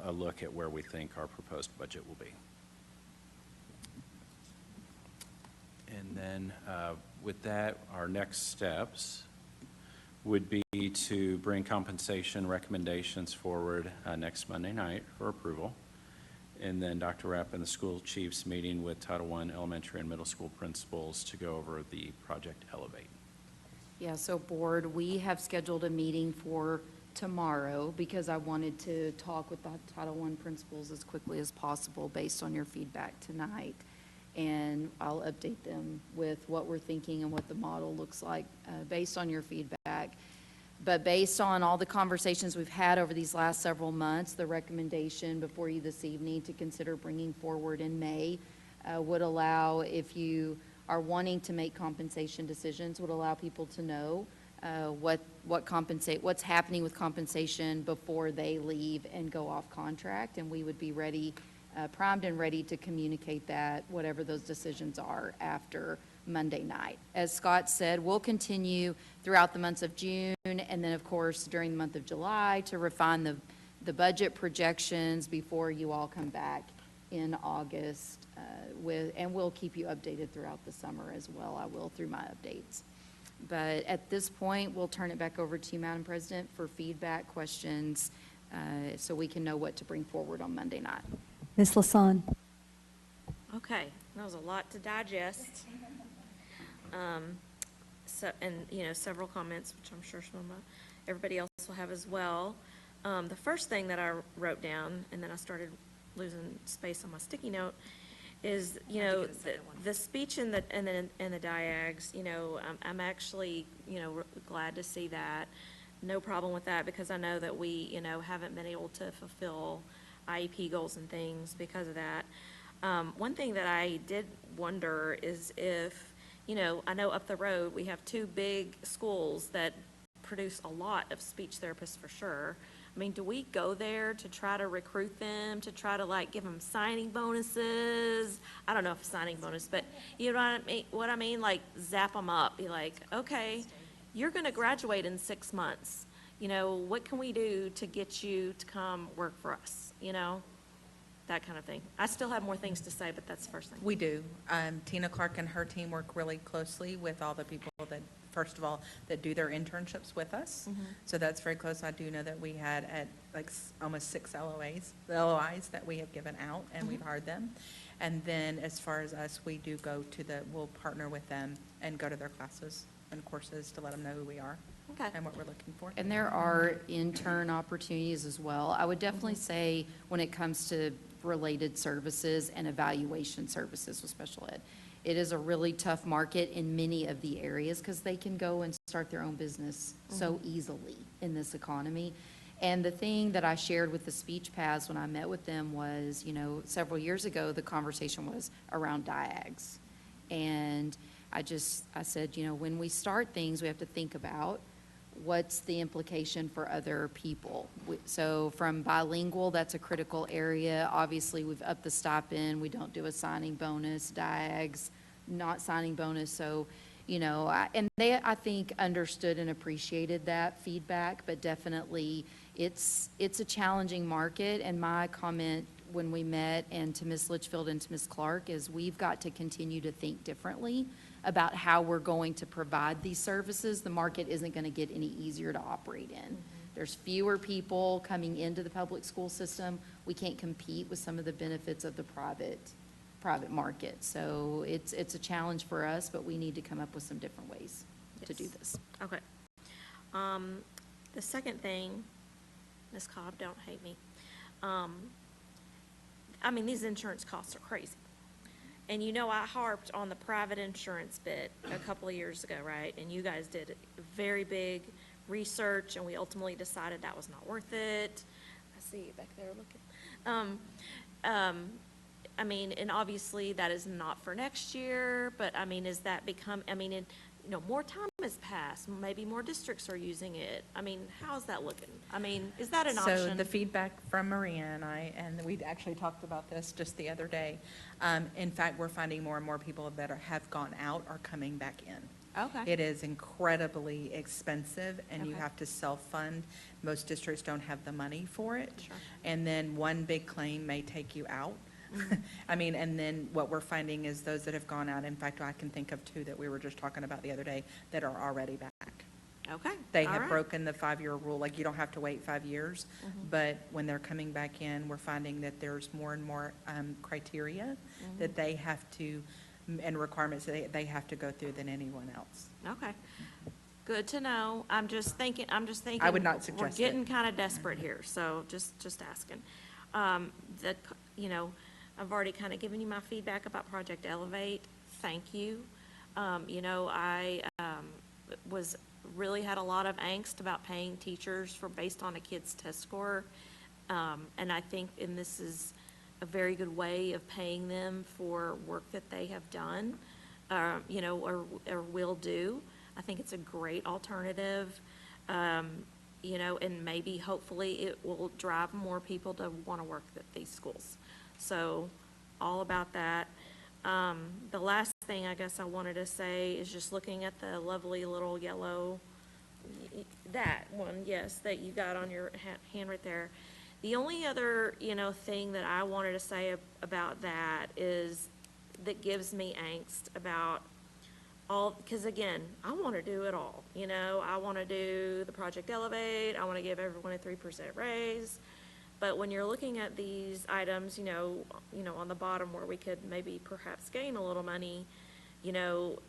a look at where we think our proposed budget will be. And then with that, our next steps would be to bring compensation recommendations forward next Monday night for approval. And then Dr. Rapp and the school chiefs meeting with Title I elementary and middle school principals to go over the Project Elevate.
Yeah, so board, we have scheduled a meeting for tomorrow because I wanted to talk with the Title I principals as quickly as possible based on your feedback tonight. And I'll update them with what we're thinking and what the model looks like based on your feedback. But based on all the conversations we've had over these last several months, the recommendation before you this evening to consider bringing forward in May would allow, if you are wanting to make compensation decisions, would allow people to know what's happening with compensation before they leave and go off contract, and we would be ready, primed and ready to communicate that, whatever those decisions are, after Monday night. As Scott said, we'll continue throughout the months of June, and then, of course, during the month of July to refine the budget projections before you all come back in August and we'll keep you updated throughout the summer as well. I will through my updates. But at this point, we'll turn it back over to you, Madam President, for feedback, questions, so we can know what to bring forward on Monday night.
Ms. Lasan.
Okay, that was a lot to digest. Several comments, which I'm sure everybody else will have as well. The first thing that I wrote down, and then I started losing space on my sticky note, is, the speech and the diags, I'm actually, glad to see that. No problem with that, because I know that we, haven't been able to fulfill IEP goals and things because of that. One thing that I did wonder is if, I know up the road, we have two big schools that produce a lot of speech therapists for sure. I mean, do we go there to try to recruit them, to try to give them signing bonuses? I don't know if signing bonus, but you know what I mean? Like, zap them up, be like, okay, you're gonna graduate in 6 months. What can we do to get you to come work for us? That kind of thing. I still have more things to say, but that's the first thing.
We do. Tina Clark and her team work really closely with all the people that, first of all, that do their internships with us. So that's very close. I do know that we had at almost 6 LOIs that we have given out, and we've hired them. And then as far as us, we do go to we'll partner with them and go to their classes and courses to let them know who we are.
Okay.
And what we're looking for.
And there are intern opportunities as well. I would definitely say when it comes to related services and evaluation services with special ed, it is a really tough market in many of the areas because they can go and start their own business so easily in this economy. And the thing that I shared with the speech paths when I met with them was, several years ago, the conversation was around diags. And I said, when we start things, we have to think about what's the implication for other people. So from bilingual, that's a critical area. Obviously, we've upped the stipend. We don't do a signing bonus, diags, not signing bonus. So, and they, I think, understood and appreciated that feedback, but definitely it's a challenging market. And my comment when we met, and to Ms. Litchfield and to Ms. Clark, is we've got to continue to think differently about how we're going to provide these services. The market isn't going to get any easier to operate in. There's fewer people coming into the public school system. We can't compete with some of the benefits of the private market. So it's a challenge for us, but we need to come up with some different ways to do this.
Okay. The second thing, Ms. Cobb, don't hate me. These insurance costs are crazy. And I harped on the private insurance bit a couple of years ago, right? And you guys did very big research, and we ultimately decided that was not worth it. I see you back there looking. And obviously that is not for next year, but is that more time has passed, maybe more districts are using it. How's that looking? Is that an option?
So the feedback from Maria and I, and we actually talked about this just the other day. In fact, we're finding more and more people that have gone out are coming back in.
Okay.
It is incredibly expensive, and you
Okay.
have to self-fund. Most districts don't have the money for it.
Sure.
And then one big claim may take you out. And then what we're finding is those that have gone out, in fact, I can think of 2 that we were just talking about the other day that are already back.
Okay.
They
All
have
right.
broken the 5-year rule, you don't have to wait 5 years. But when they're coming back in, we're finding that there's more and more criteria that they have to, and requirements that they have to go through than anyone else.
Okay. Good to know. I'm just thinking.
I would not suggest
We're getting
it.
kind of desperate here, so just asking. I've already kind of given you my feedback about Project Elevate. Thank you. I was really had a lot of angst about paying teachers based on a kid's test score. And I think, and this is a very good way of paying them for work that they have done, you know, or will do. I think it's a great alternative, you know, and maybe hopefully it will drive more people to want to work at these schools. So all about that. The last thing I guess I wanted to say is just looking at the lovely little yellow, that one, yes, that you got on your hand right there. The only other, you know, thing that I wanted to say about that is that gives me angst about all, because again, I want to do it all. You know, I want to do the Project Elevate. I want to give everyone a 3% raise. But when you're looking at these items, you know, on the bottom where we could maybe perhaps gain a little money, you know,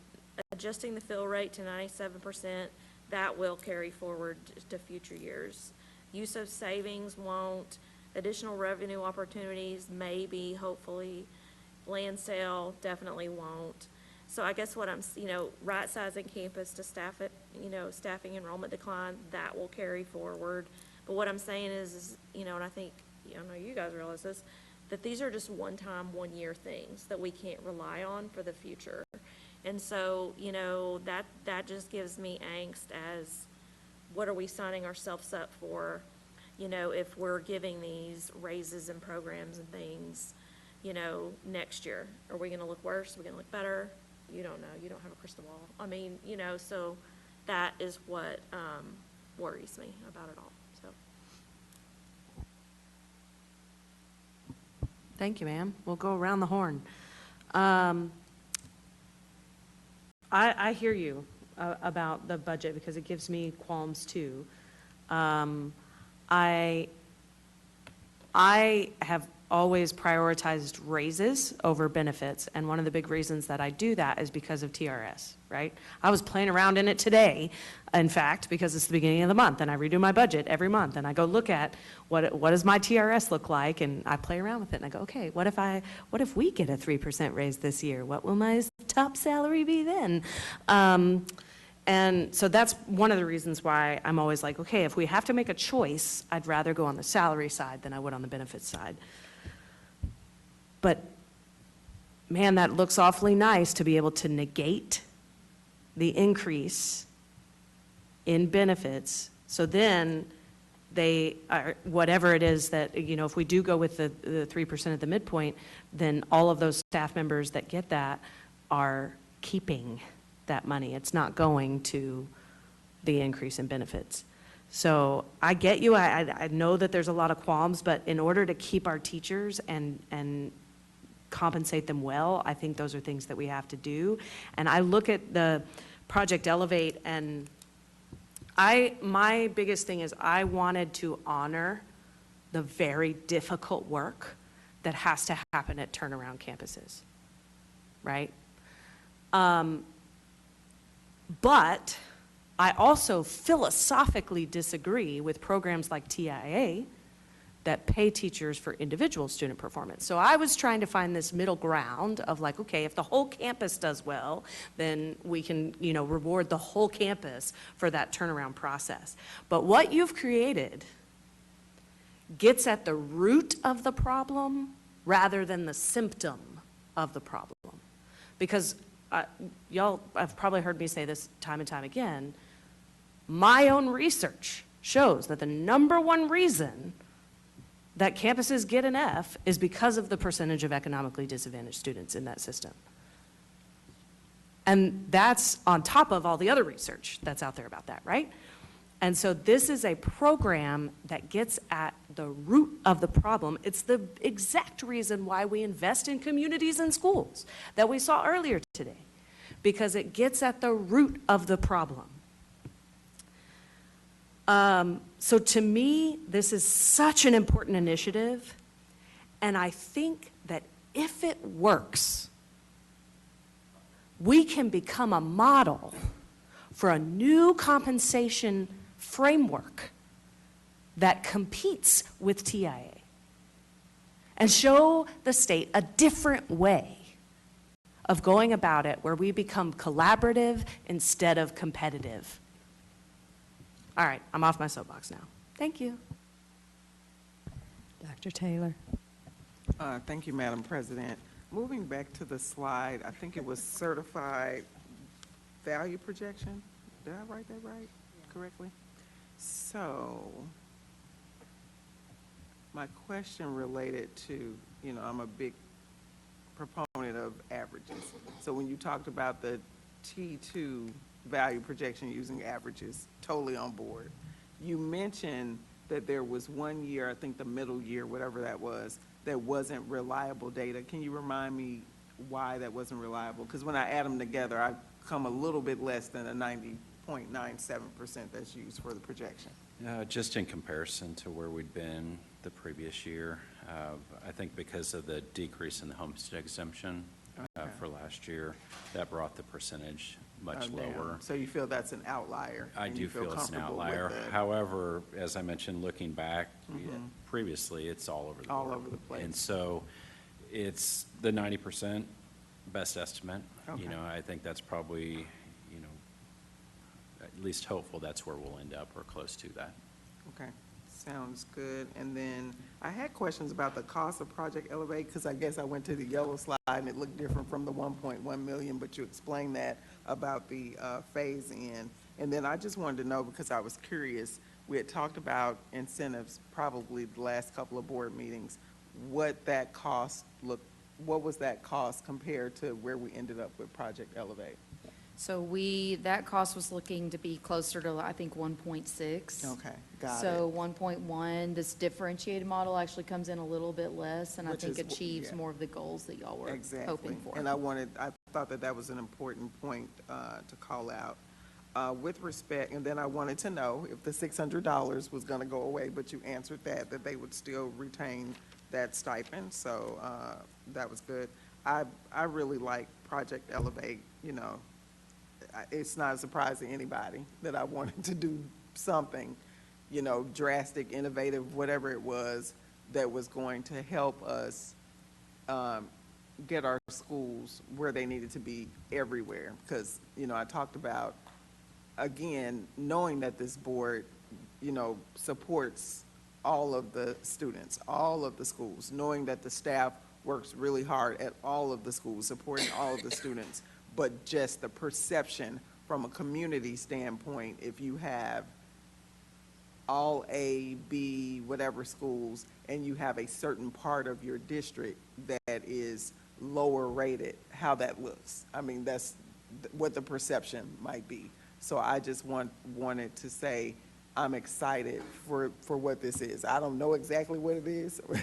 adjusting the fill rate to 97%, that will carry forward to future years. Use of savings won't. Additional revenue opportunities, maybe, hopefully. Land sale definitely won't. So I guess what I'm, you know, right sizing campus to staff it, you know, staffing enrollment decline, that will carry forward. But what I'm saying is, you know, and I think, I know you guys realize this, that these are just one-time, one-year things that we can't rely on for the future. And so, you know, that just gives me angst as, what are we signing ourselves up for, you know, if we're giving these raises and programs and things, you know, next year? Are we going to look worse? Are we going to look better? You don't know. You don't have a crystal ball. I mean, you know, so that is what worries me about it all. So.
Thank you, ma'am. We'll go around the horn. I hear you about the budget because it gives me qualms too. I have always prioritized raises over benefits, and one of the big reasons that I do that is because of TRS, right? I was playing around in it today, in fact, because it's the beginning of the month, and I redo my budget every month, and I go look at what does my TRS look like, and I play around with it, and I go, okay, what if we get a 3% raise this year? What will my top salary be then? And so that's one of the reasons why I'm always like, okay, if we have to make a choice, I'd rather go on the salary side than I would on the benefits side. But man, that looks awfully nice to be able to negate the increase in benefits. So then they are, whatever it is that, you know, if we do go with the 3% at the midpoint, then all of those staff members that get that are keeping that money. It's not going to the increase in benefits. So I get you. I know that there's a lot of qualms, but in order to keep our teachers and compensate them well, I think those are things that we have to do. And I look at the Project Elevate, and my biggest thing is I wanted to honor the very difficult work that has to happen at turnaround campuses, right? But I also philosophically disagree with programs like TIA that pay teachers for individual student performance. So I was trying to find this middle ground of like, okay, if the whole campus does well, then we can, you know, reward the whole campus for that turnaround process. But what you've created gets at the root of the problem rather than the symptom of the problem. Because y'all have probably heard me say this time and time again, my own research shows that the number one reason that campuses get an F is because of the percentage of economically disadvantaged students in that system. And that's on top of all the other research that's out there about that, right? And so this is a program that gets at the root of the problem. It's the exact reason why we invest in communities and schools that we saw earlier today, because it gets at the root of the problem. So to me, this is such an important initiative, and I think that if it works, we can become a model for a new compensation framework that competes with TIA and show the state a different way of going about it where we become collaborative instead of competitive. All right, I'm off my soapbox now. Thank you.
Dr. Taylor.
Thank you, Madam President. Moving back to the slide, I think it was certified value projection. Did I write that right, correctly? So, my question related to, I'm a big proponent of averages. So when you talked about the T2 value projection using averages, totally on board. You mentioned that there was 1 year, I think the middle year, whatever that was, that wasn't reliable data. Can you remind me why that wasn't reliable? Because when I add them together, I come a little bit less than a 90.97% that's used for the projection.
Just in comparison to where we'd been the previous year, I think because of the decrease in the homestead exemption for last year, that brought the percentage much lower.
So you feel that's an outlier?
I do feel it's an outlier. However, as I mentioned, looking back previously, it's all over the board.
All over the place.
And so it's the 90% best estimate.
Okay.
I think that's probably, at least hopeful that's where we'll end up or close to that.
Okay, sounds good. And then I had questions about the cost of Project Elevate, because I guess I went to the yellow slide and it looked different from the 1.1 million, but you explained that about the phase in. And then I just wanted to know, because I was curious, we had talked about incentives probably the last couple of board meetings, what was that cost compared to where we ended up with Project Elevate?
So that cost was looking to be closer to, I think, 1.6.
Okay, got it.
So 1.1, this differentiated model actually comes in a little bit less, and
Which
I think
is
achieves
yeah.
more of the goals that y'all were
Exactly.
hoping for.
And I thought that was an important point to call out. With respect, and then I wanted to know if the $600 was going to go away, but you answered that they would still retain that stipend, so that was good. I really like Project Elevate. It's not a surprise to anybody that I wanted to do something, drastic, innovative, whatever it was, that was going to help us get our schools where they needed to be everywhere. Because, I talked about, again, knowing that this board, supports all of the students, all of the schools, knowing that the staff works really hard at all of the schools, supporting all of the students, but just the perception from a community standpoint, if you have all A, B, whatever schools, and you have a certain part of your district that is lower rated, how that looks. I mean, that's what the perception might be. So I just wanted to say, I'm excited for what this is. I don't know exactly what it is, or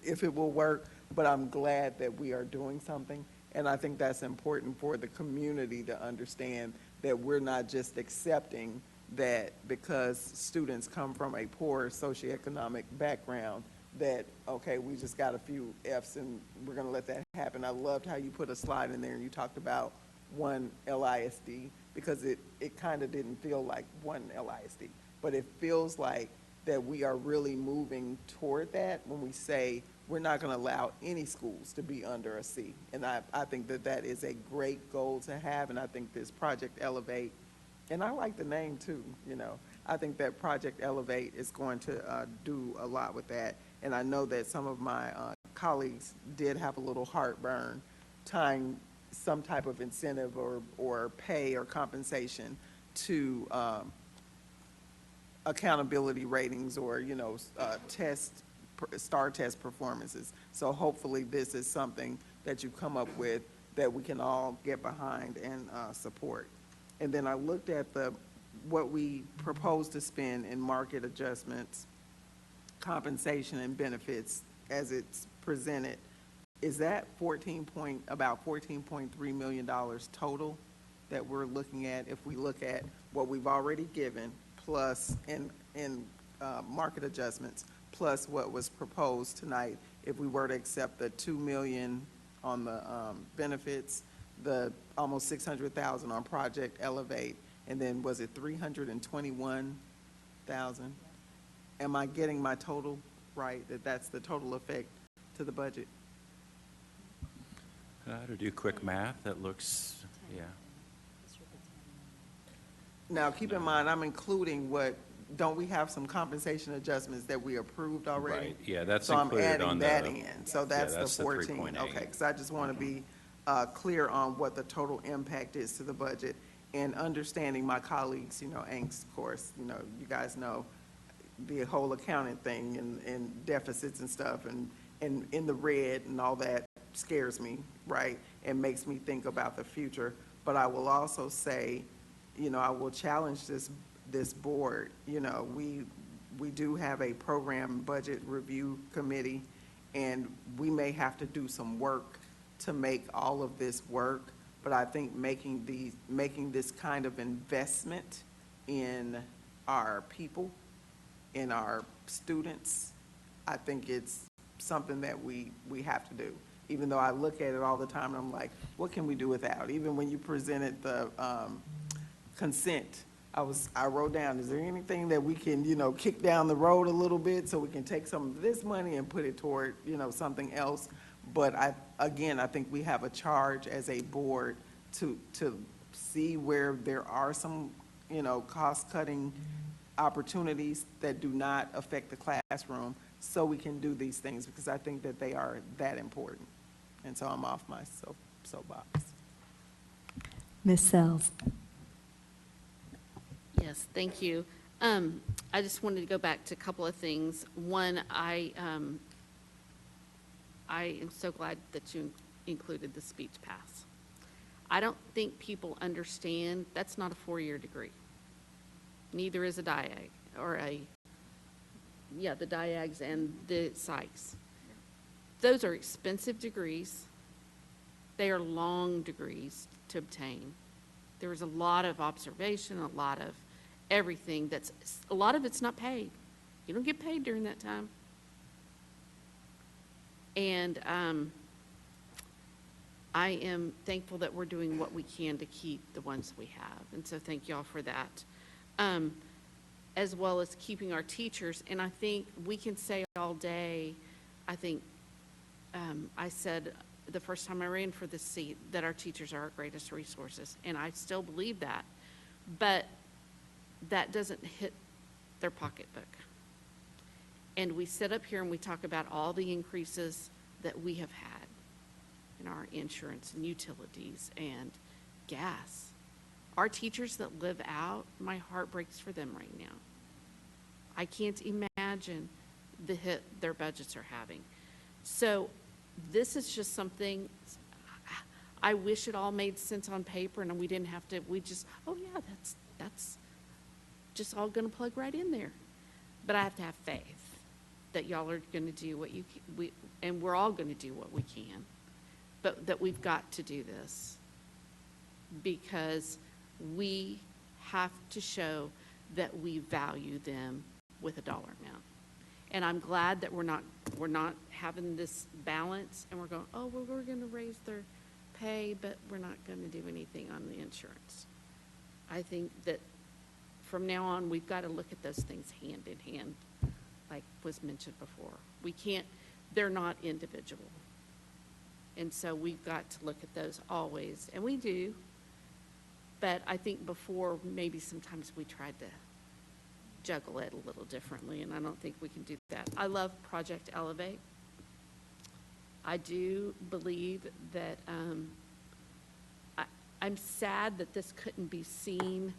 if it will work, but I'm glad that we are doing something. And I think that's important for the community to understand that we're not just accepting that because students come from a poor socioeconomic background that, okay, we just got a few Fs and we're going to let that happen. I loved how you put a slide in there and you talked about one LISD, because it kind of didn't feel like one LISD, but it feels like that we are really moving toward that when we say we're not going to allow any schools to be under a C. And I think that is a great goal to have, and I think this Project Elevate, and I like the name too, I think that Project Elevate is going to do a lot with that. And I know that some of my colleagues did have a little heartburn tying some type of incentive or pay or compensation to accountability ratings or, STAR test performances. So hopefully this is something that you come up with that we can all get behind and support. And then I looked at what we propose to spend in market adjustments, compensation and benefits as it's presented. Is that about $14.3 million total that we're looking at if we look at what we've already given plus in market adjustments, plus what was proposed tonight, if we were to accept the $2 million on the benefits, the almost $600,000 on Project Elevate, and then was it $321,000? Am I getting my total right, that's the total effect to the budget?
To do quick math, that looks, yeah.
Now, keep in mind, I'm including what don't we have some compensation adjustments that we approved already?
Right, yeah, that's
So I'm
included on
adding that
the-
in, so
Yeah,
that's the
that's the
14,
3.8.
okay, because I just want to be clear on what the total impact is to the budget, and understanding my colleagues, angst, of course, you guys know the whole accounting thing and deficits and stuff, and in the red and all that scares me, right? And makes me think about the future. But I will also say, I will challenge this board. We do have a program budget review committee, and we may have to do some work to make all of this work. But I think making this kind of investment in our people, in our students, I think it's something that we have to do. Even though I look at it all the time and I'm like, what can we do without? Even when you presented the consent, I wrote down, is there anything that we can, kick down the road a little bit so we can take some of this money and put it toward, something else? But I think we have a charge as a board to see where there are some, cost-cutting opportunities that do not affect the classroom, so we can do these things, because I think that they are that important. And so I'm off my soapbox.
Ms. Sells.
Yes, thank you. I just wanted to go back to a couple of things. One, I am so glad that you included the speech pass. I don't think people understand that's not a four-year degree. Neither is a DIAG, or the DIAGs and the psychs. Those are expensive degrees. They are long degrees to obtain. There is a lot of observation, a lot of everything a lot of it's not paid. You don't get paid during that time. And I am thankful that we're doing what we can to keep the ones we have. And so thank y'all for that. As well as keeping our teachers. And I think we can say all day, I think I said the first time I ran for this seat that our teachers are our greatest resources. And I still believe that. But that doesn't hit their pocketbook. And we sit up here and we talk about all the increases that we have had in our insurance and utilities and gas. Our teachers that live out, my heart breaks for them right now. I can't imagine the hit their budgets are having. So this is just something, I wish it all made sense on paper and we didn't have to, oh yeah, that's just all gonna plug right in there. But I have to have faith that y'all are gonna do what and we're all gonna do what we can, but that we've got to do this because we have to show that we value them with a dollar amount. And I'm glad that we're not having this balance and we're going, oh, well, we're going to raise their pay, but we're not going to do anything on the insurance. I think that from now on, we've got to look at those things hand in hand, like was mentioned before. We can't, they're not individual. And so we've got to look at those always, and we do. But I think before, maybe sometimes we tried to juggle it a little differently, and I don't think we can do that. I love Project Elevate. I do believe that I'm sad that this couldn't be seen,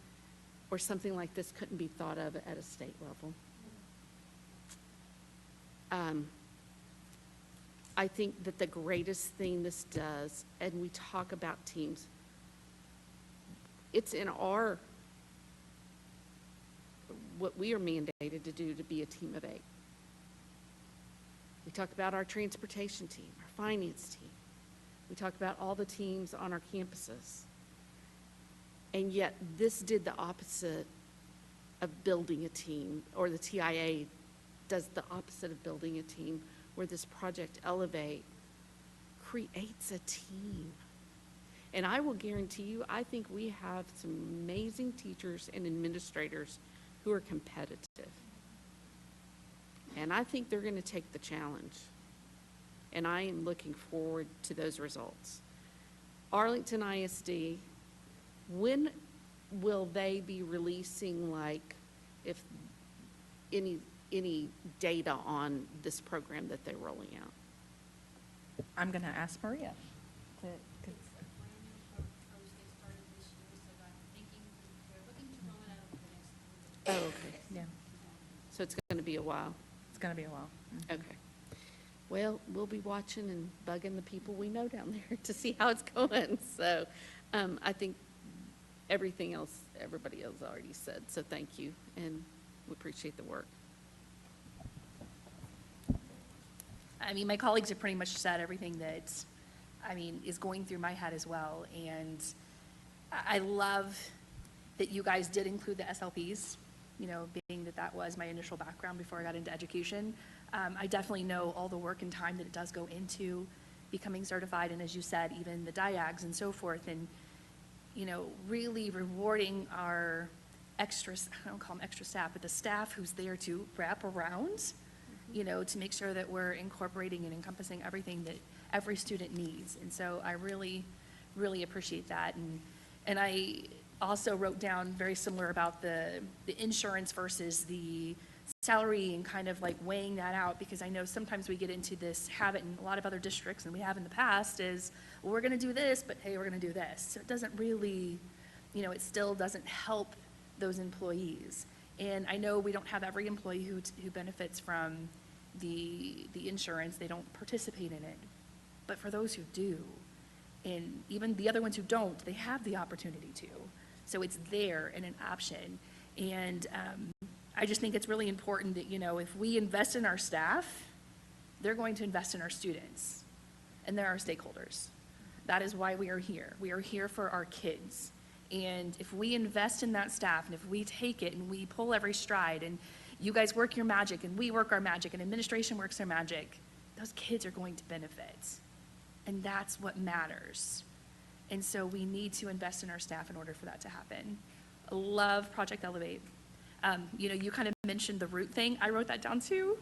or something like this couldn't be thought of at a state level. I think that the greatest thing this does, and we talk about teams, it's in what we are mandated to do, to be a team of 8. We talk about our transportation team, our finance team. We talk about all the teams on our campuses. And yet this did the opposite of building a team, or the TIA does the opposite of building a team, where this Project Elevate creates a team. And I will guarantee you, I think we have some amazing teachers and administrators who are competitive. And I think they're going to take the challenge. And I am looking forward to those results. Arlington ISD, when will they be releasing, like, if any data on this program that they're rolling out?
I'm going to ask Maria.
Oh, okay.
Yeah,
So it's going to be a while.
it's going to be a while.
Okay. Well, we'll be watching and bugging the people we know down there to see how it's going. So I think everything else, everybody else already said. So thank you, and we appreciate the work.
I mean, my colleagues have pretty much said everything that, I mean, is going through my head as well. And I love that you guys did include the SLPs, you know, being that that was my initial background before I got into education. I definitely know all the work and time that it does go into becoming certified, and as you said, even the diags and so forth, and, you know, really rewarding our extra, I don't call them extra staff, but the staff who's there to wrap around, you know, to make sure that we're incorporating and encompassing everything that every student needs. And so I really, really appreciate that. And I also wrote down very similar about the insurance versus the salary and kind of like weighing that out, because I know sometimes we get into this habit in a lot of other districts, and we have in the past, is, well, we're going to do this, but hey, we're going to do this. So it doesn't really, you know, it still doesn't help those employees. And I know we don't have every employee who benefits from the insurance. They don't participate in it. But for those who do, and even the other ones who don't, they have the opportunity to. So it's there and an option. And I just think it's really important that, you know, if we invest in our staff, they're going to invest in our students. And they're our stakeholders. That is why we are here. We are here for our kids. And if we invest in that staff, and if we take it and we pull every stride, and you guys work your magic, and we work our magic, and administration works their magic, those kids are going to benefit. And that's what matters. And so we need to invest in our staff in order for that to happen. I love Project Elevate. You know, you kind of mentioned the root thing. I wrote that down too.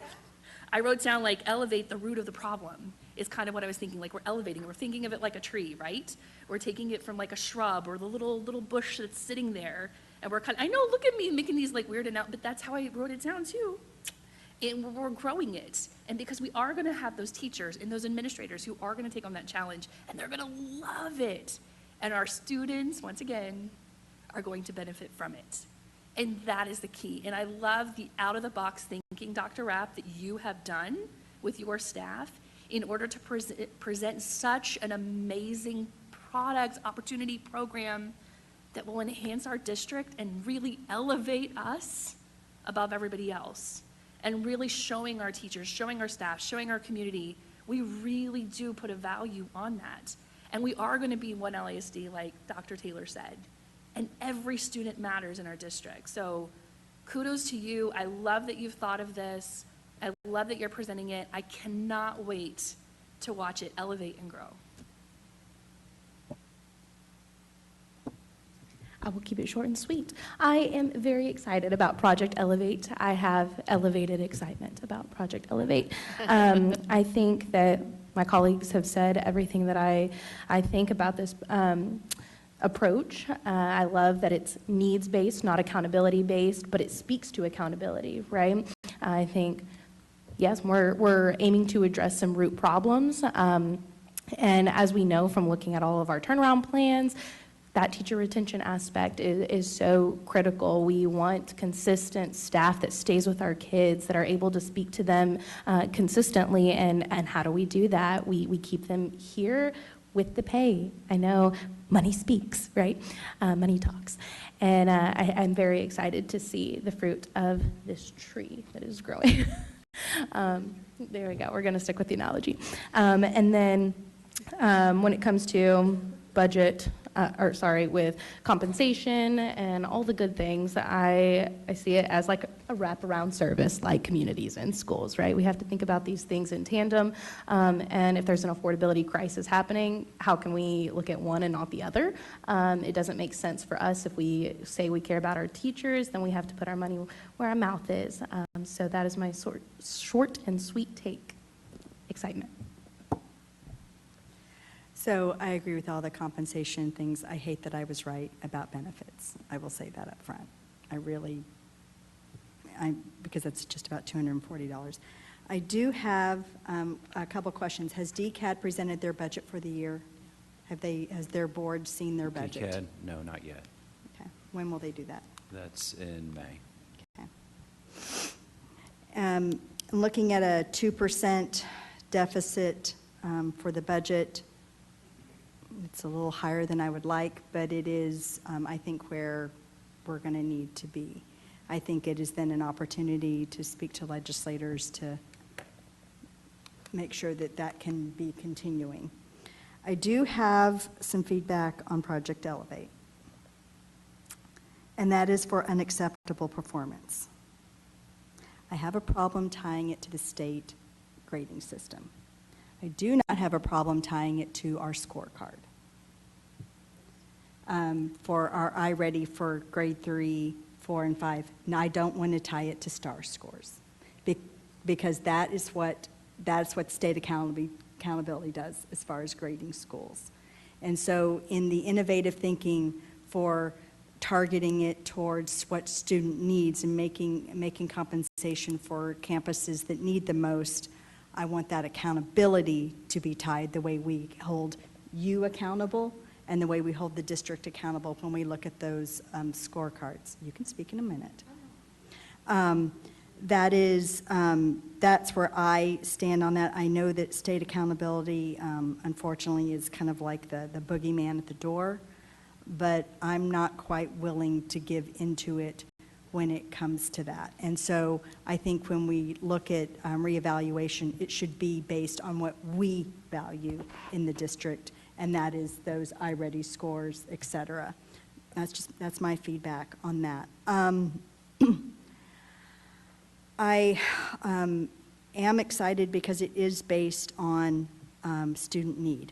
I wrote down like elevate the root of the problem is kind of what I was thinking. Like we're elevating, we're thinking of it like a tree, right? We're taking it from like a shrub or the little bush that's sitting there. And we're kind of, I know, look at me making these like weird but that's how I wrote it down too. And we're growing it. And because we are going to have those teachers and those administrators who are going to take on that challenge, and they're going to love it. And our students, once again, are going to benefit from it. And that is the key. And I love the out-of-the-box thinking, Dr. Rapp, that you have done with your staff in order to present such an amazing product, opportunity, program that will enhance our district and really elevate us above everybody else. And really showing our teachers, showing our staff, showing our community, we really do put a value on that. And we are going to be one LISD, like Dr. Taylor said. And every student matters in our district. So kudos to you. I love that you've thought of this. I love that you're presenting it. I cannot wait to watch it elevate and grow.
I will keep it short and sweet. I am very excited about Project Elevate. I have elevated excitement about Project Elevate. I think that my colleagues have said everything that I think about this approach. I love that it's needs-based, not accountability-based, but it speaks to accountability, right? I think, yes, we're aiming to address some root problems. And as we know from looking at all of our turnaround plans, that teacher retention aspect is so critical. We want consistent staff that stays with our kids, that are able to speak to them consistently. And how do we do that? We keep them here with the pay. I know money speaks, right? Money talks. And I'm very excited to see the fruit of this tree that is growing. There we go. We're going to stick with the analogy. And then when it comes to budget, with compensation and all the good things, I see it as like a wraparound service, like communities and schools, right? We have to think about these things in tandem, and if there's an affordability crisis happening, how can we look at one and not the other? It doesn't make sense for us. If we say we care about our teachers, then we have to put our money where our mouth is. So that is my short and sweet take. Excitement.
So I agree with all the compensation things. I hate that I was right about benefits. I will say that up front. I really, because that's just about $240. I do have a couple questions. Has DCAD presented their budget for the year? Has their board seen their budget?
DCAD, no, not yet.
Okay. When will they do that?
That's in May.
Okay. Looking at a 2% deficit for the budget, it's a little higher than I would like, but it is, I think, where we're going to need to be. I think it is then an opportunity to speak to legislators to make sure that that can be continuing. I do have some feedback on Project Elevate, and that is for unacceptable performance. I have a problem tying it to the state grading system. I do not have a problem tying it to our scorecard. For our iReady for grade 3, 4, and 5, and I don't want to tie it to STAR scores because that's what state accountability does as far as grading schools. And so in the innovative thinking for targeting it towards what student needs and making compensation for campuses that need the most, I want that accountability to be tied the way we hold you accountable and the way we hold the district accountable when we look at those scorecards. You can speak in a minute. That's where I stand on that. I know that state accountability, unfortunately, is kind of like the boogeyman at the door, but I'm not quite willing to give into it when it comes to that. And so I think when we look at reevaluation, it should be based on what we value in the district, and that is those iReady scores, et cetera. That's my feedback on that. I am excited because it is based on student need,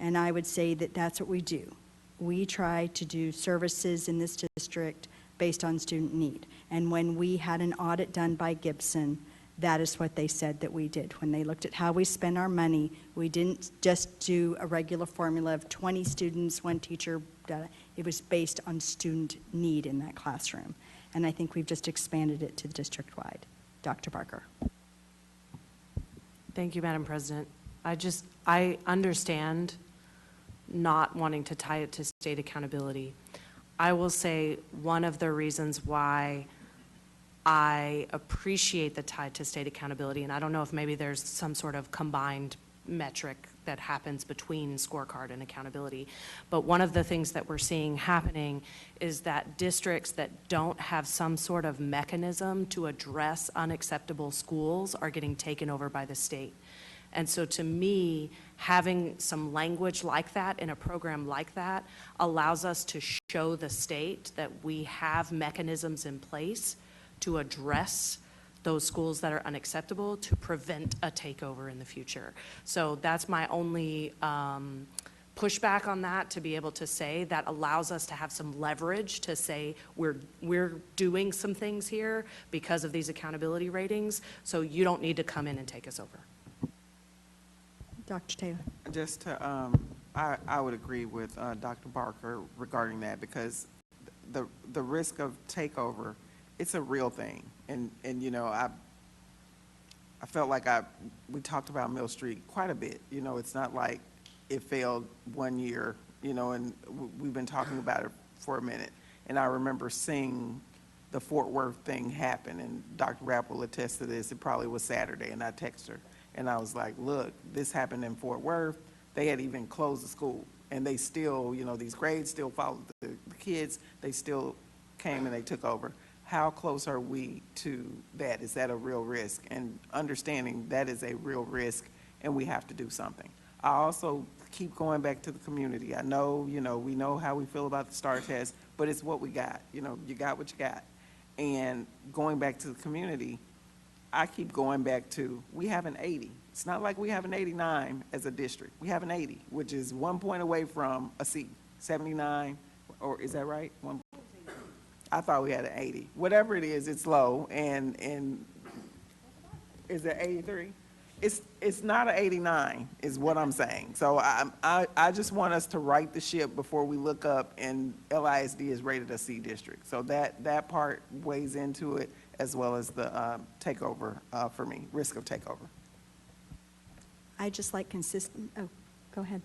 and I would say that that's what we do. We try to do services in this district based on student need. And when we had an audit done by Gibson, that is what they said that we did. When they looked at how we spend our money, we didn't just do a regular formula of 20 students, one teacher, it was based on student need in that classroom. And I think we've just expanded it to district-wide. Dr. Barker.
Thank you, Madam President. I understand not wanting to tie it to state accountability. I will say one of the reasons why I appreciate the tie to state accountability, and I don't know if maybe there's some sort of combined metric that happens between scorecard and accountability, but one of the things that we're seeing happening is that districts that don't have some sort of mechanism to address unacceptable schools are getting taken over by the state. And so to me, having some language like that in a program like that allows us to show the state that we have mechanisms in place to address those schools that are unacceptable to prevent a takeover in the future. So that's my only pushback on that, to be able to say that allows us to have some leverage to say we're doing some things here because of these accountability ratings, so you don't need to come in and take us over.
Dr. Taylor.
Just to, I would agree with Dr. Barker regarding that, because the risk of takeover, it's a real thing. And you know, I felt like we talked about Mill Street quite a bit. You know, it's not like it failed one year, you know, and we've been talking about it for a minute. And I remember seeing the Fort Worth thing happen, and Dr. Rapp will attest to this. It probably was Saturday, and I texted her. And I was like, look, this happened in Fort Worth. They had even closed the school, and they still, you know, these grades still followed the kids. They still came and they took over. How close are we to that? Is that a real risk? And understanding that is a real risk, and we have to do something. I also keep going back to the community. I know, you know, we know how we feel about the STAR test, but it's what we got. You know, you got what you got. And going back to the community, I keep going back to, we have an 80. It's not like we have an 89 as a district. We have an 80, which is 1 point away from a C. 79, or is that right? I thought we had an 80. Whatever it is, it's low, and is it 83? It's not an 89, is what I'm saying. So I just want us to right the ship before we look up and LISD is rated a C district. So that part weighs into it, as well as the takeover for me, risk of takeover.
I just like consistent, oh, go ahead.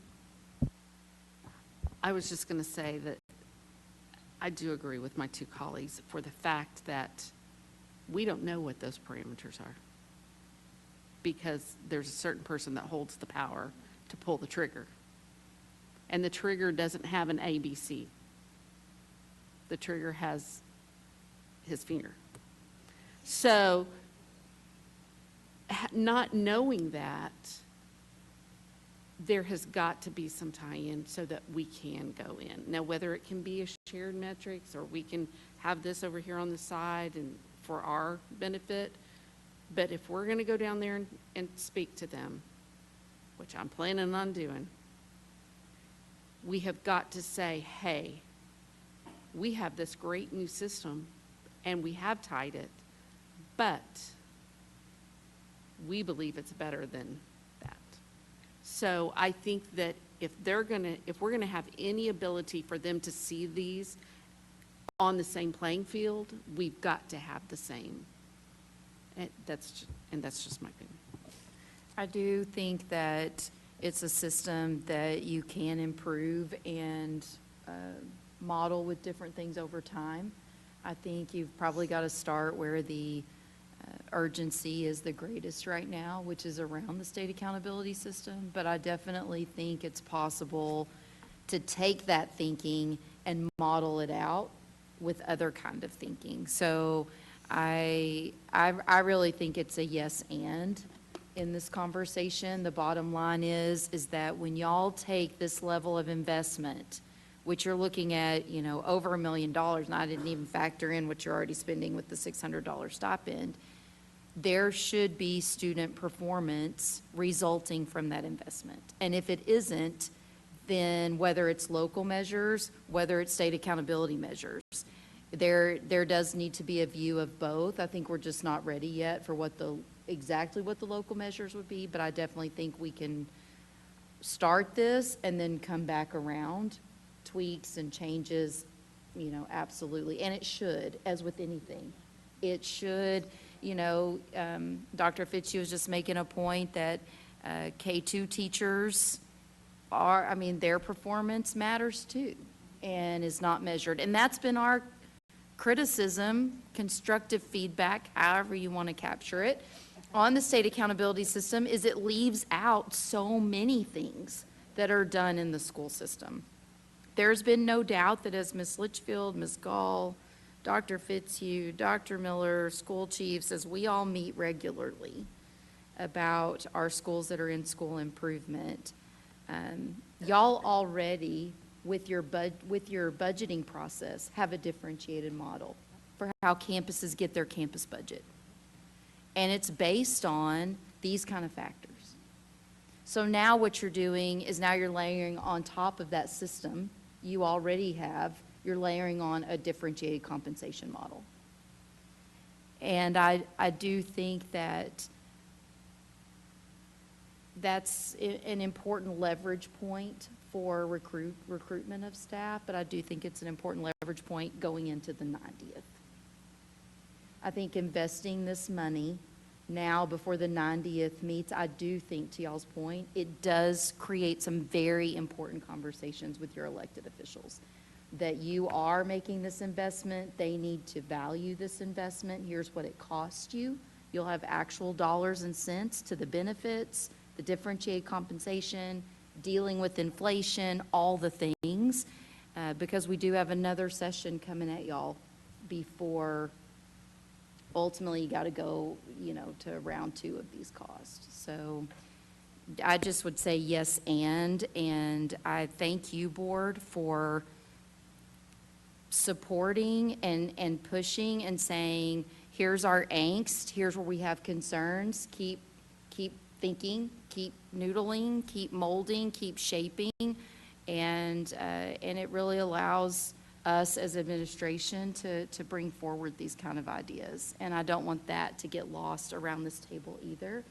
I was just going to say that I do agree with my two colleagues for the fact that we don't know what those parameters are, because there's a certain person that holds the power to pull the trigger. And the trigger doesn't have an ABC. The trigger has his finger. So, not knowing that, there has got to be some tie-in so that we can go in. Now, whether it can be a shared metrics, or we can have this over here on the side and for our benefit, but if we're going to go down there and speak to them, which I'm planning on doing, we have got to say, hey, we have this great new system and we have tied it, but we believe it's better than that. So I think that if we're going to have any ability for them to see these on the same playing field, we've got to have the same. And that's just my opinion.
I do think that it's a system that you can improve and model with different things over time. I think you've probably got to start where the urgency is the greatest right now, which is around the state accountability system. But I definitely think it's possible to take that thinking and model it out with other kind of thinking. So I really think it's a yes and in this conversation. The bottom line is that when y'all take this level of investment, which you're looking at, over $1 million, and I didn't even factor in what you're already spending with the $600 stipend, there should be student performance resulting from that investment. And if it isn't, then whether it's local measures, whether it's state accountability measures, there does need to be a view of both. I think we're just not ready yet for exactly what the local measures would be, but I definitely think we can start this and then come back around, tweaks and changes, absolutely. And it should, as with anything. It should, Dr. Fitchie was just making a point that K-2 teachers their performance matters too and is not measured. And that's been our criticism, constructive feedback, however you want to capture it, on the state accountability system, is it leaves out so many things that are done in the school system. There's been no doubt that as Ms. Litchfield, Ms. Gall, Dr. Fitzhugh, Dr. Miller, school chiefs, as we all meet regularly about our schools that are in school improvement, y'all already, with your budgeting process, have a differentiated model for how campuses get their campus budget. And it's based on these kind of factors. So now what you're doing is now you're layering on top of that system you already have, you're layering on a differentiated compensation model. And I do think that that's an important leverage point for recruitment of staff, but I do think it's an important leverage point going into the 90th. I think investing this money now before the 90th meets, I do think, to y'all's point, it does create some very important conversations with your elected officials. That you are making this investment, they need to value this investment, here's what it costs you. You'll have actual dollars and cents to the benefits, the differentiated compensation, dealing with inflation, all the things, because we do have another session coming at y'all before ultimately you got to go, to round 2 of these costs. So I just would say yes and I thank you, board, for supporting and pushing and saying, here's our angst, here's where we have concerns, keep thinking, keep noodling, keep molding, keep shaping, and it really allows us as administration to bring forward these kind of ideas. And I don't want that to get lost around this table either.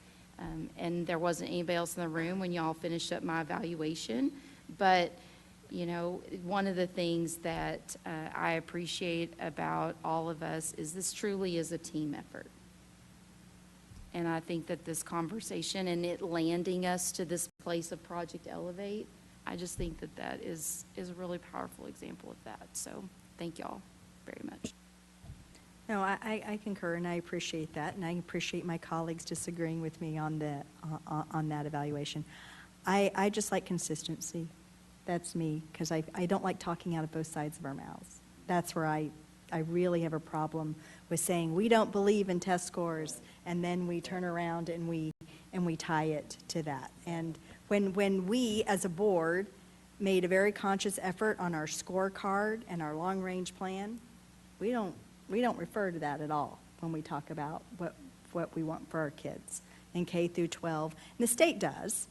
And there wasn't anybody else in the room when y'all finished up my evaluation. But, you know, one of the things that I appreciate about all of us is this truly is a team effort. And I think that this conversation and it landing us to this place of Project Elevate, I just think that that is a really powerful example of that. So thank y'all very much.
No, I concur, and I appreciate that, and I appreciate my colleagues disagreeing with me on that evaluation. I just like consistency. That's me, because I don't like talking out of both sides of our mouths. That's where I really have a problem with saying we don't believe in test scores, and then we turn around and we tie it to that. And when we, as a board, made a very conscious effort on our scorecard and our long-range plan, we don't refer to that at all when we talk about what we want for our kids in K through 12. And the state does,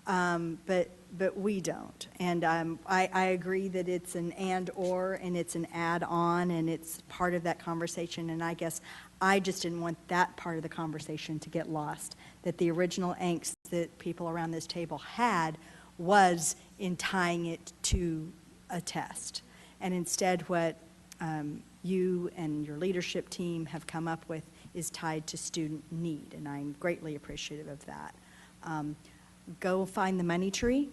but we don't. And I agree that it's an and/or, and it's an add-on, and it's part of that conversation. And I guess I just didn't want that part of the conversation to get lost, that the original angst that people around this table had was in tying it to a test. And instead what you and your leadership team have come up with is tied to student need, and I'm greatly appreciative of that. Go find the money tree.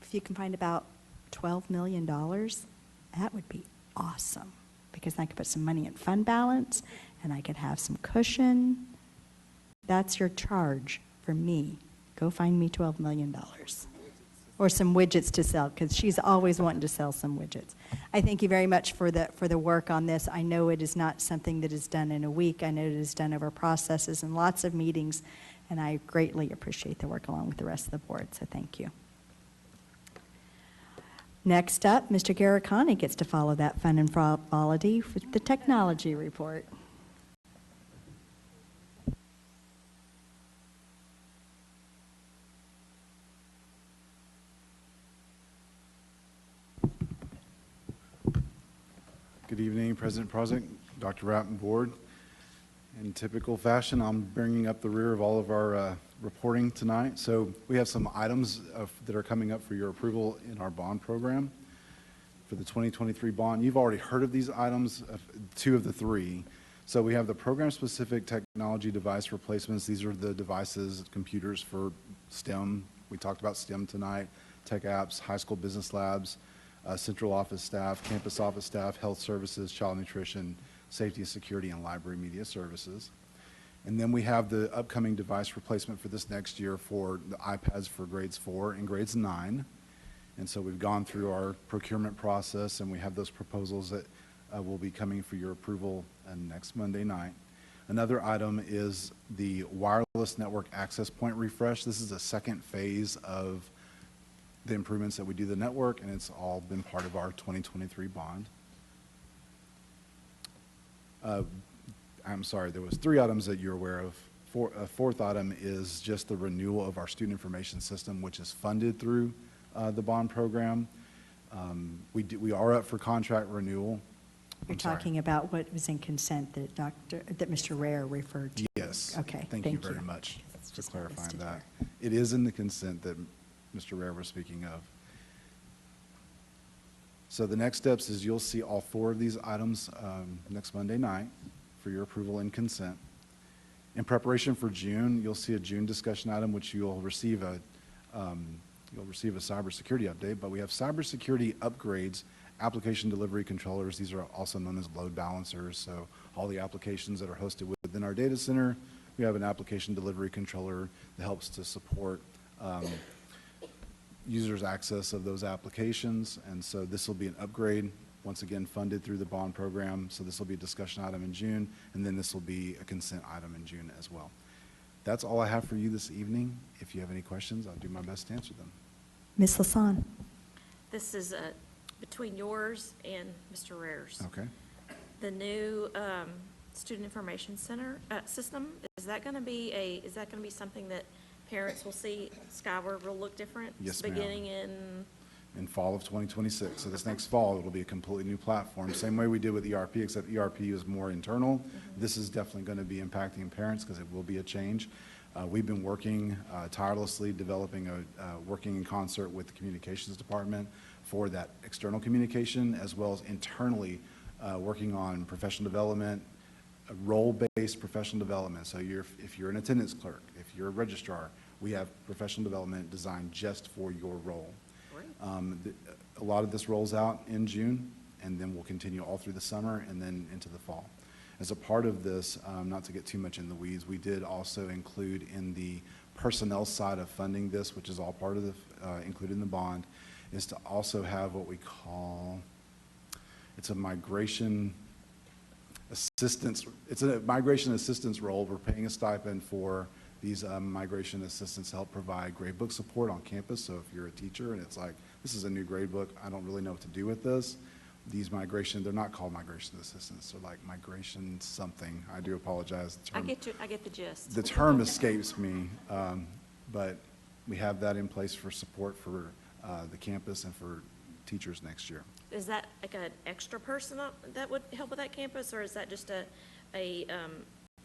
If you can find about $12 million, that would be awesome, because I could put some money in fund balance, and I could have some cushion. That's your charge for me. Go find me $12 million. Or some widgets to sell, because she's always wanting to sell some widgets. I thank you very much for the work on this. I know it is not something that is done in a week. I know it is done over processes and lots of meetings, and I greatly appreciate the work along with the rest of the board, so thank you. Next up, Mr. Garricani gets to follow that fun and frivolity with the technology report.
Good evening, President Prozic, Dr. Rapp, and board. In typical fashion, I'm bringing up the rear of all of our reporting tonight. So we have some items that are coming up for your approval in our bond program for the 2023 bond. You've already heard of these items, two of the three. So we have the program-specific technology device replacements. These are the devices, computers for STEM. We talked about STEM tonight, tech apps, high school business labs, central office staff, campus office staff, health services, child nutrition, safety and security, and library media services. And then we have the upcoming device replacement for this next year for the iPads for grades 4 and grades 9. And so we've gone through our procurement process, and we have those proposals that will be coming for your approval next Monday night. Another item is the wireless network access point refresh. This is the second phase of the improvements that we do to the network, and it's all been part of our 2023 bond. I'm sorry, there was 3 items that you're aware of. A fourth item is just the renewal of our student information system, which is funded through the bond program. We are up for contract renewal.
You're talking about what was in consent that Mr. Rare referred to.
Yes.
Okay,
Thank you very much for clarifying that. It is in the consent that Mr. Rare was speaking of. So the next steps is you'll see all 4 of these items next Monday night for your approval and consent. In preparation for June, you'll see a June discussion item, which you'll receive a cybersecurity update, but we have cybersecurity upgrades, application delivery controllers. These are also known as load balancers. So all the applications that are hosted within our data center, we have an application delivery controller that helps to support users' access of those applications. And so this will be an upgrade, once again funded through the bond program. So this will be a discussion item in June, and then this will be a consent item in June as well. That's all I have for you this evening. If you have any questions, I'll do my best to answer them.
Ms. Lasan.
This is between yours and Mr. Rare's.
Okay.
The new student information center system, is that going to be something that parents will see Skyward will look different?
Yes, ma'am.
Beginning
in fall of 2026. So this next fall, it'll be a completely new platform. Same way we did with ERP, except ERP is more internal. This is definitely going to be impacting parents because it will be a change.
We've been working tirelessly, working in concert with the communications department for that external communication, as well as internally working on professional development, role-based professional development. So if you're an attendance clerk, if you're a registrar, we have professional development designed just for your role. A lot of this rolls out in June, and then we'll continue all through the summer and then into the fall. As a part of this, not to get too much in the weeds, we did also include in the personnel side of funding this, which is all part of the, included in the bond, is to also have what we call, it's a migration assistance role. We're paying a stipend for these migration assistants to help provide gradebook support on campus. So if you're a teacher and it's like, this is a new gradebook, I don't really know what to do with this. These they're not called migration assistants. They're like migration something. I do apologize.
I get the gist.
The term escapes me, but we have that in place for support for the campus and for teachers next year.
Is that like an extra person that would help with that campus, or is that just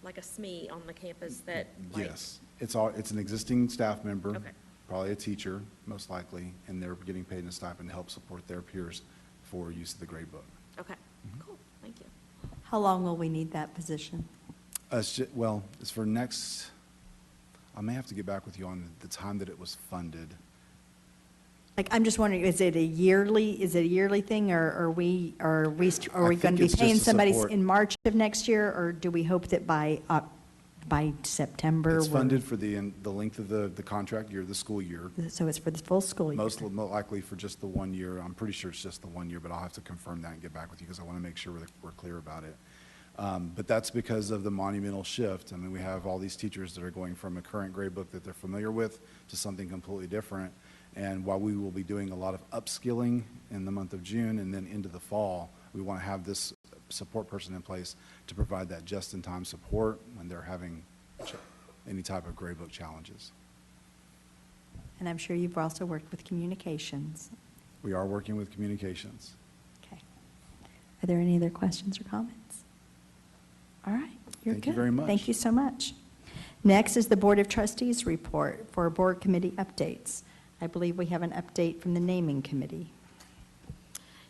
like a SME on the campus that?
Yes, it's an existing staff member,
Okay.
probably a teacher, most likely, and they're getting paid a stipend to help support their peers for use of the gradebook.
Okay, cool, thank you.
How long will we need that position?
It's for next, I may have to get back with you on the time that it was funded.
Like, I'm just wondering, is it a yearly thing, or are we going to be
it's
paying
just to
somebody
support.
in March of next year, or do we hope that by September?
It's funded for the length of the contract year, the school year.
So it's for the full school year?
Most likely for just the 1 year. I'm pretty sure it's just the 1 year, but I'll have to confirm that and get back with you because I want to make sure we're clear about it. But that's because of the monumental shift. I mean, we have all these teachers that are going from a current grade book that they're familiar with to something completely different. And while we will be doing a lot of upskilling in the month of June and then into the fall, we want to have this support person in place to provide that just-in-time support when they're having any type of grade book challenges.
And I'm sure you've also worked with communications.
We are working with communications.
Okay. Are there any other questions or comments? All right, you're good.
Thank you very much.
Thank you so much. Next is the Board of Trustees report for board committee updates. I believe we have an update from the naming committee.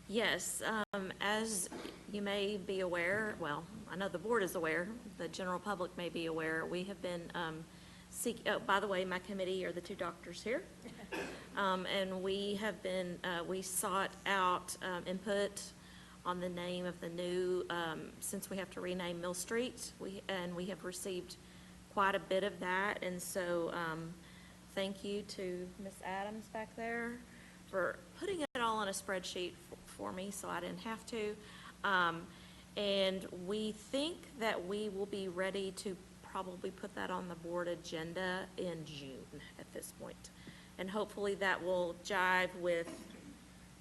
Yes, as you may be aware, well, I know the board is aware, the general public may be aware, we have been by the way, my committee are the two doctors here. And we have been, we sought out input on the name of the new, since we have to rename Mill Street, and we have received quite a bit of that, and so thank you to Ms. Adams back there for putting it all on a spreadsheet for me, so I didn't have to. And we think that we will be ready to probably put that on the board agenda in June at this point. And hopefully that will jive with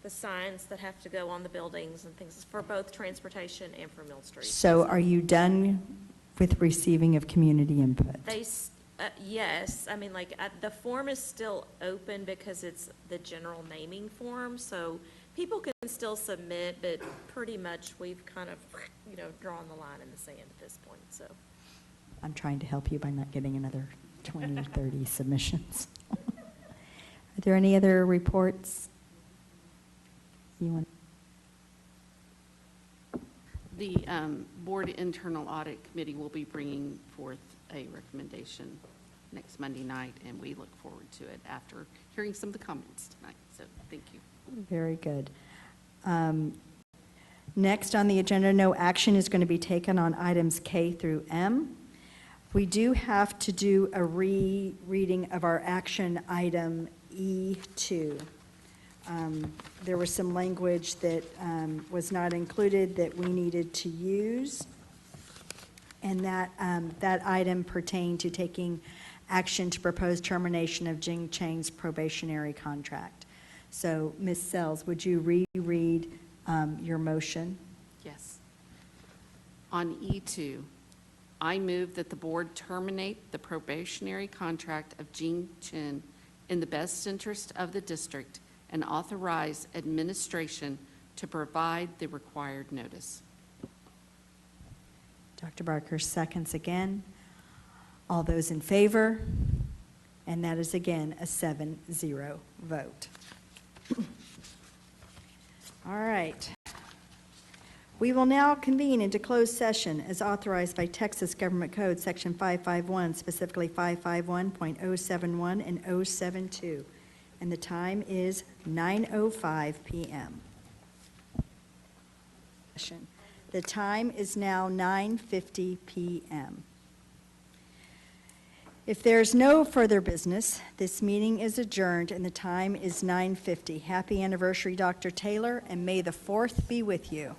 the signs that have to go on the buildings and things for both transportation and for Mill Street.
So are you done with receiving of community input?
Yes, I mean, the form is still open because it's the general naming form, so people can still submit, but pretty much we've kind of, drawn the line in the sand at this point, so.
I'm trying to help you by not getting another 20 or 30 submissions. Are there any other reports you want?
The Board Internal Audit Committee will be bringing forth a recommendation next Monday night, and we look forward to it after hearing some of the comments tonight. So thank you.
Very good. Next on the agenda, no action is going to be taken on items K through M. We do have to do a rereading of our action item E2. There was some language that was not included that we needed to use, and that item pertained to taking action to propose termination of Jing Chang's probationary contract. So, Ms. Sells, would you reread your motion?
Yes. On E2, I move that the board terminate the probationary contract of Jing Chen in the best interest of the district and authorize administration to provide the required notice.
Dr. Barker seconds again. All those in favor? And that is again a 7-0 vote. All right. We will now convene into closed session as authorized by Texas Government Code, Section 551, specifically 551.071 and 072. And the time is 9:05 p.m. The time is now 9:50 p.m. If there's no further business, this meeting is adjourned and the time is 9:50. Happy anniversary, Dr. Taylor, and may the 4th be with you.